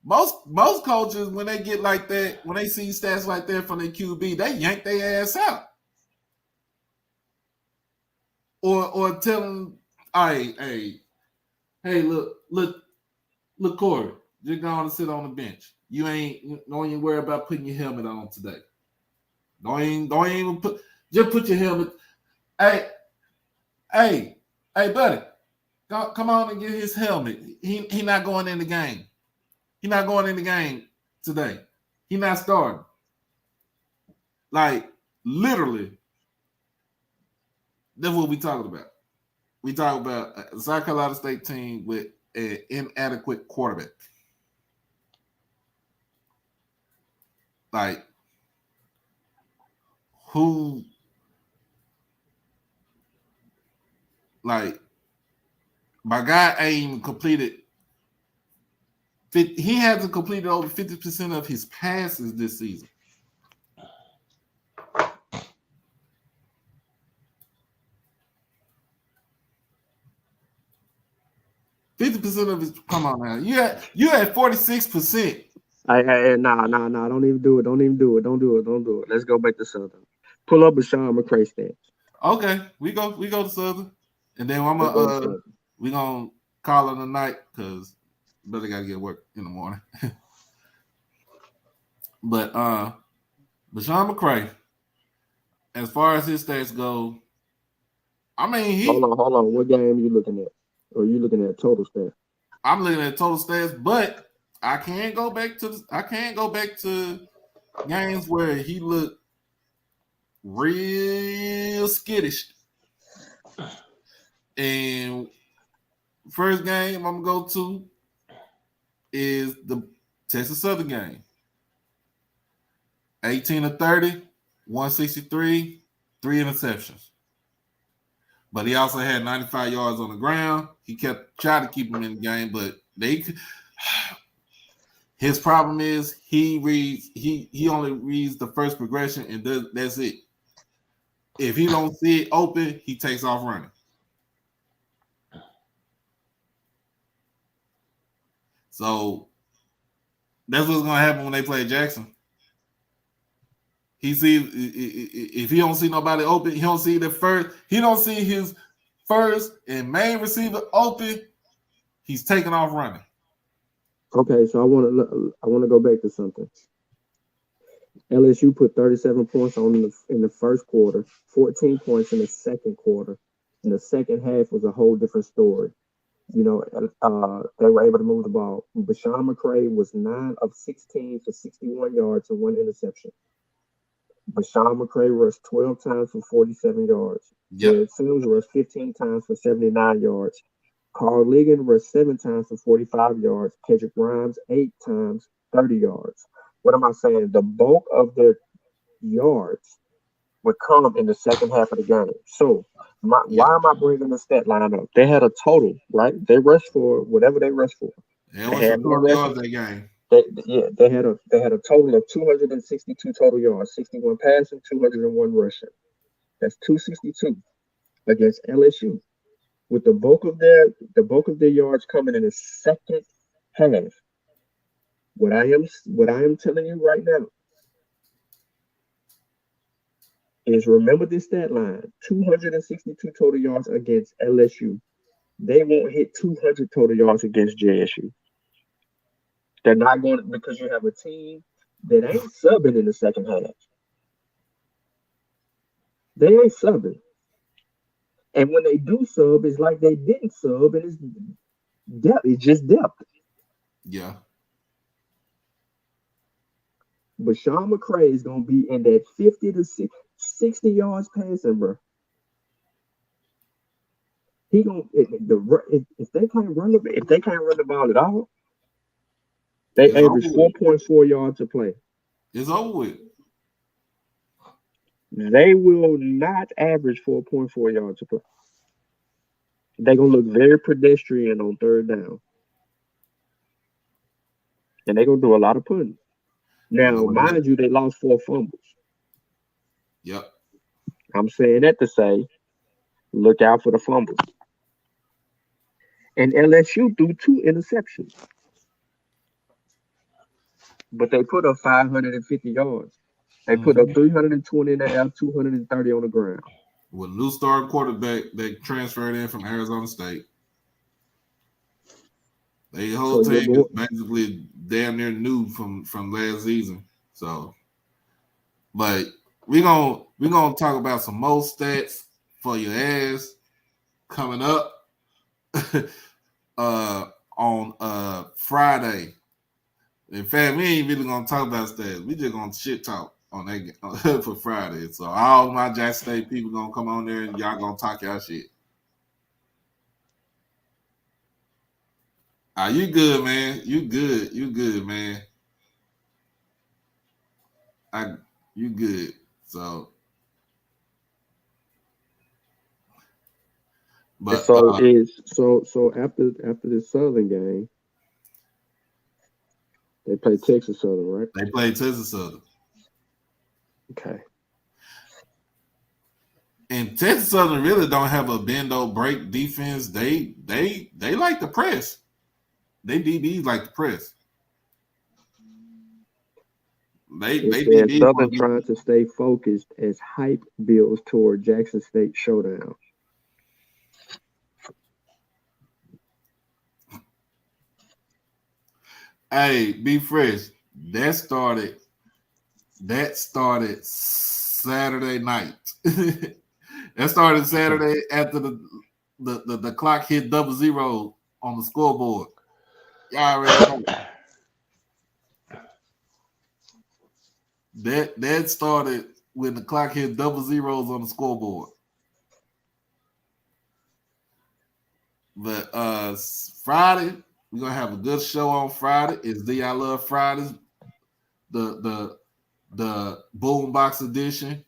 Most coaches, when they get like that, when they see stats like that from their QB, they yank their ass out. Or tell them, hey, look, Corey, you're going to sit on the bench. Don't even worry about putting your helmet on today. Don't even put your helmet. Hey, buddy, come on and get his helmet. He not going in the game. He's not going in the game today. He's not starting. Like, literally, that's what we talking about. We talk about a South Carolina State team with an inadequate quarterback. Like, who, like, my guy ain't even completed. He hasn't completed over 50% of his passes this season. Come on now. You had 46%. Nah. Don't even do it. Let's go back to Southern. Pull up a Sean McCray stats. Okay, we go to Southern, and then we gonna call it a night because brother gotta get work in the morning. But Sean McCray, as far as his stats go, I mean hold on. What game are you looking at? Or are you looking at total stats? I'm looking at total stats, but I can't go back to games where he looked real skittish. And first game I'm gonna go to is the Texas Southern game. 18 of 30, 163, 3 interceptions. But he also had 95 yards on the ground. He trying to keep him in the game, but his problem is he only reads the first progression and that's it. If he don't see it open, he takes off running. So that's what's gonna happen when they play Jackson. He sees if he don't see nobody open, he don't see the first. He don't see his first and main receiver open. He's taking off running. Okay, so I want to go back to something. LSU put 37 points on in the first quarter, 14 points in the second quarter. In the second half was a whole different story. You know, they were able to move the ball. Bashawn McCray was 9 of 16 for 61 yards and 1 interception. Bashawn McCray rushed 12 times for 47 yards. Jared Sims rushed 15 times for 79 yards. Carl Ligon rushed 7 times for 45 yards. Kendrick Grimes 8 times, 30 yards. What am I saying? The bulk of their yards would come in the second half of the game. So why am I bringing the stat line up? They had a total, right? They rushed for whatever they rushed for. They had more yards that game. They had a total of 262 total yards, 61 passing, 201 rushing. That's 262 against LSU. With the bulk of their yards coming in the second half. What I am telling you right now is remember this stat line: 262 total yards against LSU. They won't hit 200 total yards against JSU. They're not going to, because you have a team that ain't subbing in the second half. They ain't subbing. And when they do sub, it's like they didn't sub, and it's depth. It's just depth. Yeah. But Sean McCray is going to be in that 50 to 60 yards passing, bro. He gonna if they can't run the ball at all, they average 4.4 yards a play. It's over with. They will not average 4.4 yards a play. They're gonna look very pedestrian on third down, and they're gonna do a lot of punting. Now, mind you, they lost 4 fumbles. Yep. I'm saying that to say, look out for the fumbles. And LSU threw 2 interceptions. But they put up 550 yards. They put up 320 in the air, 230 on the ground. With a new starting quarterback that transferred in from Arizona State. The whole team is basically damn near new from last season. So, but we're gonna talk about some more stats for your ass coming up on Friday. In fact, we ain't really gonna talk about stats. We just gonna shit talk on that for Friday. So all my Jackson State people gonna come on there and y'all gonna talk y'all shit. You good, man. You good, man. You good. So but so after this Southern game, they play Texas Southern, right? They play Texas Southern. Okay. And Texas Southern really don't have a bend or break defense. They like to press. They DBs like to press. They DBs Southern trying to stay focused as hype builds toward Jackson State showdown. Hey, be fresh. That started Saturday night. That started Saturday after the clock hit 00 on the scoreboard. Y'all already know. That started when the clock hit 00 on the scoreboard. But Friday, we're gonna have a good show on Friday. It's the I Love Fridays, the BoomBox edition.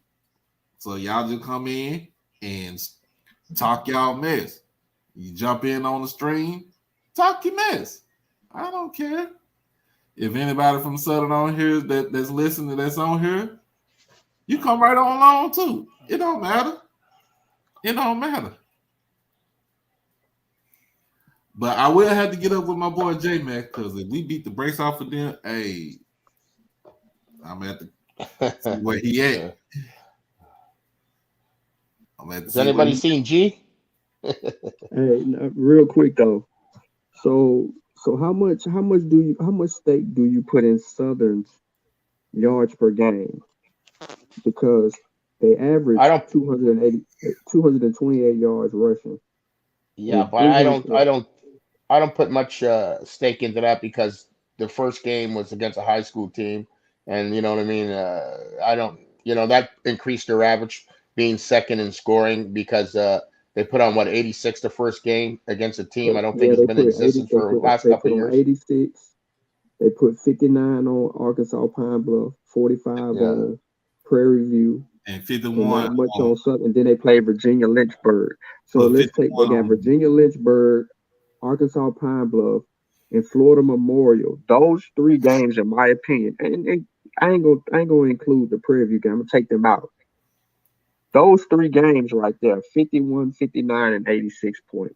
So y'all just come in and talk y'all mess. You jump in on the stream, talk your mess. I don't care. If anybody from Southern on here that's listening, that's on here, you come right on along too. It don't matter. It don't matter. But I will have to get up with my boy J Mac because if we beat the brakes off of them, hey, I'm at the see where he at. I'm at Has see anybody seen G? Hey, real quick though. So how much stake do you put in Southern's yards per game? Because they average I don't. 228 yards rushing. Yeah, with but I 300 don't. I don't put much stake into that because the first game was against a high school team, and you know what I mean. I don't. That increased their average being second in scoring because they put on 86 the first game against a team I don't think Yeah, has they been in put 80. existence for the last They couple put of on years. 86. They put 59 on Arkansas Pine Bluff, 45 Yeah, on Prairie View, and and 51 not much on on Southern. And then they played Virginia Lynchburg. So put let's take. They 51 got on. Virginia Lynchburg, Arkansas Pine Bluff, and Florida Memorial. Those three games, in my opinion, and I ain't gonna include the Prairie View game. I'm gonna take them out. Those three games right there, 51, 59, and 86 points.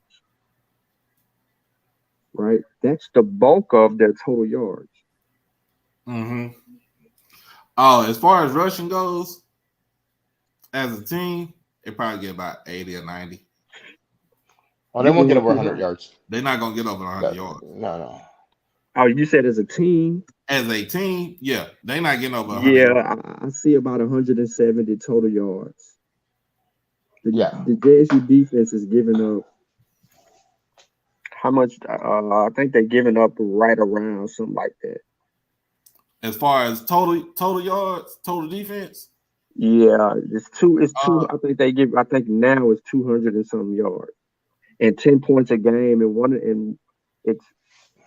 Right? That's the bulk of their total yards. Mm-hmm. Oh, as far as rushing goes, as a team, they probably get about 80 or 90. Oh, they You won't get going over too 100 high? yards. They're not gonna get over 100 No, yards. no. Oh, you said as a team? As a team, yeah, they're not getting over 100 Yeah, yards. I see about 170 total yards. Yeah. The JSU defense is giving up how much? I think they're giving up right around something like that. As far as total yards, total defense, Yeah, it's two. I think now it's 200 and something yards and 10 points a game, and it's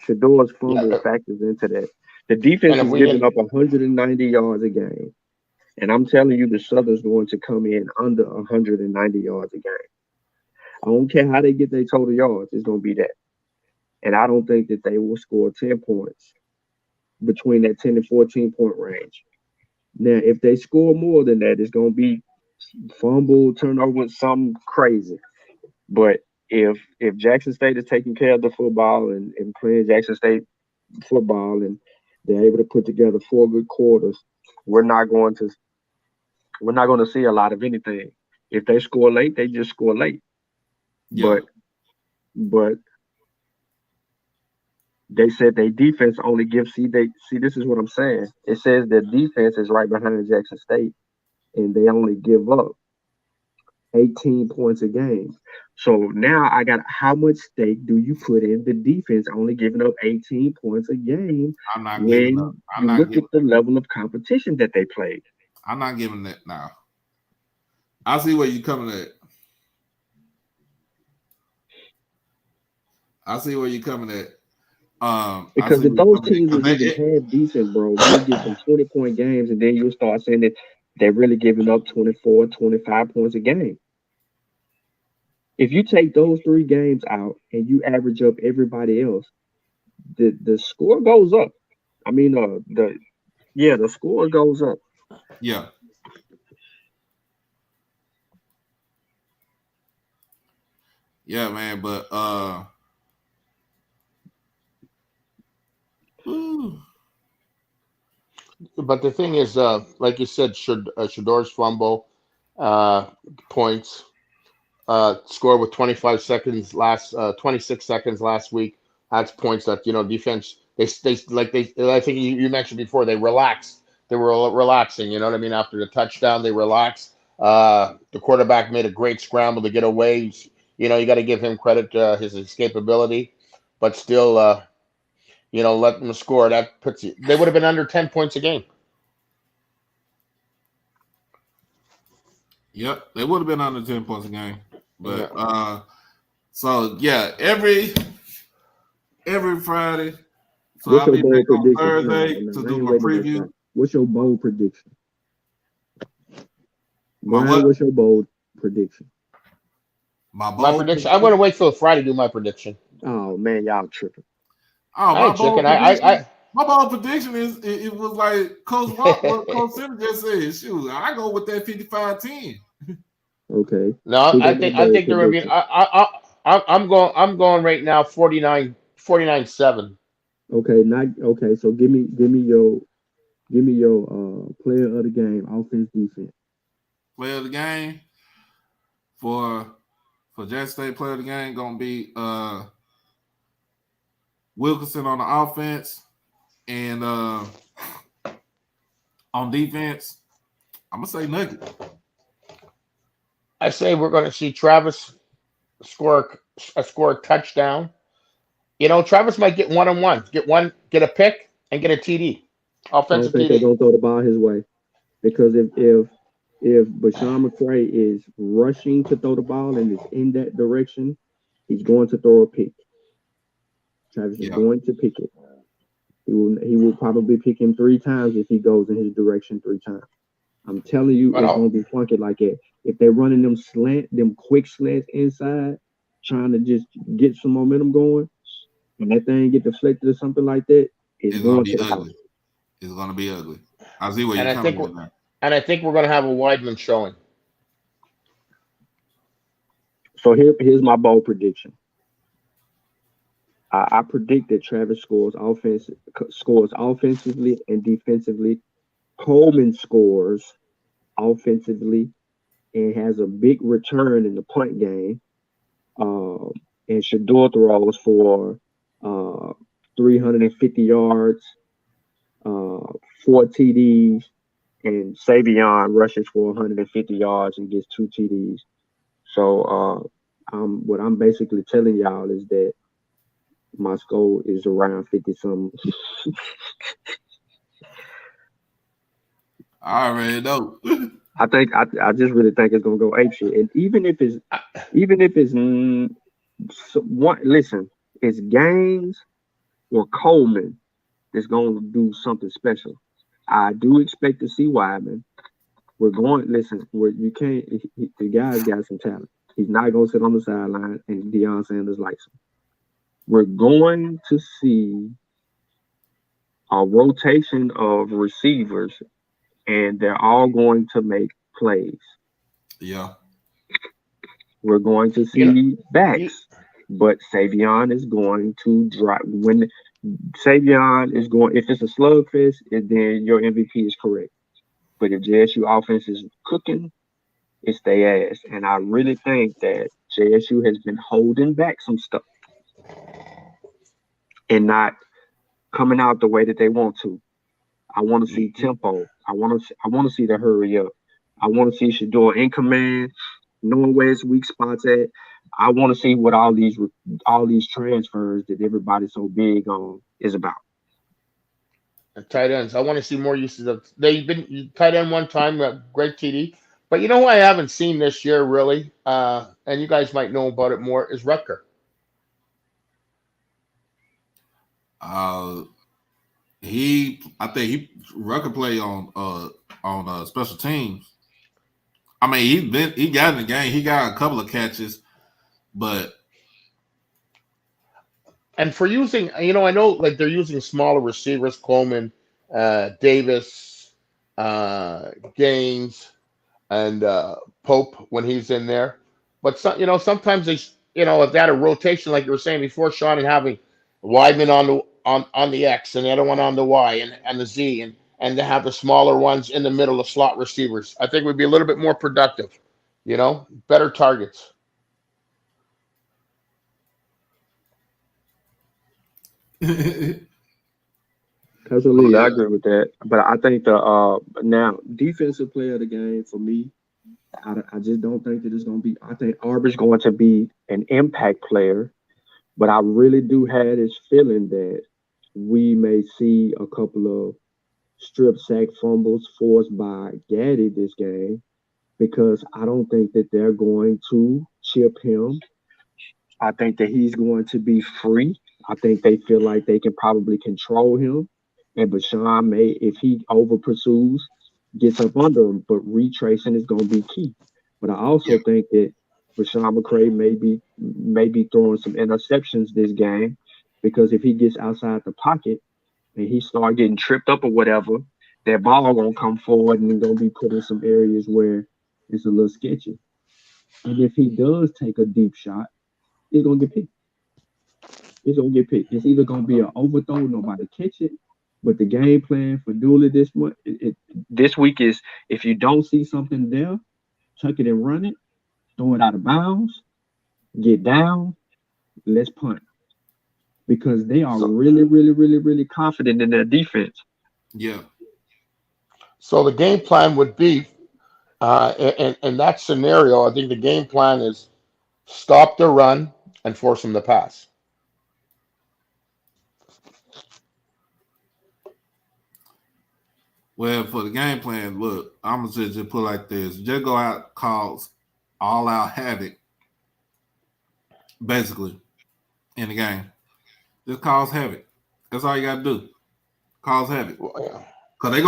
Shador's fumble Yeah. factors into that. The defense And if is we giving hit, up 190 yards a game, and I'm telling you, the Southern's going to come in under 190 yards a game. I don't care how they get their total yards; it's going to be that. And I don't think that they will score 10 points between that 10 and 14 point range. Now, if they score more than that, it's going to be fumble, turnover, something crazy. But if Jackson State is taking care of the football and playing Jackson State football and they're able to put together 4 good quarters, we're not going to see a lot of anything. If they score late, they just score late. yeah, But they said their defense only gives. This is what I'm saying. It says their defense is right behind Jackson State, and they only give up 18 points a game. So now I got how much stake do you put in the defense only giving up 18 points a game I'm not giving up. when you look at the level of competition that they played? I'm not giving that now. I see where you're coming at. I see where you're coming at. Because if those teams was even half decent, bro, you'll get some 20-point games, and then you'll start saying that they're really giving up 24, 25 points a game. If you take those 3 games out and you average up everybody else, the score goes up. I mean, the score goes up. Yeah. Yeah, man, but but the thing is, like you said, Shador's fumble points scored with 26 seconds last week. That's points that defense. I think you mentioned before, they relaxed. They were relaxing. You know what I mean? After the touchdown, they relaxed. The quarterback made a great scramble to get away. You got to give him credit, his escapability, but still, let them score. That puts you. They would have been under 10 points a game. Yep, they would have been under 10 points a game. But so yeah, every Friday. So What's I'll your be back bold on prediction? Thursday to do my preview. What's your bold prediction? My Brian, what? what's your bold prediction? My bold prediction. I'm going to wait till Friday to do my prediction. Oh man, y'all tripping. Oh, I ain't chicken. My bold prediction is it was like Coach Center just said. Shoot, I go with that 55-10. Okay. No, I think they're going to be. I'm going right now 49-7. Okay, so give me your player of the game, offense, defense. Player of the game for Jackson State. Player of the game gonna be Wilkinson on the offense, and on defense, I'm gonna say Nugget. I say we're going to see Travis score a touchdown. Travis might get one-on-one, get a pick and get a TD, I don't offensive think they're TD. gonna throw the ball his way because if Bashawn McCray is rushing to throw the ball and is in that direction, he's going to throw a pick. Travis is going to pick it. He will probably pick him 3 times if he goes in his direction 3 times. I'm telling you, it's gonna be funky like that. If they're running them quick slants inside, trying to just get some momentum going, and that thing get deflected or something like that, it's gonna going be to the ugly. house. It's gonna be ugly. I see where you're And coming from now. I think we're going to have a Weidman showing. So here's my bold prediction. I predict that Travis scores offensively and defensively. Coleman scores offensively and has a big return in the punt game. And Shador throws for 350 yards, 4 TDs, and Savion rushes for 150 yards and gets 2 TDs. So what I'm basically telling y'all is that my score is around 50-something. I already know. I just really think it's gonna go apeshit. And even if it's listen, it's Gaines or Coleman that's gonna do something special. I do expect to see Weidman. The guy's got some talent. He's not gonna sit on the sideline and Deion Sanders likes him. We're going to see a rotation of receivers, and they're all going to make plays. Yeah. We're going to see backs, but Savion is going to drop. When Savion is going, if it's a slugfest, then your MVP is correct. But if JSU offense is cooking, it's their ass. And I really think that JSU has been holding back some stuff and not coming out the way that they want to. I want to see tempo. I want to see the hurry up. I want to see Shador in command, knowing where his weak spots at. I want to see what all these transfers that everybody's so big on is about. And tight ends. I want to see more uses of. They've been tight end one time, great TD. But you know who I haven't seen this year really, and you guys might know about it more, is Rutger. I think Rucker play on special teams. I mean, he got in the game. He got a couple of catches, but and for using, I know like they're using smaller receivers, Coleman, Davis, Gaines, and Pope when he's in there. But sometimes they, if they had a rotation like you were saying before, Sean, and having Weidman on the X and the other one on the Y and the Z and to have the smaller ones in the middle of slot receivers, I think would be a little bit more productive. Better targets. Absolutely, I agree with that. But I think now defensive player of the game for me, I just don't think that it's going to be. I think Arbor's going to be an impact player, but I really do have this feeling that we may see a couple of strip sack fumbles forced by Gaddy this game because I don't think that they're going to chip him. I think that he's going to be free. I think they feel like they can probably control him. And Bashawn may, if he over pursues, gets up under him, but retracing is going to be key. But I also think that Bashawn McCray may be throwing some interceptions this game because if he gets outside the pocket and he start getting tripped up or whatever, that ball going to come forward and going to be put in some areas where it's a little sketchy. And if he does take a deep shot, it's gonna get picked. It's gonna get picked. It's either gonna be an overthrow, nobody catch it. But the game plan for Dooley this week is if you don't see something there, chuck it and run it, throw it out of bounds, get down, let's punt. Because they are really, really, really, really confident in their defense. Yeah. So the game plan would be, in that scenario, I think the game plan is stop the run and force them to pass. Well, for the game plan, look, I'm gonna just put it like this: just go out, cause all out havoc, basically, in the game. Just cause havoc. That's all you gotta do. Cause havoc. Well, yeah. Cause they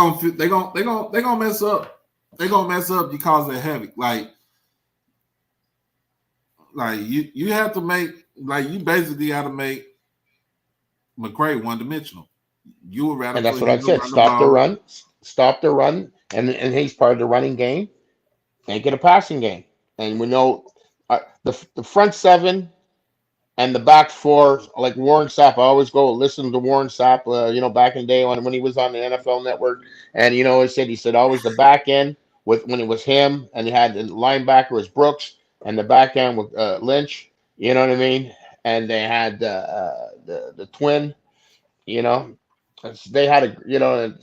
gonna mess up. They gonna mess up because of havoc. Like you have to make, like, you basically got to make McCray one dimensional. You would rather And that's put what I him to said. run Stop the run, and he's part of the running game. Make it a passing game. And we know the front seven and the back four, like Warren Sapp. I always go listen to Warren Sapp. Back in the day when he was on the NFL Network, and he said always the back end when it was him, and he had the linebacker was Brooks, and the back end with Lynch. You know what I mean? And they had the twin. They had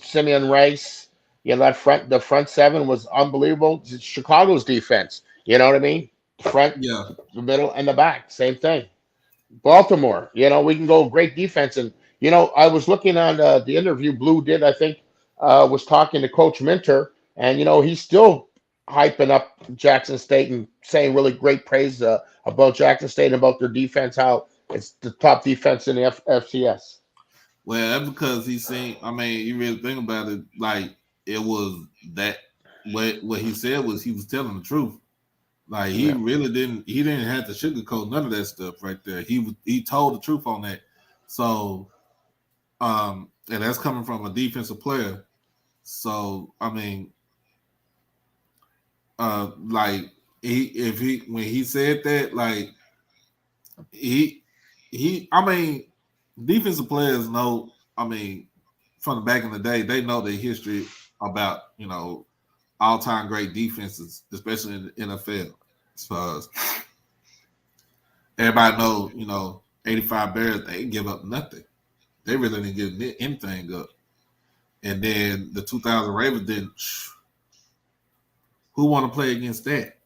Simeon Rice. The front seven was unbelievable. Chicago's defense. You know what I mean? Front, Yeah. the middle, and the back, same thing. Baltimore, we can go great defense. And, I was looking on the interview Blue did, I think, was talking to Coach Minter, and, he's still hyping up Jackson State and saying really great praise about Jackson State and about their defense, how it's the top defense in the FCS. Well, that's because he's seen. I mean, you really think about it, like it was that what he said was he was telling the truth. Like he really didn't. He didn't have to sugarcoat none of that stuff right there. He told the truth on that. So, and that's coming from a defensive player. So I mean, like when he said that, like I mean, defensive players know. I mean, from the back in the day, they know the history about all-time great defenses, especially in the NFL. So everybody knows, 85 Bears, they didn't give up nothing. They really didn't give anything up. And then the 2000 Ravens didn't. Who want to play against that?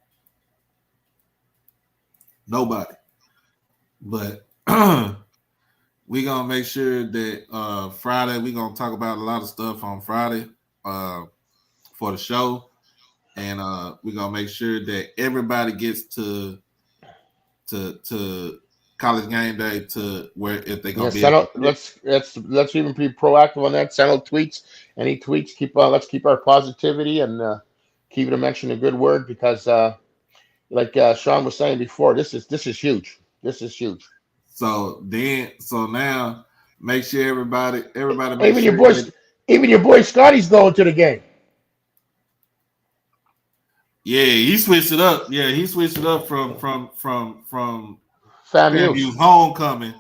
Nobody. But we're going to make sure that Friday, we're going to talk about a lot of stuff on Friday for the show. And we're going to make sure that everybody gets to college game day to where if they're going to be. Let's even be proactive on that. Send out tweets. Any tweets. Let's keep our positivity and keep it a mention a good word because like Sean was saying before, this is huge. This is huge. So now make sure everybody even your boy Scotty's going to the game. Yeah, he switched it up. Yeah, he switched it up from FAMU's homecoming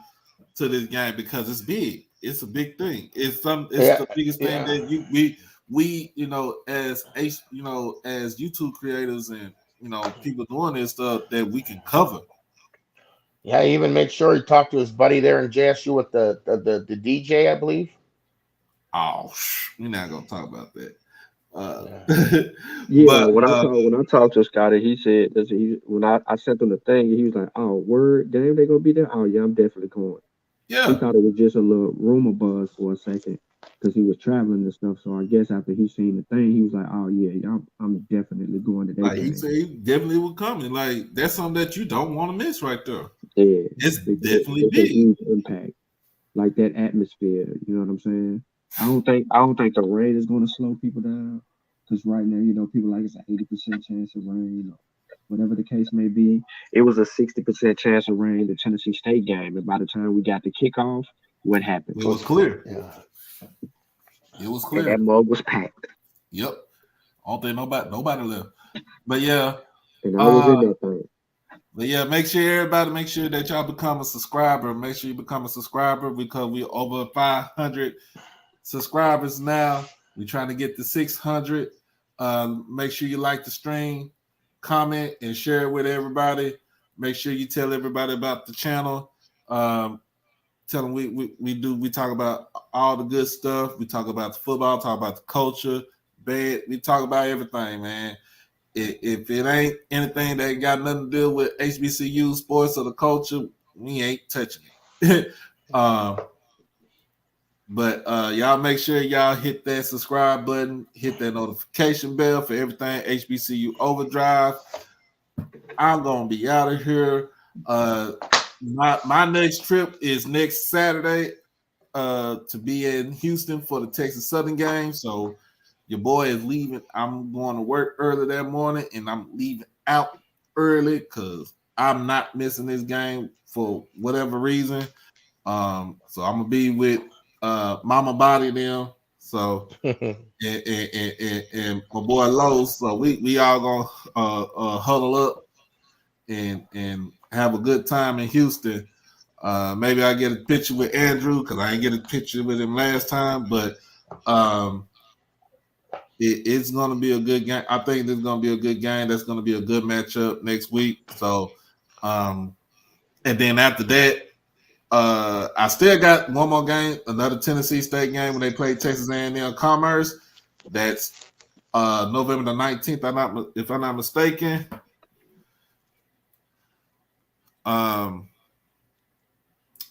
to this game because it's big. It's a big thing. It's the biggest thing that we as YouTube creators and people doing this stuff that we can cover. Yeah, he even made sure he talked to his buddy there in JSU with the DJ, I believe. Oh, we're not gonna talk about that. When I talked to Scotty, he said when I sent him the thing, he was like, "Oh, word, damn, they gonna be there. Oh yeah, I'm definitely going." Yeah, he thought it was just a little rumor buzz for a second because he was traveling and stuff. So I guess after he seen the thing, he was like, "Oh yeah, I'm definitely going to that." Like game. he said, he definitely was coming. Like that's something that you don't want to miss right there. Yeah, it's definitely big. A huge impact, like that atmosphere. You know what I'm saying? I don't think the rain is going to slow people down because right now, people like it's an 80% chance of rain, whatever the case may be. It was a 60% chance of rain the Tennessee State game, and by the time we got the kickoff, what happened? It was clear. Yeah, it was clear. And that mug was packed. Yep. I don't think nobody left. But yeah, and I was in that thing. But yeah, make sure that y'all become a subscriber. Make sure you become a subscriber because we're over 500 subscribers now. We're trying to get to 600. Make sure you like the stream, comment, and share it with everybody. Make sure you tell everybody about the channel. Tell them we talk about all the good stuff. We talk about the football, talk about the culture, bed. We talk about everything, man. If it ain't anything that got nothing to do with HBCU sports or the culture, we ain't touching it. But y'all make sure y'all hit that subscribe button, hit that notification bell for everything HBCU OverDrive. I'm gonna be out of here. My next trip is next Saturday to be in Houston for the Texas Southern game. So your boy is leaving. I'm going to work early that morning, and I'm leaving out early because I'm not missing this game for whatever reason. So I'm gonna be with Mama Body them. So and my boy Lowe. So we all gonna huddle up and have a good time in Houston. Maybe I get a picture with Andrew because I didn't get a picture with him last time, but it's going to be a good game. I think this is going to be a good game. That's going to be a good matchup next week. So, and then after that, I still got one more game, another Tennessee State game when they play Texas A&M Commerce. That's November the 19th. If I'm not mistaken.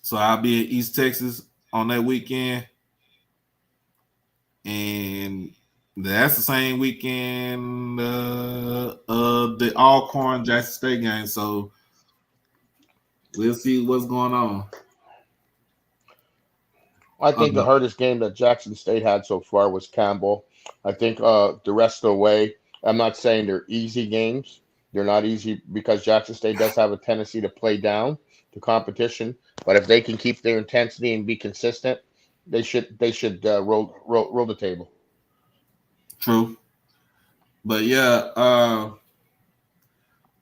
So I'll be in East Texas on that weekend, and that's the same weekend the Alcorn Jackson State game. So we'll see what's going on. I think the hardest game that Jackson State had so far was Campbell. I think the rest of the way, I'm not saying they're easy games. They're not easy because Jackson State does have a tendency to play down to competition. But if they can keep their intensity and be consistent, they should roll the table. True. But yeah,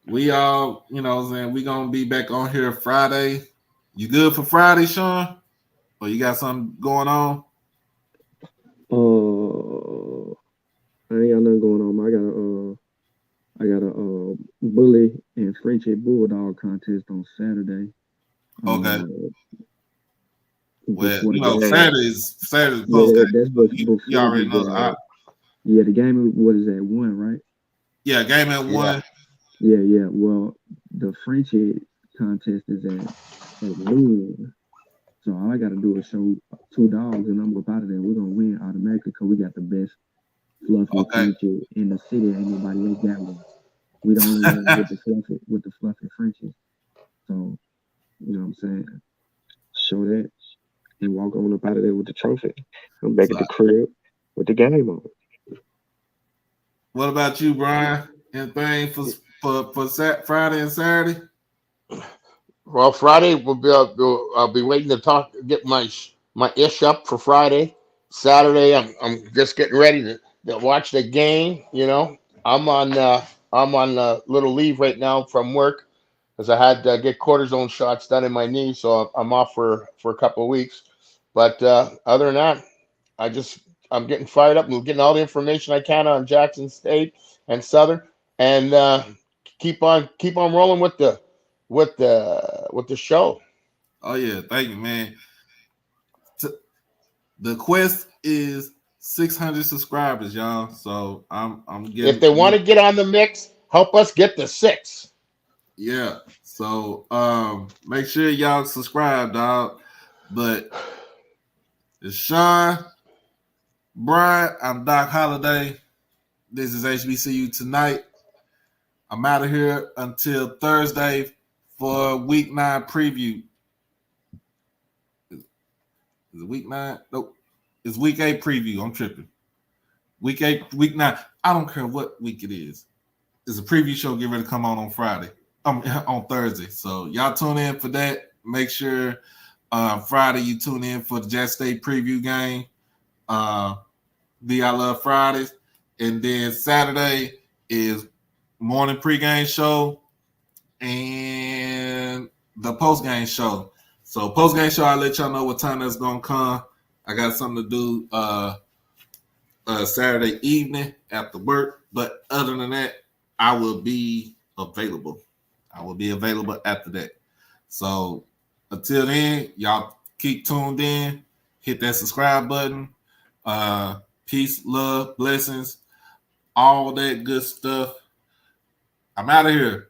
we all, you know what I'm saying, we gonna be back on here Friday. You good for Friday, Sean? Or you got something going on? I ain't got nothing going on. I got a bully and Frenchie Bulldog contest on Saturday. Okay. Well, Before you the know, game. Saturday's post Yeah, game. that's before You already know. Yeah, the game, what is that, 1, right? Yeah, game at 1. Yeah. Well, the Frenchie contest is at noon. So all I got to do is show 2 dogs, and I'm up out of there. We're going to win automatically because we got the best fluffy Frenchie in the city. Ain't nobody else got one. We the only one with the fluffy Frenchies. So, you know what I'm saying? Show that and walk on up out of there with the trophy. I'm back at the crib with the game on. What about you, Brian? Anything for Friday and Saturday? Well, Friday I'll be waiting to get my ish up for Friday. Saturday, I'm just getting ready to watch the game. You know, I'm on little leave right now from work because I had to get cortisone shots done in my knee, so I'm off for a couple of weeks. But other than that, I'm getting fired up and getting all the information I can on Jackson State and Southern, and keep on rolling with the show. Oh yeah, thank you, man. The quest is 600 subscribers, y'all. So I'm getting. If they want to get on the mix, help us get to 6. Yeah. So make sure y'all subscribe, dog. But it's Sean, Brian, I'm Doc Holliday. This is HBCU Tonight. I'm out of here until Thursday for Week 9 preview. Is it Week 9? Nope. It's Week 8 preview. I'm tripping. Week 8, Week 9. I don't care what week it is. It's a preview show getting ready to come on Friday. On Thursday. So y'all tune in for that. Make sure Friday you tune in for the Jackson State preview game. I Love Fridays. And then Saturday is morning pregame show. and the post game show. So post game show, I'll let y'all know what time that's gonna come. I got something to do Saturday evening after work, but other than that, I will be available. I will be available after that. So until then, y'all keep tuned in. Hit that subscribe button. Peace, love, blessings, all that good stuff. I'm out of here.